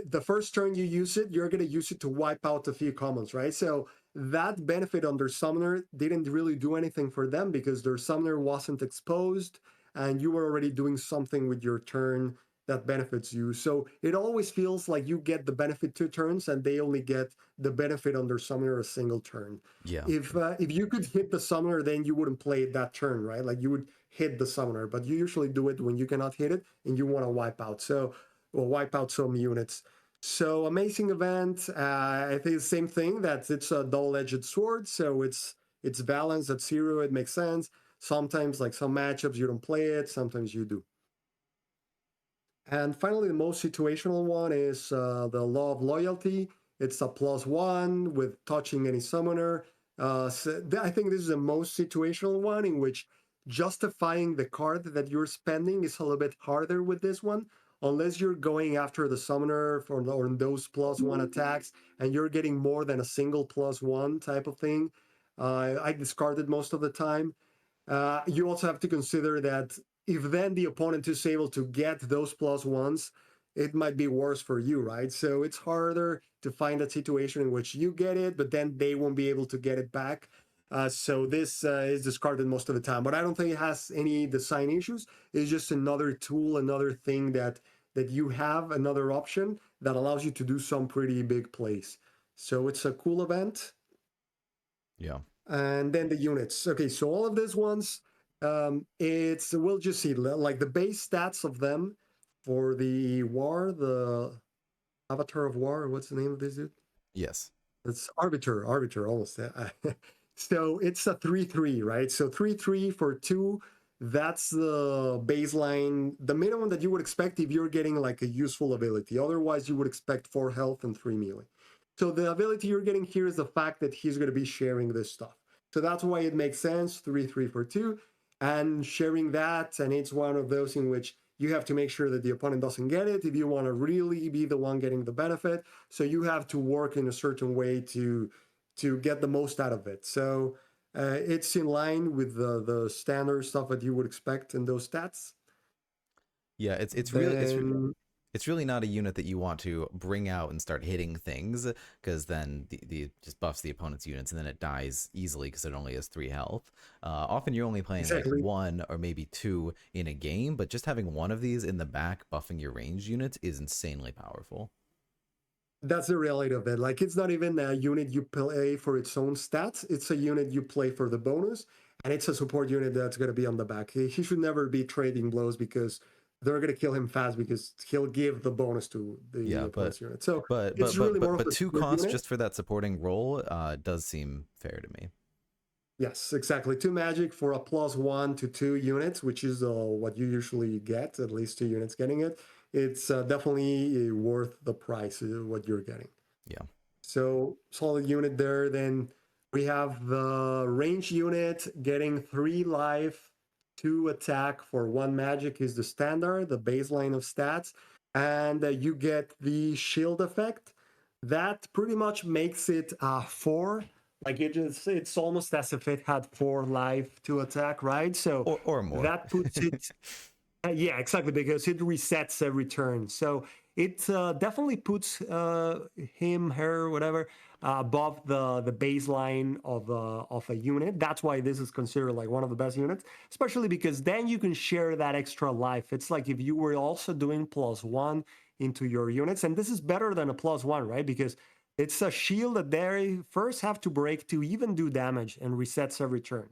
the first turn you use it, you're going to use it to wipe out a few commons, right? So that benefit on their summoner didn't really do anything for them because their summoner wasn't exposed and you were already doing something with your turn that benefits you. So it always feels like you get the benefit 2 turns and they only get the benefit on their summoner a single turn. Yeah. If you could hit the summoner, then you wouldn't play it that turn, right? Like you would hit the summoner, but you usually do it when you cannot hit it and you want to wipe out. So, or wipe out some units. So amazing event. I think the same thing, that it's a double-edged sword. So it's balanced at 0. It makes sense. Sometimes, like some matchups, you don't play it. Sometimes you do. And finally, the most situational one is the Law of Loyalty. It's a +1 with touching any summoner. So I think this is the most situational one, in which justifying the card that you're spending is a little bit harder with this one, unless you're going after the summoner for or those +1 attacks and you're getting more than a single +1 type of thing. I discard it most of the time. You also have to consider that if then the opponent is able to get those +1s, it might be worse for you, right? So it's harder to find a situation in which you get it, but then they won't be able to get it back. So this is discarded most of the time, but I don't think it has any design issues. It's just another tool, another thing that you have, another option that allows you to do some pretty big plays. So it's a cool event. Yeah. And then the units. Okay, so all of these ones, it's, we'll just see like the base stats of them for the war, the Avatar of War. What's the name of this dude? Yes. It's Arbiter almost. So it's a 3/3, right? So 3/3 for 2. That's the baseline, the minimum that you would expect if you're getting like a useful ability. Otherwise, you would expect 4 health and 3 melee. So the ability you're getting here is the fact that he's going to be sharing this stuff. So that's why it makes sense, 3/3 for 2, and sharing that. And it's one of those in which you have to make sure that the opponent doesn't get it if you want to really be the one getting the benefit. So you have to work in a certain way to get the most out of it. So it's in line with the standard stuff that you would expect in those stats. Yeah, it's really Then It's really not a unit that you want to bring out and start hitting things, because then the just buffs the opponent's units and then it dies easily because it only has 3 health. Often you're only playing like Exactly. one or maybe two in a game, but just having one of these in the back buffing your ranged units is insanely powerful. That's the reality of it. Like, it's not even a unit you play for its own stats. It's a unit you play for the bonus, and it's a support unit that's going to be on the back. He should never be trading blows because they're going to kill him fast because he'll give the bonus to the Yeah, but opponent's unit. So but it's but really but more but of but a two support costs unit. just for that supporting role does seem fair to me. Yes, exactly. 2 magic for a +1 to 2 units, which is what you usually get, at least 2 units getting it. It's definitely worth the price, what you're getting. Yeah. So solid unit there. Then we have the range unit getting 3 life, 2 attack for 1 magic is the standard, the baseline of stats. And you get the shield effect. That pretty much makes it 4. Like it's almost as if it had 4 life, 2 attack, right? So Or more. that puts it yeah, exactly, because it resets every turn. So it definitely puts him, her, whatever, above the baseline of a unit. That's why this is considered like one of the best units, especially because then you can share that extra life. It's like if you were also doing +1 into your units, and this is better than a +1, right? Because it's a shield that they first have to break to even do damage and resets every turn.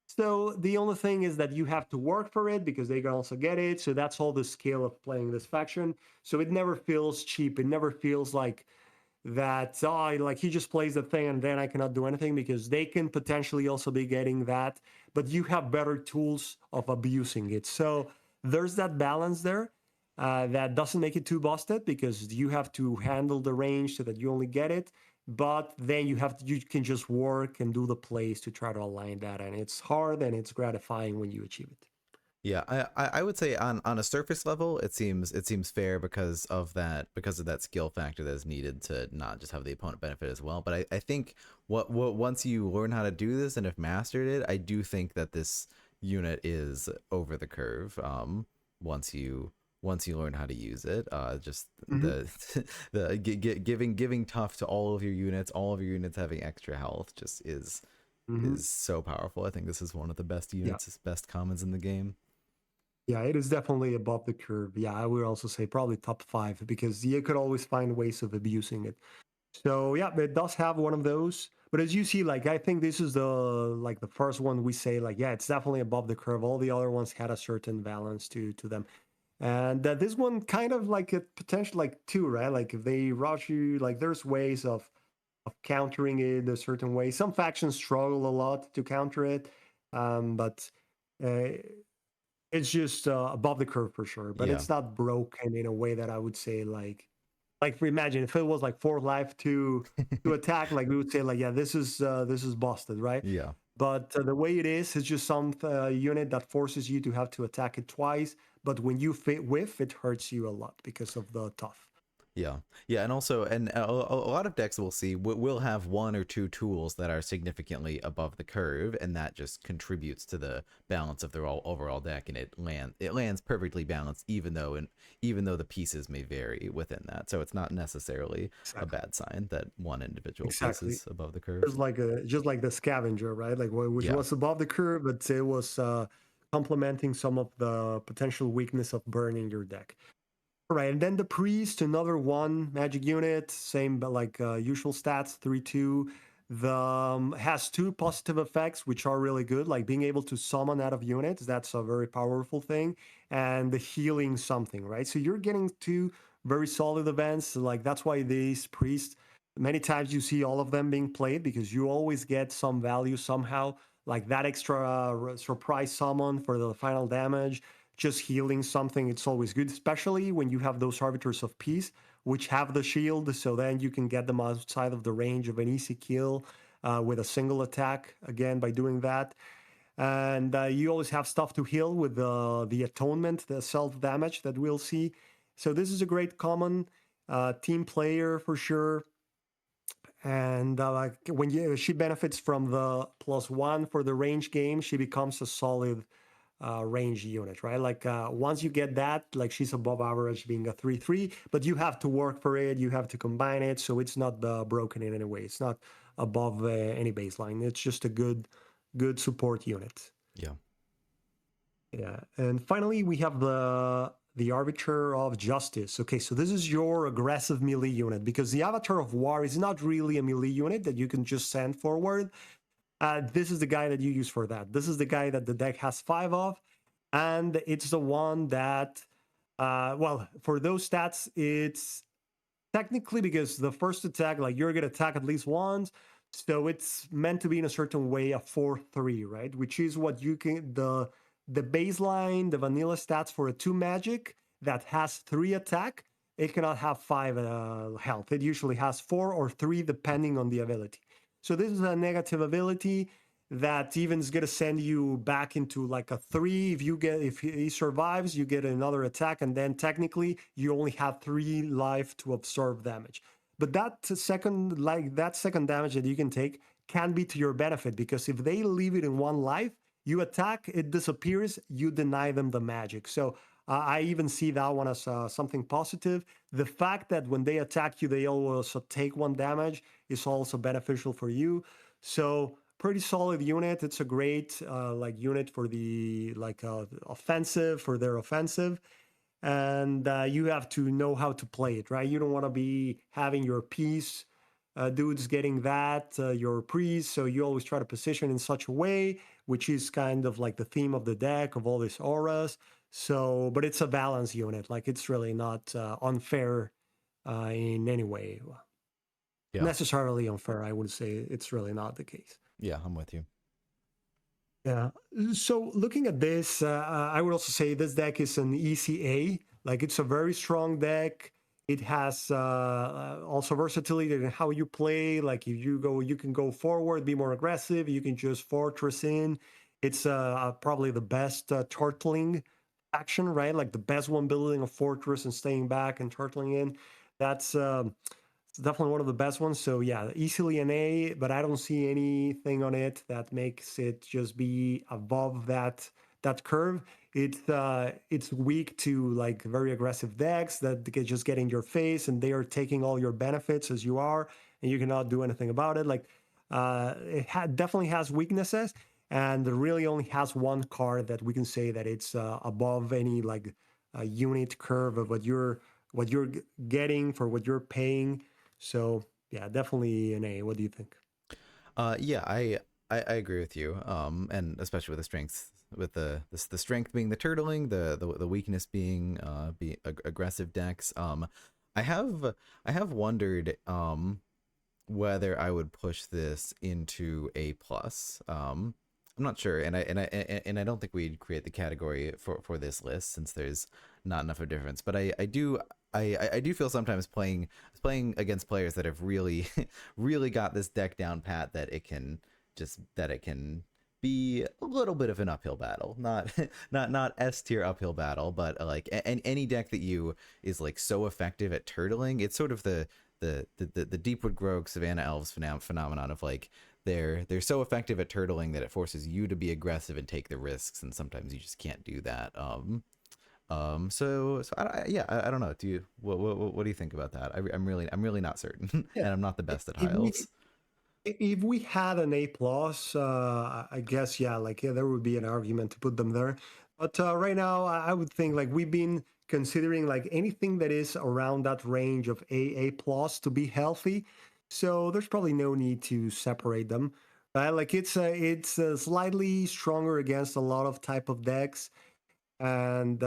So the only thing is that you have to work for it because they can also get it. So that's all the skill of playing this faction. So it never feels cheap. It never feels like that, oh, like he just plays the thing and then I cannot do anything, because they can potentially also be getting that, but you have better tools of abusing it. So there's that balance there. That doesn't make it too busted because you have to handle the range so that you only get it, but then you can just work and do the plays to try to align that, and it's hard and it's gratifying when you achieve it. Yeah, I would say on a surface level, it seems fair because of that skill factor that is needed to not just have the opponent benefit as well. But I think what once you learn how to do this and have mastered it, I do think that this unit is over the curve. Once you once you learn how to use it, just Mm-hmm. giving tough to all of your units having extra health just Mm-hmm. is so powerful. I think this is one of the best Yeah. units, best commons in the game. Yeah, it is definitely above the curve. Yeah, I would also say probably top 5 because you could always find ways of abusing it. So yeah, it does have one of those. But as you see, like I think this is the first one we say like, yeah, it's definitely above the curve. All the other ones had a certain balance to them. And this one kind of like a potential like 2, right? Like if they rush you, like there's ways of countering it a certain way. Some factions struggle a lot to counter it, but uh, it's just above the curve for sure. But Yeah, it's not broken in a way that I would say like for imagine if it was like 4 life to attack, like we would say like, yeah, this is busted, right? yeah, But the way it is just some unit that forces you to have to attack it twice. But when you fit whiff, it hurts you a lot because of the tough. yeah, yeah. And also, and a lot of decks we'll see will have one or two tools that are significantly above the curve, and that just contributes to the balance of their overall deck, and it lands perfectly balanced, even though the pieces may vary within that. So it's not necessarily a Exactly. bad sign that one individual piece Exactly. is above the curve. Just like the scavenger, right? Like which Yeah, was above the curve, but it was complementing some of the potential weakness of burning your deck. All right, and then the priest, another one magic unit, same but like usual stats, 3/2. The has 2 positive effects, which are really good, like being able to summon out of units. That's a very powerful thing, and the healing something, right? So you're getting 2 very solid events. Like that's why these priests, many times you see all of them being played because you always get some value somehow, like that extra surprise summon for the final damage, just healing something. It's always good, especially when you have those arbiters of peace which have the shield, so then you can get them outside of the range of an easy kill with a single attack again by doing that. And you always have stuff to heal with the atonement, the self damage that we'll see. So this is a great common team player for sure. And like when she benefits from the +1 for the range game, she becomes a solid range unit, right? Like once you get that, like she's above average being a 3/3, but you have to work for it, you have to combine it, so it's not broken in any way. It's not above any baseline. It's just a good support unit. Yeah. Yeah, and finally we have the Arbiter of Justice. Okay, so this is your aggressive melee unit, because the Avatar of War is not really a melee unit that you can just send forward. This is the guy that you use for that. This is the guy that the deck has 5 of, and it's the one that, well, for those stats, it's technically because the first attack, like you're gonna attack at least once, so it's meant to be in a certain way a 4/3, right? Which is what you can the baseline, the vanilla stats for a 2 magic that has 3 attack. It cannot have 5 health. It usually has 4 or 3 depending on the ability. So this is a negative ability that even is going to send you back into like a 3. If he survives, you get another attack, and then technically you only have 3 life to absorb damage. But that second damage that you can take can be to your benefit, because if they leave it in 1 life, you attack, it disappears, you deny them the magic. So I even see that one as something positive. The fact that when they attack you, they also take 1 damage is also beneficial for you. So pretty solid unit. It's a great like unit for the offensive, for their offensive. And you have to know how to play it, right? You don't want to be having your piece dudes getting that, your priest. So you always try to position in such a way, which is kind of like the theme of the deck of all these auras. So, but it's a balance unit. Like it's really not unfair in any way. Yeah. Necessarily unfair, I would say. It's really not the case. Yeah, I'm with you. Yeah. So looking at this, I would also say this deck is an ECA. Like it's a very strong deck. It has also versatility in how you play. Like if you can go forward, be more aggressive. You can just fortress in. It's probably the best turtling action, right? Like the best one, building a fortress and staying back and turtling in. That's it's definitely one of the best ones. So yeah, easily an A, but I don't see anything on it that makes it just be above that curve. It's weak to like very aggressive decks that just get in your face and they are taking all your benefits as you are, and you cannot do anything about it. Like definitely has weaknesses, and it really only has 1 card that we can say that it's above any like unit curve of what you're getting for what you're paying. So yeah, definitely an A. What do you think? Yeah, I agree with you. And especially with the strength, with the strength being the turtling, the weakness being aggressive decks. I have wondered whether I would push this into A plus. I'm not sure, and I don't think we'd create the category for this list since there's not enough of a difference. But I do feel sometimes playing against players that have really really got this deck down pat that it can be a little bit of an uphill battle, not not S tier uphill battle, but like any deck that you is like so effective at turtling. It's sort of the Deepwood Grove Savannah Elves phenomenon of like they're so effective at turtling that it forces you to be aggressive and take the risks, and sometimes you just can't do that. So I don't know. Do you what do you think about that? I'm really not certain, Yeah. and I'm not the best at high If we elves. if we had an A plus, I guess yeah, like yeah, there would be an argument to put them there. But right now, I would think like we've been considering like anything that is around that range of A plus to be healthy. So there's probably no need to separate them. Right? Like it's slightly stronger against a lot of type of decks, and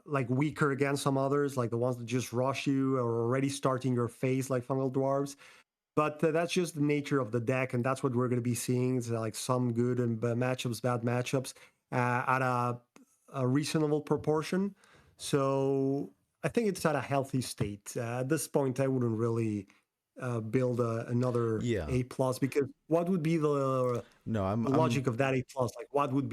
like weaker against some others, like the ones that just rush you or already starting your phase, like fungal dwarves. But that's just the nature of the deck, and that's what we're going to be seeing. It's like some good and matchups, bad matchups at a reasonable proportion. So I think it's at a healthy state. At this point, I wouldn't really build another Yeah. A plus, because what would be No, the logic of that A plus? Like what would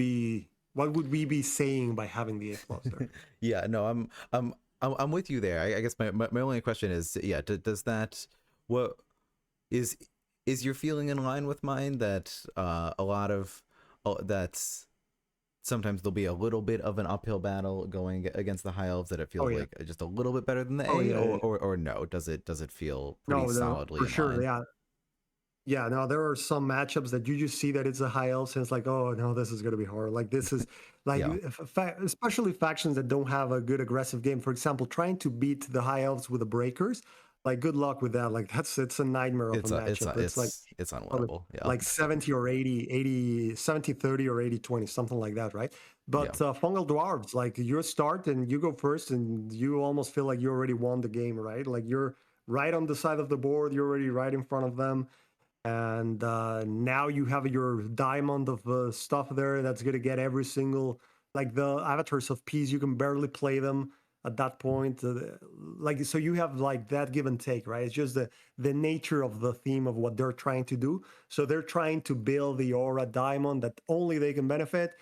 we be saying by having the A plus there? yeah, no, I'm with you there. I guess my only question is, yeah, does that what is is your feeling in line with mine that a lot of that's sometimes there'll be a little bit of an uphill battle going against the high elves that it Oh feels yeah. like just a little bit better than the Oh A, yeah. or no? Does it feel pretty No, no, solidly for in sure. line? Yeah. Yeah, no, there are some matchups that you just see that it's a high elf, and it's like, oh no, this is gonna be hard. Like this is like, Yeah, especially factions that don't have a good aggressive game. For example, trying to beat the high elves with the breakers, like good luck with that. Like it's a nightmare of a matchup. It's like it's probably unwinnable. Yeah, like 70 or 80, 80, 70, 30 or 80, 20, something like that, right? yeah, But fungal dwarves, like you start and you go first, and you almost feel like you already won the game, right? Like you're right on the side of the board, you're already right in front of them, and now you have your diamond of stuff there that's going to get every single, like the avatars of peace, you can barely play them at that point, like, so you have like that give and take, right? It's just the nature of the theme of what they're trying to do. So they're trying to build the aura diamond that only they can benefit,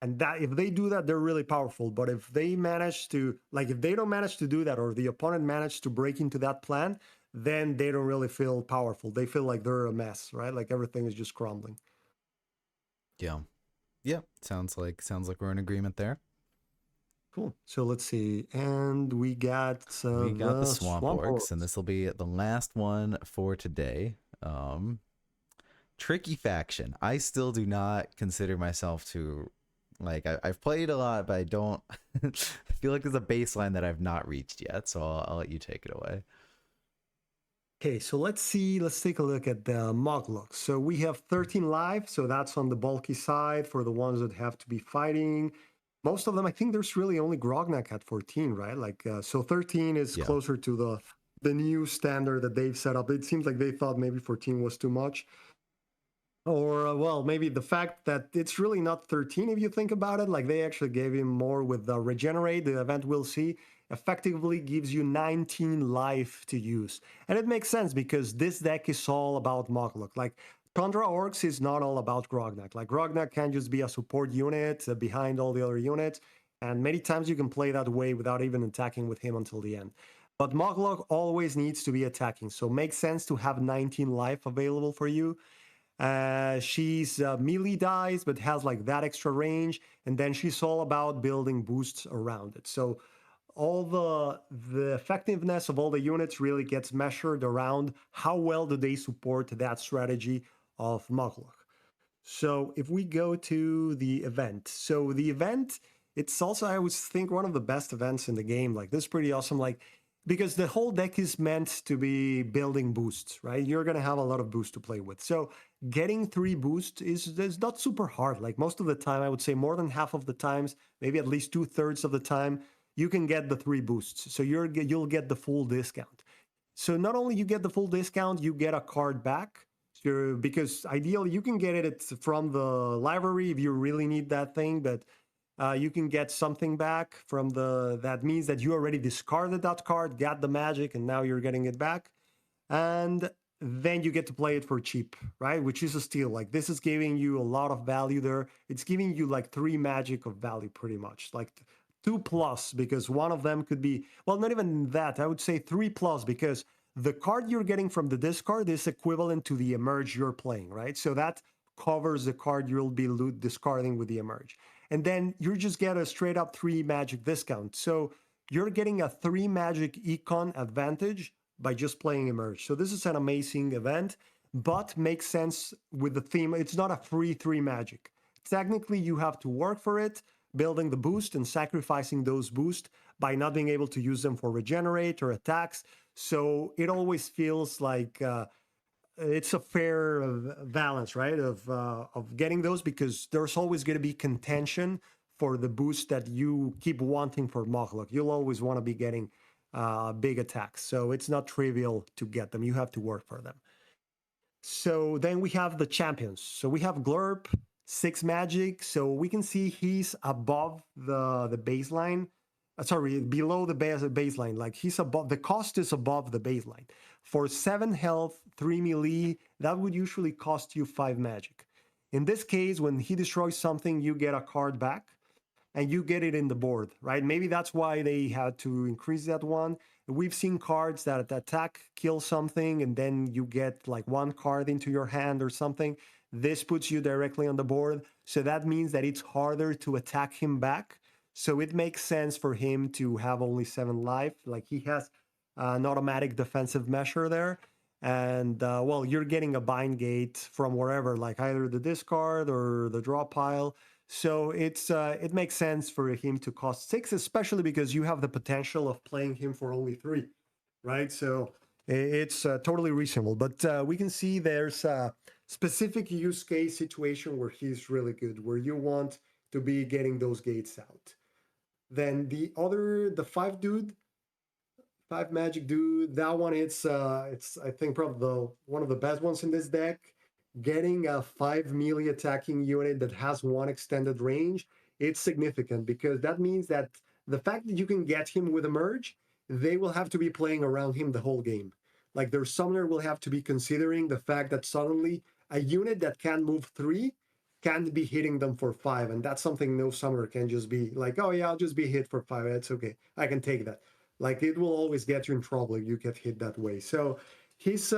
and that if they do that, they're really powerful. But if they manage to, like, if they don't manage to do that, or the opponent managed to break into that plan, then they don't really feel powerful. They feel like they're a mess, right? Like everything is just crumbling. yeah, yeah. Sounds like we're in agreement there. Cool. So let's see. And we got We got the the swamp swamp orcs, and orcs. this will be the last one for today. Tricky faction. I still do not consider myself to, like, I've played a lot, but I don't. I feel like there's a baseline that I've not reached yet. So I'll let you take it away. Okay, so let's see. Let's take a look at the Moglocks. So we have 13 live. So that's on the bulky side for the ones that have to be fighting. Most of them, I think there's really only Grognak at 14, right? Like, so 13 is Yeah, closer to the new standard that they've set up. It seems like they thought maybe 14 was too much. Or, well, maybe the fact that it's really not 13 if you think about it. Like, they actually gave him more with the Regenerate, the event we'll see, effectively gives you 19 life to use. And it makes sense because this deck is all about Moglok. Like, Tundra Orcs is not all about Grognak. Like, Grognak can just be a support unit behind all the other units. And many times you can play that way without even attacking with him until the end. But Moglok always needs to be attacking. So, it makes sense to have 19 life available for you. She's melee dice, but has like that extra range, and then she's all about building boosts around it. So all the effectiveness of all the units really gets measured around how well do they support that strategy of Mukluk. So if we go to the event, so the event, it's also, I would think, one of the best events in the game. Like, this is pretty awesome. Like, because the whole deck is meant to be building boosts, right? You're gonna have a lot of boosts to play with. So getting 3 boosts is not super hard. Like, most of the time, I would say more than half of the times, maybe at least 2/3 of the time, you can get the 3 boosts. So you'll get the full discount. So not only you get the full discount, you get a card back. So, because ideally you can get it from the library if you really need that thing, but you can get something back from that means that you already discarded that card, got the magic, and now you're getting it back. And then you get to play it for cheap, right? Which is a steal. Like, this is giving you a lot of value there. It's giving you like 3 magic of value pretty much. Like 2 plus, because one of them could be, well, not even that. I would say 3 plus, because the card you're getting from the discard is equivalent to the emerge you're playing, right? So that covers the card you'll be discarding with the emerge. And then you just get a straight up 3 magic discount. So you're getting a 3 magic econ advantage by just playing emerge. So this is an amazing event, but makes sense with the theme. It's not a free 3 magic. Technically, you have to work for it, building the boost and sacrificing those boosts by not being able to use them for regenerate or attacks. So it always feels like it's a fair balance, right? Of getting those, because there's always going to be contention for the boost that you keep wanting for Mokluk. You'll always want to be getting big attacks, so it's not trivial to get them. You have to work for them. So then we have the champions. So we have Glurp, 6 magic. So we can see he's above the baseline. Sorry, below the baseline. Like, he's above, the cost is above the baseline. For 7 health, 3 melee, that would usually cost you 5 magic. In this case, when he destroys something, you get a card back and you get it in the board, right? Maybe that's why they had to increase that one. We've seen cards that attack, kill something, and then you get like 1 card into your hand or something. This puts you directly on the board. So that means that it's harder to attack him back. So it makes sense for him to have only 7 life. Like he has an automatic defensive measure there. And well, you're getting a bind gate from wherever, like either the discard or the draw pile. So it makes sense for him to cost 6, especially because you have the potential of playing him for only 3, right? So it's totally reasonable. But we can see there's a specific use case situation where he's really good, where you want to be getting those gates out. Then the 5 magic dude, that one it's I think probably one of the best ones in this deck. Getting a 5 melee attacking unit that has 1 extended range, it's significant because that means that the fact that you can get him with a merge, they will have to be playing around him the whole game. Like their summoner will have to be considering the fact that suddenly a unit that can move 3 can be hitting them for 5, and that's something no summoner can just be like, oh yeah, I'll just be hit for 5. It's okay, I can take that. Like it will always get you in trouble if you get hit that way. So he's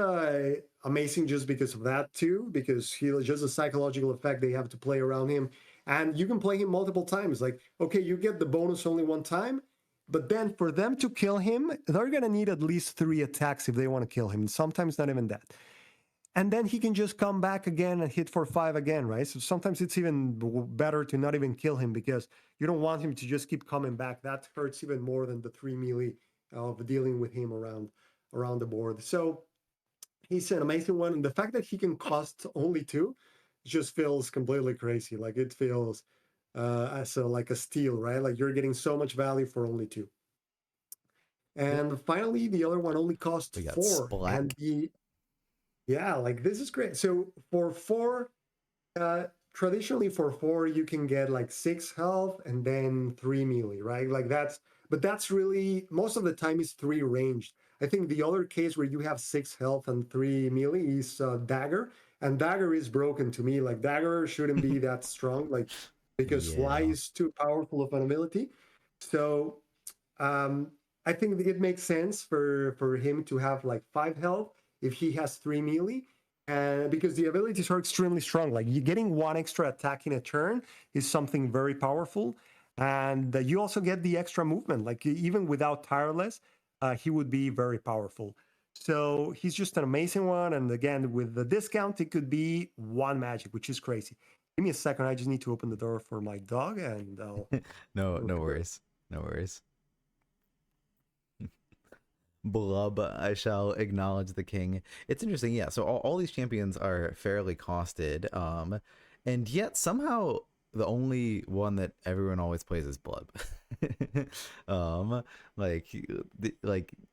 amazing just because of that too, because he's just a psychological effect. They have to play around him, and you can play him multiple times. Like, okay, you get the bonus only one time, but then for them to kill him, they're gonna need at least 3 attacks if they want to kill him. Sometimes not even that. And then he can just come back again and hit for 5 again, right? So sometimes it's even better to not even kill him because you don't want him to just keep coming back. That hurts even more than the 3 melee of dealing with him around the board. So he's an amazing one. And the fact that he can cost only 2 just feels completely crazy. Like it feels as like a steal, right? Like you're getting so much value for only 2. And finally, the other one only costs We got 4. And Splack. yeah, like this is great. So for 4, traditionally for 4, you can get like 6 health and then 3 melee, right? Like but that's really, most of the time is 3 ranged. I think the other case where you have 6 health and 3 melee is Dagger. And Dagger is broken to me. Like Dagger shouldn't be that strong, like because Fly Yeah. is too powerful of an ability. So um, I think it makes sense for him to have like 5 health if he has 3 melee, and because the abilities are extremely strong. Like you getting 1 extra attack in a turn is something very powerful, and you also get the extra movement. Like even without tireless, he would be very powerful. So he's just an amazing one. And again, with the discount, it could be 1 magic, which is crazy. Give me a second. I just need to open the door for my dog, and No come here. worries. No worries. Blub, I shall acknowledge the king. It's interesting, yeah. So all these champions are fairly costed, and yet somehow the only one that everyone always plays is Blub. um, like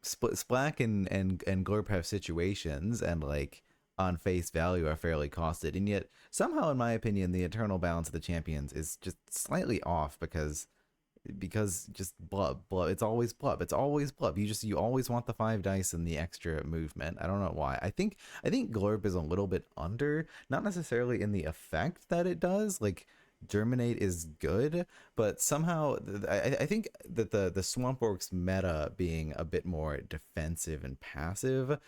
Splack and Glurp have situations, and like on face value are fairly costed, and yet somehow, in my opinion, the eternal balance of the champions is just slightly off because just blub, it's always blub. You always want the 5 dice and the extra movement. I don't know why. I think Glurp is a little bit under, not necessarily in the effect that it does. Like Germinate is good, but somehow I think that the Swamp Orcs meta being a bit more defensive and passive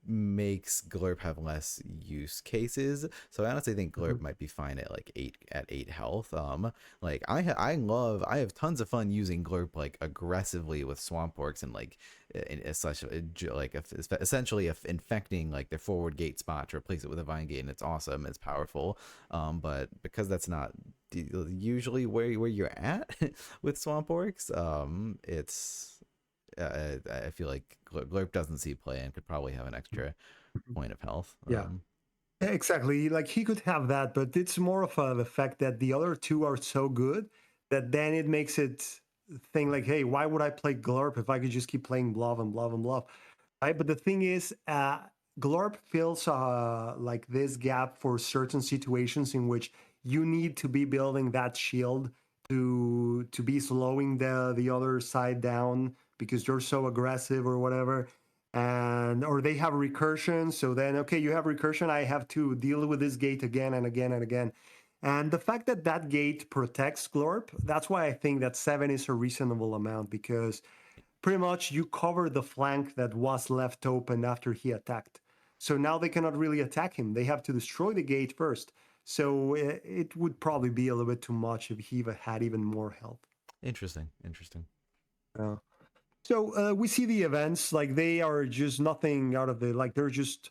makes Glurp have less use cases. So I honestly think Glurp Mhm. might be fine at like 8 health. Like I have tons of fun using Glurp like aggressively with Swamp Orcs and like such like essentially infecting like their forward gate spot to replace it with a vine gate, and it's awesome, it's powerful. But because that's not usually where you're at with Swamp Orcs, it's I feel like Glurp doesn't see play and could probably have an extra point of health. Yeah. Exactly. Like he could have that, but it's more of the fact that the other 2 are so good that then it makes it think like, hey, why would I play Glurp if I could just keep playing Bluff and Bluff and Bluff? Right. But the thing is, Glurp fills like this gap for certain situations in which you need to be building that shield to be slowing the other side down because you're so aggressive or whatever, and or they have recursion. So then, okay, you have recursion, I have to deal with this gate again and again and again. And the fact that that gate protects Glorp, that's why I think that 7 is a reasonable amount, because pretty much you cover the flank that was left open after he attacked. So now they cannot really attack him. They have to destroy the gate first. So it would probably be a little bit too much if he had even more health. Interesting. Uh, so we see the events like they are just nothing out of the like they're just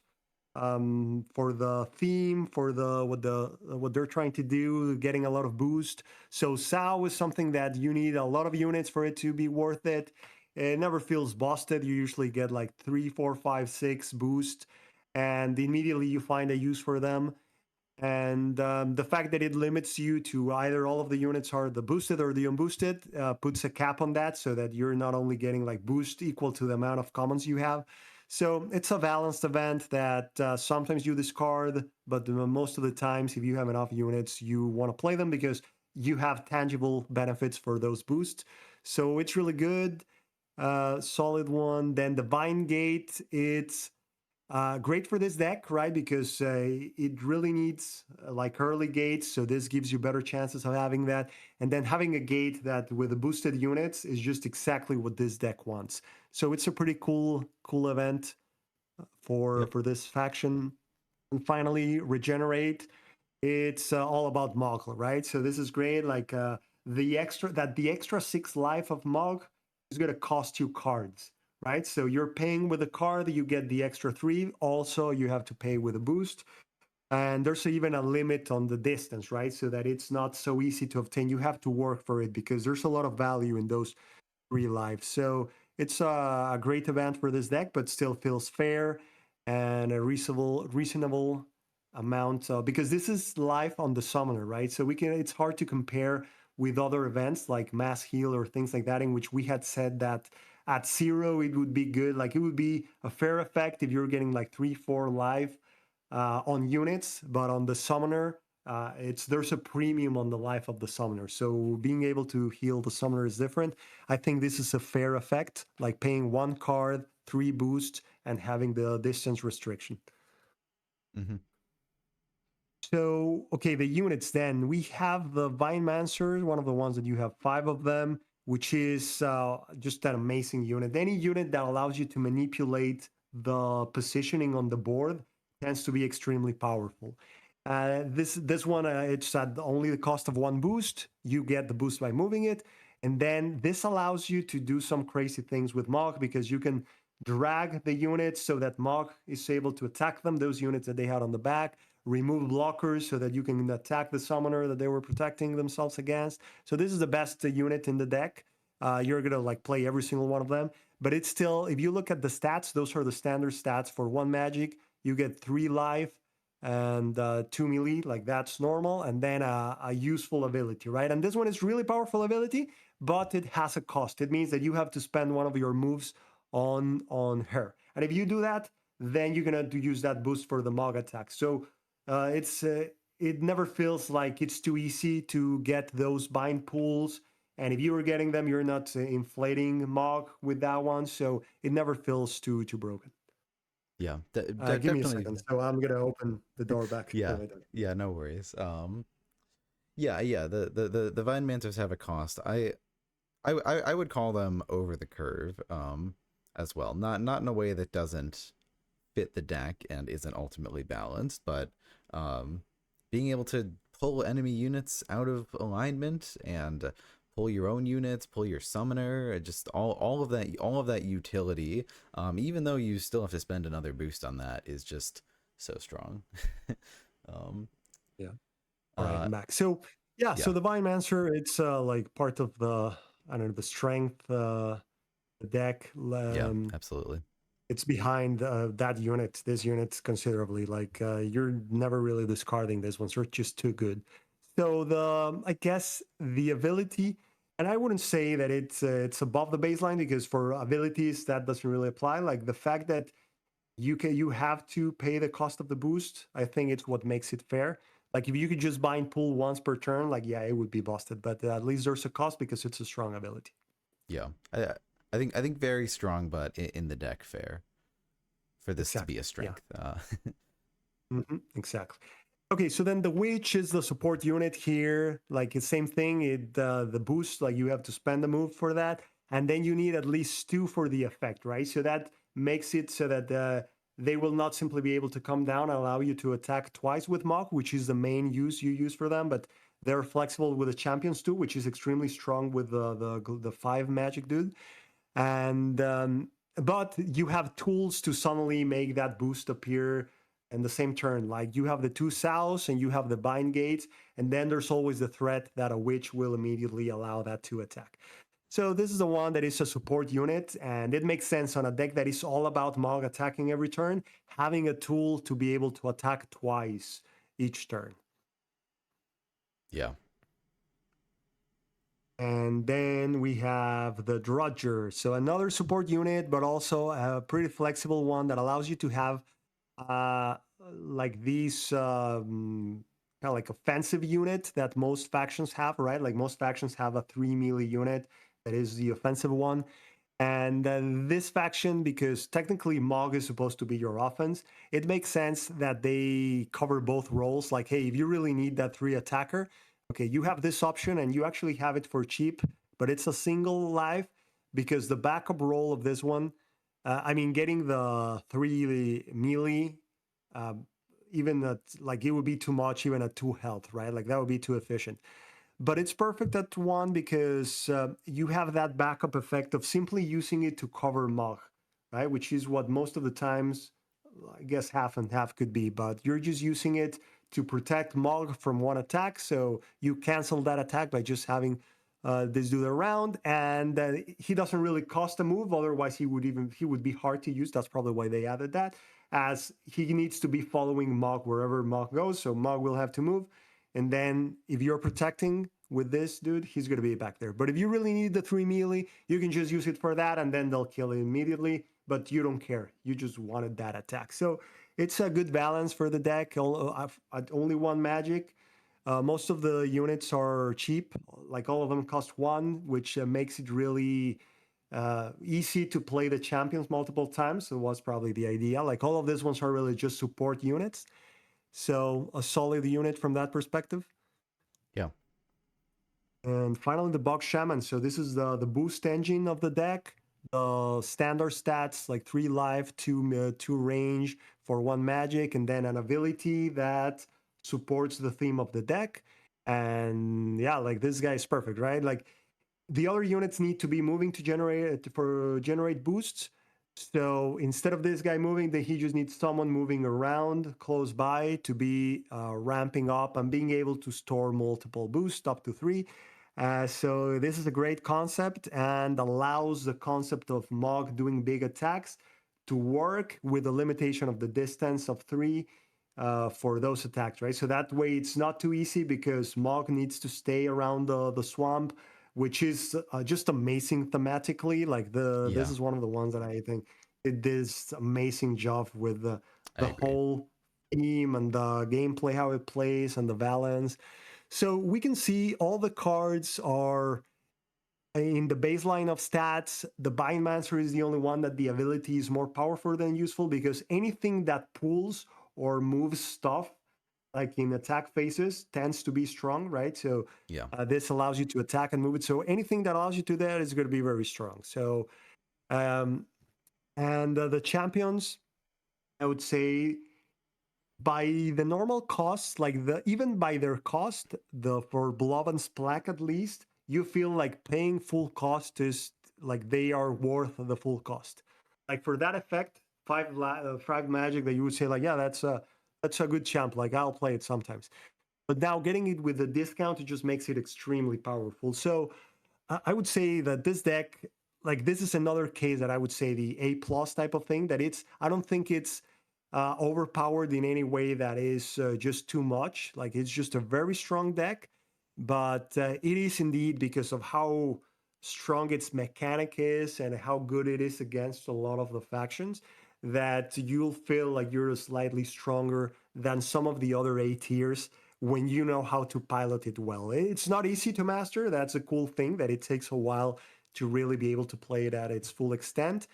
for the theme for what they're trying to do, getting a lot of boost. So Sao is something that you need a lot of units for it to be worth it. It never feels busted. You usually get like 3, 4, 5, 6 boost, and immediately you find a use for them. And the fact that it limits you to either all of the units are the boosted or the unboosted puts a cap on that, so that you're not only getting like boost equal to the amount of commons you have. So it's a balanced event that sometimes you discard, but most of the times, if you have enough units, you want to play them because you have tangible benefits for those boosts. So it's really good, solid one. Then the Vine Gate, it's great for this deck, right? Because it really needs like early gates, so this gives you better chances of having that. And then having a gate that with the boosted units is just exactly what this deck wants. So it's a pretty cool event for Yep. this faction. And finally, Regenerate. It's all about Moggle, right? So this is great. Like the extra 6 life of Mog is going to cost you cards, right? So you're paying with a card, you get the extra 3. Also, you have to pay with a boost. And there's even a limit on the distance, right? So that it's not so easy to obtain. You have to work for it because there's a lot of value in those 3 lives. So it's a great event for this deck, but still feels fair and a reasonable amount because this is life on the summoner, right? So it's hard to compare with other events like mass heal or things like that, in which we had said that at 0 it would be good, like it would be a fair effect if you're getting like 3-4 life on units, but on the summoner there's a premium on the life of the summoner. So being able to heal the summoner is different. I think this is a fair effect, like paying 1 card, 3 boosts, and having the distance restriction. Mm-hmm. So, okay, the units then. We have the Vinemancer, one of the ones that you have 5 of them, which is just an amazing unit. Any unit that allows you to manipulate the positioning on the board tends to be extremely powerful. This one, it's at only the cost of 1 boost. You get the boost by moving it. And then this allows you to do some crazy things with Mog because you can drag the units so that Mog is able to attack them, those units that they had on the back, remove blockers so that you can attack the summoner that they were protecting themselves against. So this is the best unit in the deck. You're gonna like play every single one of them, but it's still, if you look at the stats, those are the standard stats for 1 magic. You get 3 life and 2 melee, like that's normal, and then a useful ability, right? And this one is really powerful ability, but it has a cost. It means that you have to spend one of your moves on her, and if you do that, then you're gonna use that boost for the Mog attack. So it never feels like it's too easy to get those bind pools. And if you were getting them, you're not inflating Mog with that one. So it never feels too broken. Yeah. Give me a Definitely. second. So I'm going to open the door back. Yeah. Yeah. No worries. Yeah. The Vine Manters have a cost. I would call them over the curve. As well. Not in a way that doesn't fit the deck and isn't ultimately balanced, but being able to pull enemy units out of alignment and pull your own units, pull your summoner, just all of that utility, even though you still have to spend another boost on that, is just so strong. Yeah. All right, uh I'm back. So yeah, yeah. so the Vinemancer, it's like part of the, I don't know, the strength the deck. Yeah, absolutely. It's behind that unit, this unit considerably. Like you're never really discarding this one, so it's just too good. So I guess the ability, and I wouldn't say that it's above the baseline because for abilities that doesn't really apply. Like the fact that you have to pay the cost of the boost, I think it's what makes it fair. Like if you could just bind pull once per turn, like yeah, it would be busted. But at least there's a cost because it's a strong ability. Yeah. I think very strong, but in the deck fair for this to be Exactly. a Yeah. strength. Exactly. Okay, so then the witch is the support unit here. Like the same thing. The boost, like you have to spend a move for that, and then you need at least 2 for the effect, right? So that makes it so that they will not simply be able to come down and allow you to attack twice with Mog, which is the main use you use for them, but they're flexible with the champions too, which is extremely strong with the 5 magic dude. And but you have tools to suddenly make that boost appear in the same turn. Like you have the 2 sows and you have the bind gates, and then there's always the threat that a witch will immediately allow that to attack. So this is the one that is a support unit, and it makes sense on a deck that is all about Mog attacking every turn, having a tool to be able to attack twice each turn. Yeah. And then we have the Drudger. So another support unit, but also a pretty flexible one that allows you to have like these kind of like offensive unit that most factions have, right? Like most factions have a 3 melee unit that is the offensive one. And this faction, because technically Mog is supposed to be your offense, it makes sense that they cover both roles. Like, hey, if you really need that 3 attacker, okay, you have this option and you actually have it for cheap, but it's a single life because the backup role of this one, I mean, getting the 3 melee, even at, like it would be too much, even at 2 health, right? Like that would be too efficient. But it's perfect at 1 because you have that backup effect of simply using it to cover Mog, right? Which is what most of the times, I guess half and half could be, but you're just using it to protect Mog from 1 attack. So you cancel that attack by just having this dude around, and he doesn't really cost a move. Otherwise, he would be hard to use. That's probably why they added that, as he needs to be following Mog wherever Mog goes. So Mog will have to move. And then if you're protecting with this dude, he's going to be back there. But if you really need the 3 melee, you can just use it for that, and then they'll kill it immediately. But you don't care. You just wanted that attack. So it's a good balance for the deck. Only 1 magic. Most of the units are cheap. Like all of them cost 1, which makes it really easy to play the champions multiple times. So was probably the idea. Like all of these ones are really just support units. So a solid unit from that perspective. Yeah. And finally, the Bug Shaman. So this is the boost engine of the deck. The standard stats like 3 life, 2 range for 1 magic, and then an ability that supports the theme of the deck. And yeah, like this guy is perfect, right? Like the other units need to be moving to generate boosts. So instead of this guy moving, then he just needs someone moving around close by to be ramping up and being able to store multiple boosts up to 3. So this is a great concept and allows the concept of Mog doing big attacks to work with the limitation of the distance of 3 for those attacks, right? So that way it's not too easy because Mog needs to stay around the swamp, which is just amazing thematically. Like this is one of the ones that I think did this amazing job with the whole theme and the gameplay, how it plays, and the balance. So we can see all the cards are in the baseline of stats. The Bindmancer is the only one that the ability is more powerful than useful, because anything that pulls or moves stuff, like in attack phases, tends to be strong, right? So Yeah. this allows you to attack and move it. So anything that allows you to do that is going to be very strong. So, and the champions, I would say, by the normal cost, like even by their cost, for Blob and Splack at least, you feel like paying full cost is like they are worth the full cost. Like for that effect, 5 magic that you would say like, yeah, that's a good champ. Like I'll play it sometimes. But now getting it with the discount, it just makes it extremely powerful. So I would say that this deck, like this is another case that I would say the A plus type of thing. That I don't think it's overpowered in any way that is just too much. Like it's just a very strong deck, but it is indeed because of how strong its mechanic is and how good it is against a lot of the factions, that you'll feel like you're slightly stronger than some of the other A tiers when you know how to pilot it well. It's not easy to master. That's a cool thing, that it takes a while to really be able to play it at its full extent.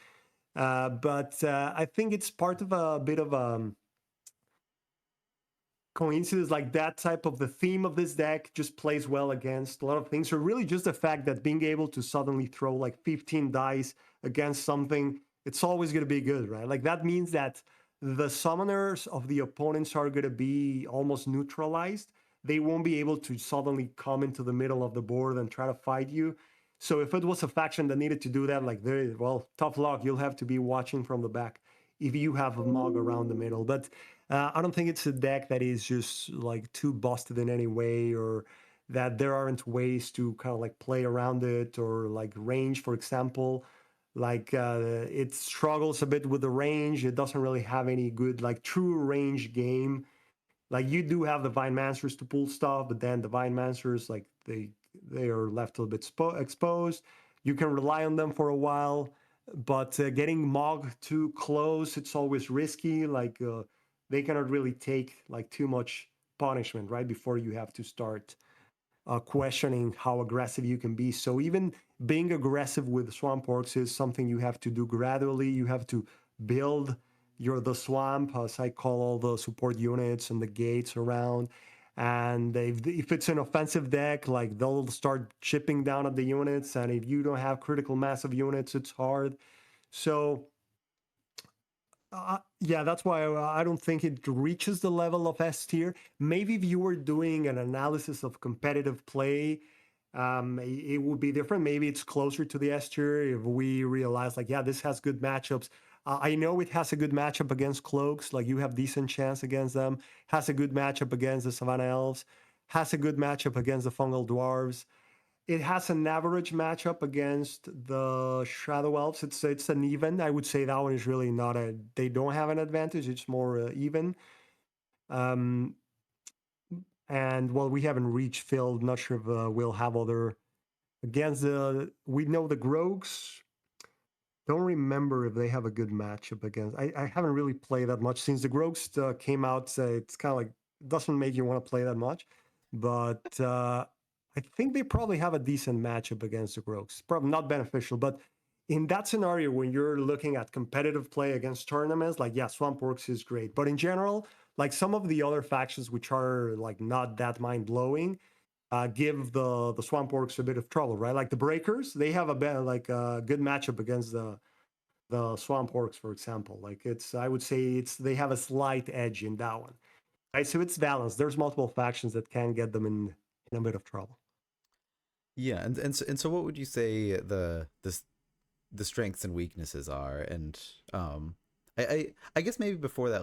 But I think it's part of a bit of a coincidence, like that type of the theme of this deck just plays well against a lot of things. So really just the fact that being able to suddenly throw like 15 dice against something, it's always going to be good, right? Like that means that the summoners of the opponents are going to be almost neutralized. They won't be able to suddenly come into the middle of the board and try to fight you. So if it was a faction that needed to do that, like, well, tough luck. You'll have to be watching from the back if you have a mug around the middle. But I don't think it's a deck that is just like too busted in any way, or that there aren't ways to kind of like play around it, or like range, for example. Like it struggles a bit with the range. It doesn't really have any good like true range game. Like you do have the Vine Mancers to pull stuff, but then the Vine Mancers, like they are left a little bit exposed. You can rely on them for a while, but getting Mog too close, it's always risky. Like they cannot really take like too much punishment right before you have to start questioning how aggressive you can be. So even being aggressive with swamp orcs is something you have to do gradually. You have to build the swamp, as I call all the support units and the gates around. And if it's an offensive deck, like they'll start chipping down at the units. And if you don't have critical mass of units, it's hard. So yeah, that's why I don't think it reaches the level of S tier. Maybe if you were doing an analysis of competitive play, it would be different. Maybe it's closer to the S tier if we realize, like, yeah, this has good matchups. I know it has a good matchup against cloaks. Like, you have decent chance against them. Has a good matchup against the Savannah Elves. Has a good matchup against the Fungal Dwarves. It has an average matchup against the Shadow Elves. It's an even. I would say that one is really not a. They don't have an advantage. It's more even. Um, and well, we haven't reached Phil. Not sure if we'll have other against the. We know the Grogs. Don't remember if they have a good matchup against. I haven't really played that much since the Grogs came out. It's kind of like doesn't make you want to play that much, but I think they probably have a decent matchup against the Grogs. Probably not beneficial, but in that scenario, when you're looking at competitive play against tournaments, like yeah, Swamp Orcs is great, but in general, like some of the other factions which are like not that mind blowing, give the Swamp Orcs a bit of trouble, right? Like the Breakers, they have a good matchup against the Swamp Orcs, for example. Like I would say they have a slight edge in that one, right? So it's balanced. There's multiple factions that can get them in a bit of trouble. Yeah, and so what would you say the strengths and weaknesses are? And I guess maybe before that,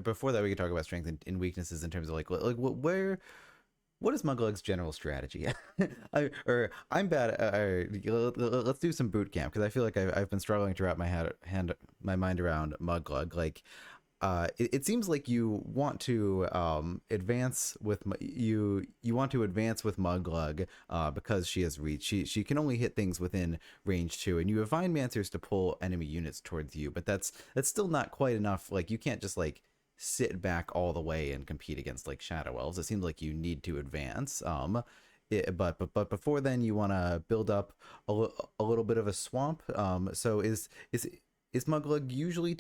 before that, we could talk about strengths and weaknesses in terms of what is Muglug's general strategy? I'm bad. Let's do some boot camp, because I feel like I've been struggling to wrap my mind around Muglug. Like, it seems like you want to advance with you want to advance with Muglug because she has reach. She can only hit things within range 2, and you have Vine Mancers to pull enemy units towards you. But that's still not quite enough. Like, you can't just like sit back all the way and compete against like Shadow Elves. It seems like you need to advance. But before then, you want to build up a little bit of a swamp. So is Muglug usually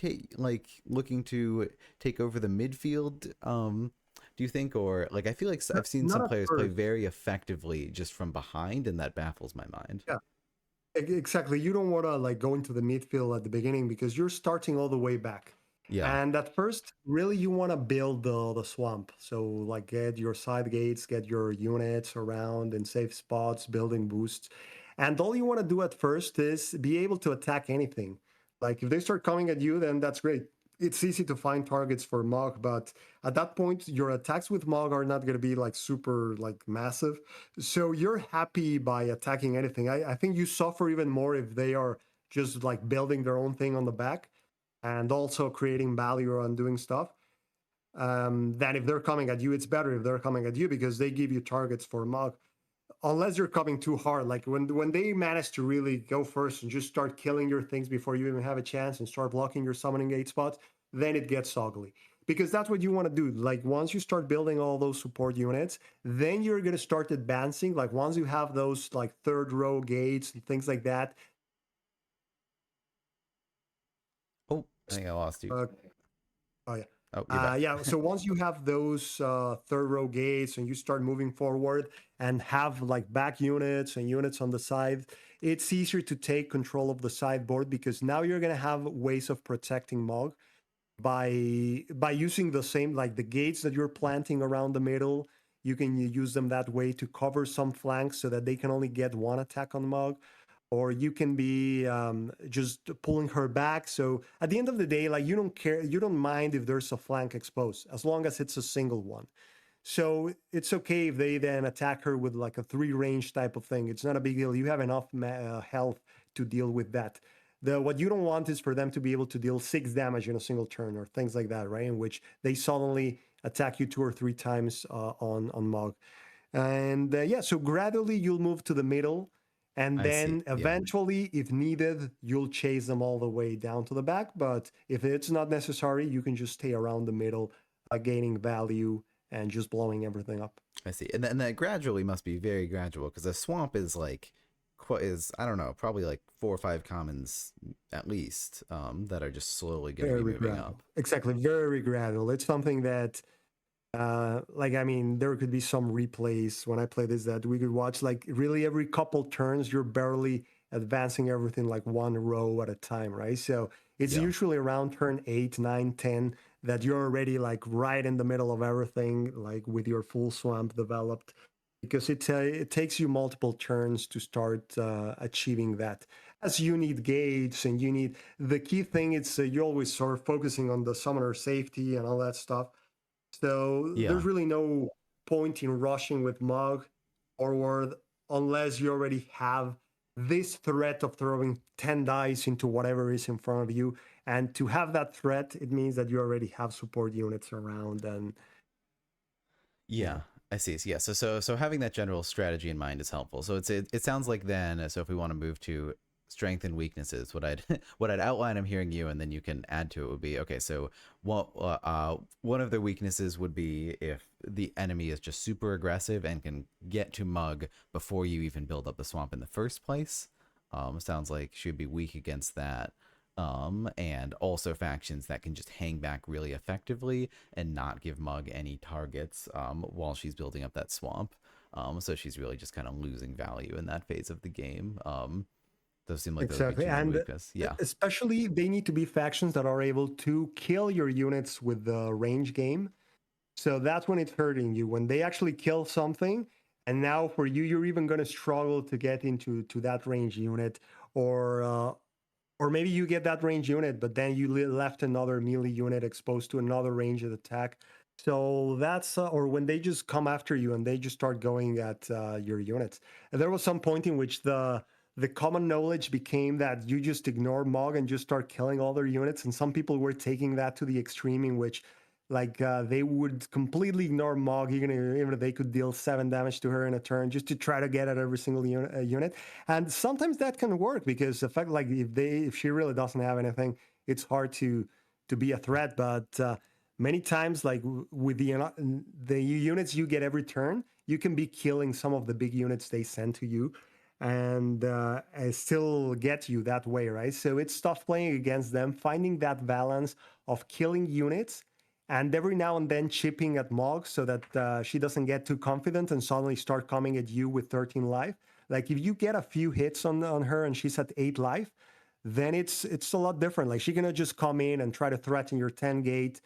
looking to take over the midfield? Do you think, or like I feel like I've seen Not some at players play first. very effectively just from behind, and that baffles my mind. Yeah, exactly. You don't want to like go into the midfield at the beginning because you're starting all the way back. Yeah. And at first, really, you want to build the swamp. So, like, get your side gates, get your units around in safe spots, building boosts. And all you want to do at first is be able to attack anything. Like, if they start coming at you, then that's great. It's easy to find targets for Mog, but at that point, your attacks with Mog are not going to be like super, like, massive. So, you're happy by attacking anything. I think you suffer even more if they are just like building their own thing on the back and also creating value and doing stuff. Than if they're coming at you. It's better if they're coming at you because they give you targets for Mog. Unless you're coming too hard, like when they manage to really go first and just start killing your things before you even have a chance and start blocking your summoning gate spots, then it gets ugly. Because that's what you want to do. Like once you start building all those support units, then you're gonna start advancing. Like once you have those like third row gates and things like that. Oh, I think I lost you. Uh, oh yeah. Oh, you're back. Yeah, so once you have those third row gates and you start moving forward and have like back units and units on the side, it's easier to take control of the sideboard because now you're going to have ways of protecting Mog by using the same, like the gates that you're planting around the middle. You can use them that way to cover some flanks so that they can only get one attack on Mog, or you can be just pulling her back. So at the end of the day, like you don't care, you don't mind if there's a flank exposed as long as it's a single one. So it's okay if they then attack her with like a 3 range type of thing. It's not a big deal. You have enough health to deal with that. What you don't want is for them to be able to deal 6 damage in a single turn or things like that, right? In which they suddenly attack you 2 or 3 times on Mog. And yeah, so gradually you'll move to the middle. And I see. then Yeah. eventually, if needed, you'll chase them all the way down to the back. But if it's not necessary, you can just stay around the middle, gaining value and just blowing everything up. I see. And that gradually must be very gradual because a swamp is like, I don't know, probably like 4 or 5 commons at least, that are just slowly going to be Very moving gradual. up. Exactly. Very gradual. It's something that, like, I mean, there could be some replays when I play this that we could watch, like, really every couple turns, you're barely advancing everything like one row at a time, right? So it's Yeah. usually around turn 8, 9, 10 that you're already like right in the middle of everything, like with your full swamp developed, because it takes you multiple turns to start achieving that. As you need gates and you need the key thing, it's you're always sort of focusing on the summoner safety and all that stuff. So Yeah. there's really no point in rushing with Mog forward unless you already have this threat of throwing 10 dice into whatever is in front of you. And to have that threat, it means that you already have support units around. And Yeah. yeah, I see. So, yeah. So having that general strategy in mind is helpful. So it sounds like then, so if we want to move to strength and weaknesses, what I'd what I'd outline, I'm hearing you, and then you can add to it would be okay. So one of the weaknesses would be if the enemy is just super aggressive and can get to Mug before you even build up the swamp in the first place. Sounds like she'd be weak against that. And also factions that can just hang back really effectively and not give Mug any targets while she's building up that swamp. So she's really just kind of losing value in that phase of the game. Those seem like those would be exactly. two main And weaknesses. Yeah. especially, they need to be factions that are able to kill your units with the range game. So that's when it's hurting you, when they actually kill something. And now for you, you're even going to struggle to get into that range unit, or maybe you get that range unit, but then you left another melee unit exposed to another ranged attack. So that's, or when they just come after you and they just start going at your units. And there was some point in which the common knowledge became that you just ignore Mog and just start killing all their units. And some people were taking that to the extreme in which, like, they would completely ignore Mog, even if they could deal 7 damage to her in a turn, just to try to get at every single unit. And sometimes that can work because the fact, like, if she really doesn't have anything, it's hard to be a threat. But many times, like with the units you get every turn, you can be killing some of the big units they send to you, and still get you that way, right? So it's tough playing against them, finding that balance of killing units and every now and then chipping at Mog so that she doesn't get too confident and suddenly start coming at you with 13 life. Like if you get a few hits on her and she's at 8 life, then it's a lot different. Like she's gonna just come in and try to threaten your 10 gate,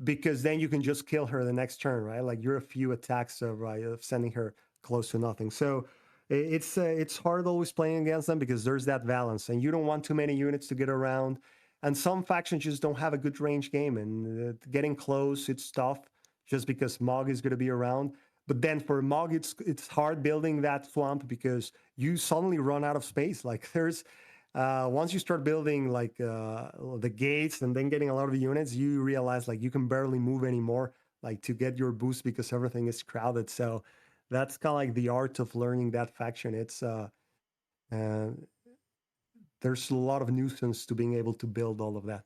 because then you can just kill her the next turn, right? Like you're a few attacks of sending her close to nothing. So it's hard always playing against them because there's that balance, and you don't want too many units to get around. And some factions just don't have a good range game, and getting close, it's tough just because Mog is going to be around. But then for Mog, it's hard building that swamp because you suddenly run out of space. Like there's once you start building like the gates and then getting a lot of units, you realize like you can barely move anymore, like to get your boost because everything is crowded. So that's kind of like the art of learning that faction. It's uh, there's a lot of nuisance to being able to build all of that.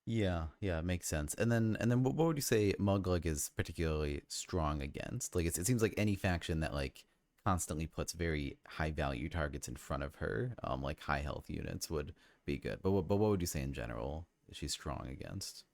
Yeah, yeah, it makes sense. And then what would you say Muglug is particularly strong against? Like it seems like any faction that like constantly puts very high value targets in front of her, like high health units would be good. But what would you say in general is she strong against?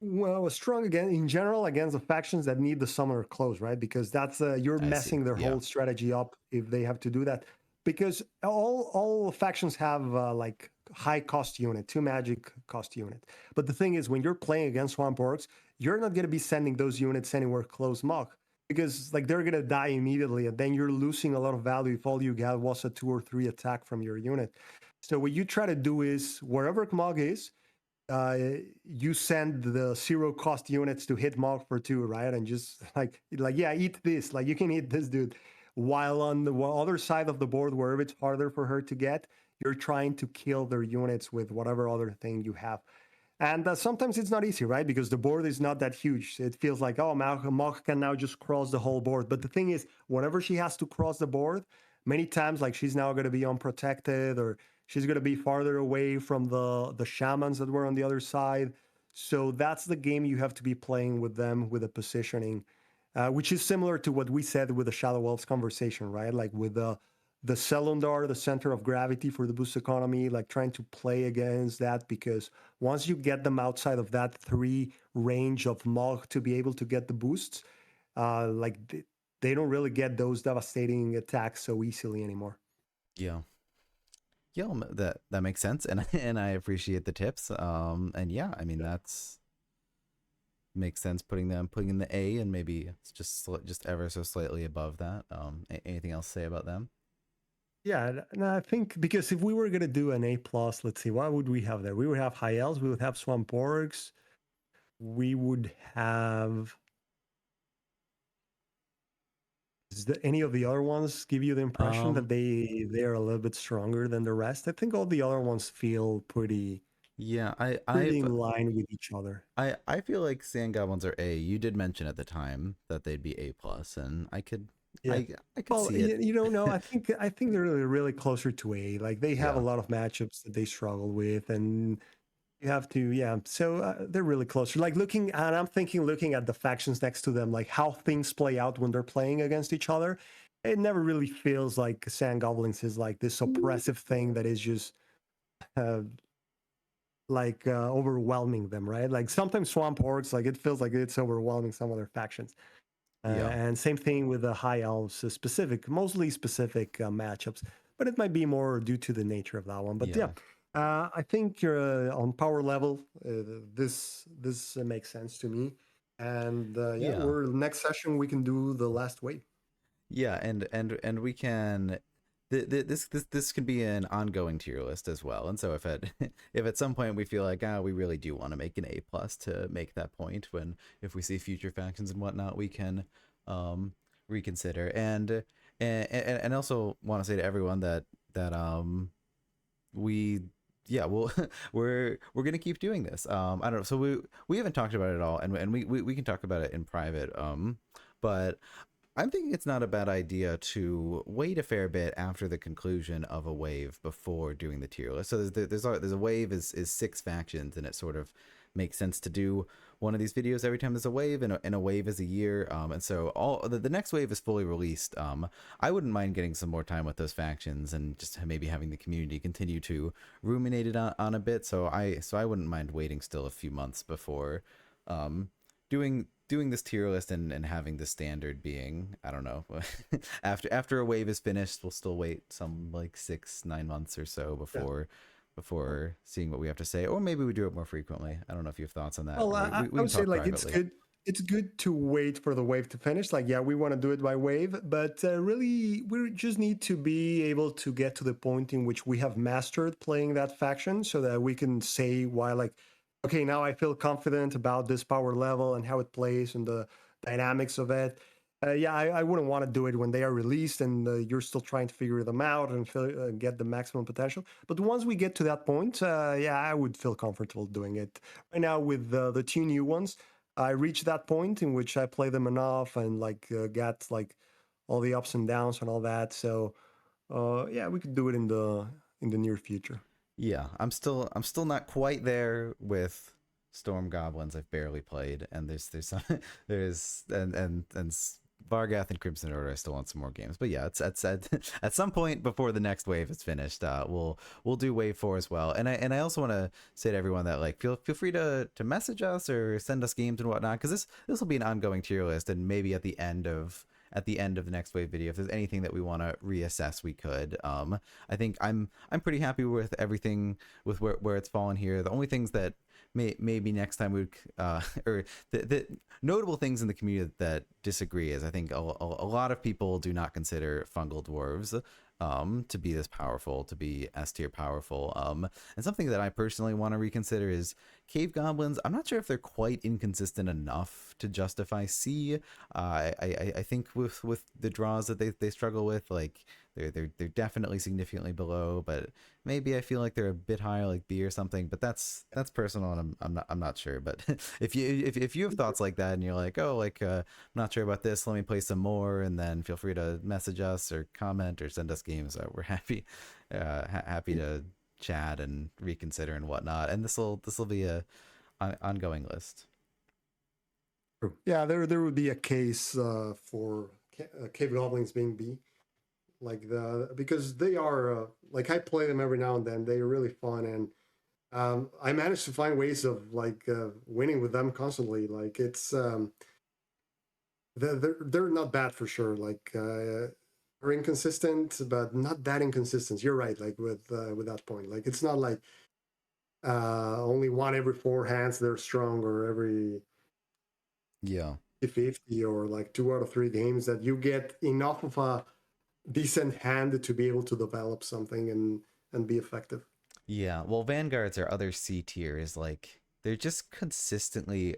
well, strong again in general against the factions that need the summoner close, right? Because that's you're I see. messing their Yeah, whole strategy up if they have to do that. Because all factions have like high cost unit, 2 magic cost unit. But the thing is, when you're playing against swamp orcs, you're not going to be sending those units anywhere close mock because like they're going to die immediately, and then you're losing a lot of value if all you got was a 2 or 3 attack from your unit. So what you try to do is wherever Mog is, uh, you send the 0 cost units to hit Mog for 2, right? And just like yeah, eat this. Like you can eat this dude. While on the other side of the board, wherever it's harder for her to get, you're trying to kill their units with whatever other thing you have. And sometimes it's not easy, right? Because the board is not that huge. It feels like, oh, Mog can now just cross the whole board. But the thing is, whenever she has to cross the board, many times, like she's now going to be unprotected or she's going to be farther away from the shamans that were on the other side. So that's the game you have to be playing with them with the positioning, which is similar to what we said with the Shadow Elves conversation, right? Like with the Selundar, the center of gravity for the boost economy, like trying to play against that because once you get them outside of that 3 range of Mog to be able to get the boosts, like they don't really get those devastating attacks so easily anymore. yeah, yeah. That makes sense, and and I appreciate the tips. And yeah, I mean that's makes sense. Putting in the A, and maybe it's just ever so slightly above that. Anything else to say about them? Yeah, and I think because if we were gonna do an A plus, let's see, what would we have there? We would have high elves, we would have swamp orcs, we would have. Does any of the other ones give you the impression that Um, they're a little bit stronger than the rest? I think all the other ones feel yeah, pretty in line with each other. I feel like sand goblins are A. You did mention at the time that they'd be A plus, and Yeah. I could Well, see it. you don't know. I think they're really closer to A. Like they have a Yeah, lot of matchups that they struggle with, and you have to, yeah. So they're really close. Like looking, and I'm thinking, looking at the factions next to them, like how things play out when they're playing against each other. It never really feels like Sand Goblins is like this oppressive thing that is just uh, overwhelming them, right? Like sometimes Swamp Orcs, like it feels like it's overwhelming some other factions. yeah, And same thing with the High Elves, mostly specific matchups, but it might be more due to the nature of that one. But yeah, yeah, I think you're on power level. This makes sense to me. And yeah, yeah. we're next session we can do the last wave. Yeah, and we can this can be an ongoing tier list as well. And so if at if at some point we feel like we really do want to make an A plus to make that point, when if we see future factions and whatnot, we can reconsider. And also want to say to everyone that we yeah, well, we're gonna keep doing this. I don't know. So we haven't talked about it all, and we can talk about it in private. But I'm thinking it's not a bad idea to wait a fair bit after the conclusion of a wave before doing the tier list. So there's a wave is 6 factions, and it sort of makes sense to do one of these videos every time there's a wave, and a wave is a year. And so all the next wave is fully released. I wouldn't mind getting some more time with those factions and just maybe having the community continue to ruminate it on a bit. So I wouldn't mind waiting still a few months before doing this tier list, and having the standard being, I don't know, after a wave is finished, we'll still wait some like 6-9 months or so Yeah. before seeing what we have to say, or maybe we do it more frequently. I don't know if you have thoughts on that, Well, or we I can would say talk like it's privately. good. It's good to wait for the wave to finish. Like, yeah, we want to do it by wave, but really, we just need to be able to get to the point in which we have mastered playing that faction, so that we can say why, like, okay, now I feel confident about this power level and how it plays and the dynamics of it. Yeah, I wouldn't want to do it when they are released and you're still trying to figure them out and get the maximum potential. But once we get to that point, yeah, I would feel comfortable doing it. Right now, with the 2 new ones, I reached that point in which I play them enough and like got like all the ups and downs and all that. So yeah, we could do it in the near future. Yeah, I'm still not quite there with Storm Goblins. I've barely played, and there's some there's and Bargath and Crimson Order, I still want some more games. But yeah, it's at some point before the next wave is finished, we'll do wave 4 as well. And I also want to say to everyone that like feel free to message us or send us games and whatnot, because this will be an ongoing tier list, and maybe at the end of the next wave video, if there's anything that we want to reassess, we could. I think I'm pretty happy with everything with where it's fallen here. The only things that maybe next time we or the notable things in the community that disagree is I think a lot of people do not consider fungal dwarves to be this powerful, to be S tier powerful. And something that I personally want to reconsider is cave goblins. I'm not sure if they're quite inconsistent enough to justify C. I think with the draws that they struggle with, like they're definitely significantly below, but maybe I feel like they're a bit higher, like B or something. But that's personal, and I'm not sure. But if you have thoughts like that, and you're like, oh, like I'm not sure about this, let me play some more, and then feel free to message us or comment or send us games. We're happy to chat and reconsider and whatnot. And this will be a ongoing list. Yeah, there would be a case for cave goblins being B, like because they are like I play them every now and then. They're really fun, and I managed to find ways of like winning with them constantly. Like it's they're not bad for sure. Like they're inconsistent, but not that inconsistent. You're right. Like with that point, like it's not like only one every 4 hands they're strong, or every Yeah. 50 or like 2 out of 3 games that you get enough of a decent hand to be able to develop something and be effective. Yeah. Well, Vanguards are other C tier is like they're just consistently.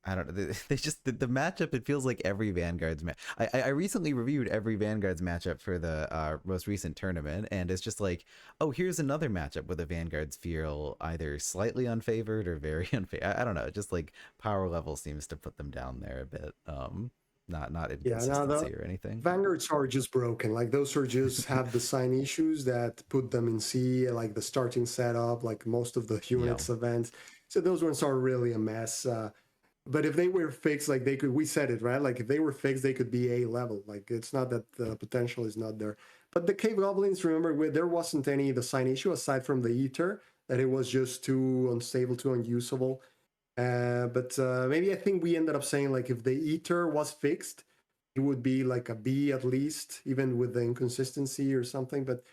I don't know. They just the matchup. It feels like every Vanguard's match. I recently reviewed every Vanguard's matchup for the most recent tournament, and it's just like, oh, here's another matchup where the Vanguards feel either slightly unfavored or very unfavored. I don't know. Just like power level seems to put them down there a bit. Not Yeah, now the inconsistency or anything. Vanguards are just broken. Like those are just have design issues that put them in C, like the starting setup, like most of the Yeah. units events. So those ones are really a mess. But if they were fixed, like they could, we said it, right? Like if they were fixed, they could be A level. Like it's not that the potential is not there. But the cave goblins, remember, there wasn't any design issue aside from the eater, that it was just too unstable, too unusable. But maybe I think we ended up saying like if the eater was fixed, it would be like a B at least, even with the inconsistency or something. But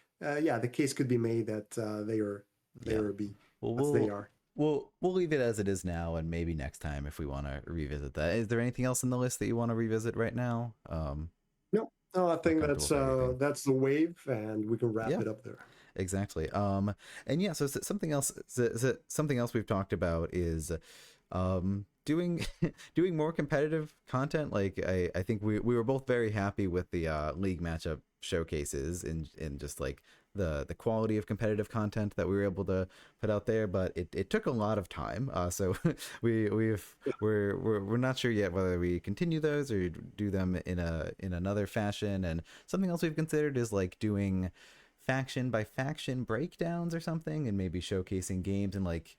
yeah, the case could be made that they are a B, Well, as they are. we'll leave it as it is now, and maybe next time if we want to revisit that. Is there anything else in the list that you want to revisit right now? No, no, I We're think comfortable with everything. that's the wave, and we can wrap Yeah, it up there. exactly. And yeah, so something else we've talked about is doing doing more competitive content. Like I think we were both very happy with the league matchup showcases in just like the quality of competitive content that we were able to put out there, but it took a lot of time. So we're not sure yet whether we continue those or do them in another fashion. And something else we've considered is like doing faction by faction breakdowns or something, and maybe showcasing games and like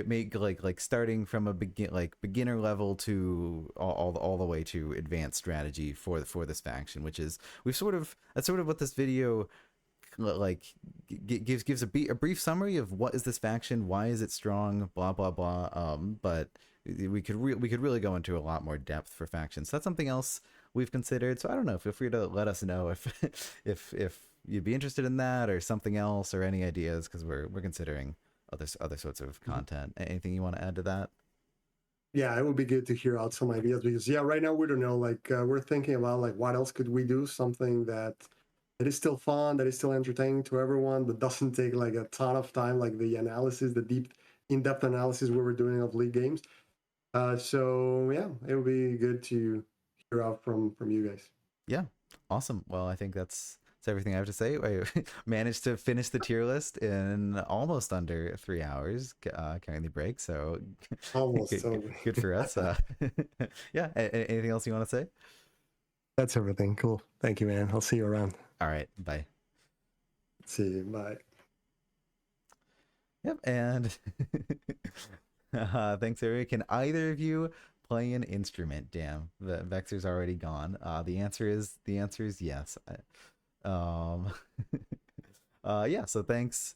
make like starting from a beginner level to all the way to advanced strategy for this faction, which is that's sort of what this video like gives a brief summary of what is this faction, why is it strong, blah blah blah. But we could really go into a lot more depth for factions. So that's something else we've considered. So I don't know. Feel free to let us know if if you'd be interested in that or something else or any ideas, because we're considering other sorts of content. Anything you want to add to that? Yeah, it would be good to hear out some ideas because yeah, right now we don't know. Like we're thinking about like what else could we do? Something that is still fun, that is still entertaining to everyone, but doesn't take like a ton of time, like the analysis, the deep, in-depth analysis we were doing of league games. So yeah, it would be good to hear out from you guys. Yeah, awesome. Well, I think that's everything I have to say. I managed to finish the tier list in almost under 3 hours, counting the break. So Almost. good, So good for us. Yeah. Anything else you want to say? that's everything. Cool. Thank you, man. I'll see you around. All right. Bye. See you. Bye. Yep. And thanks, Eric. Can either of you play an instrument? Damn, Vexer's already gone. The answer is yes. Yeah. So thanks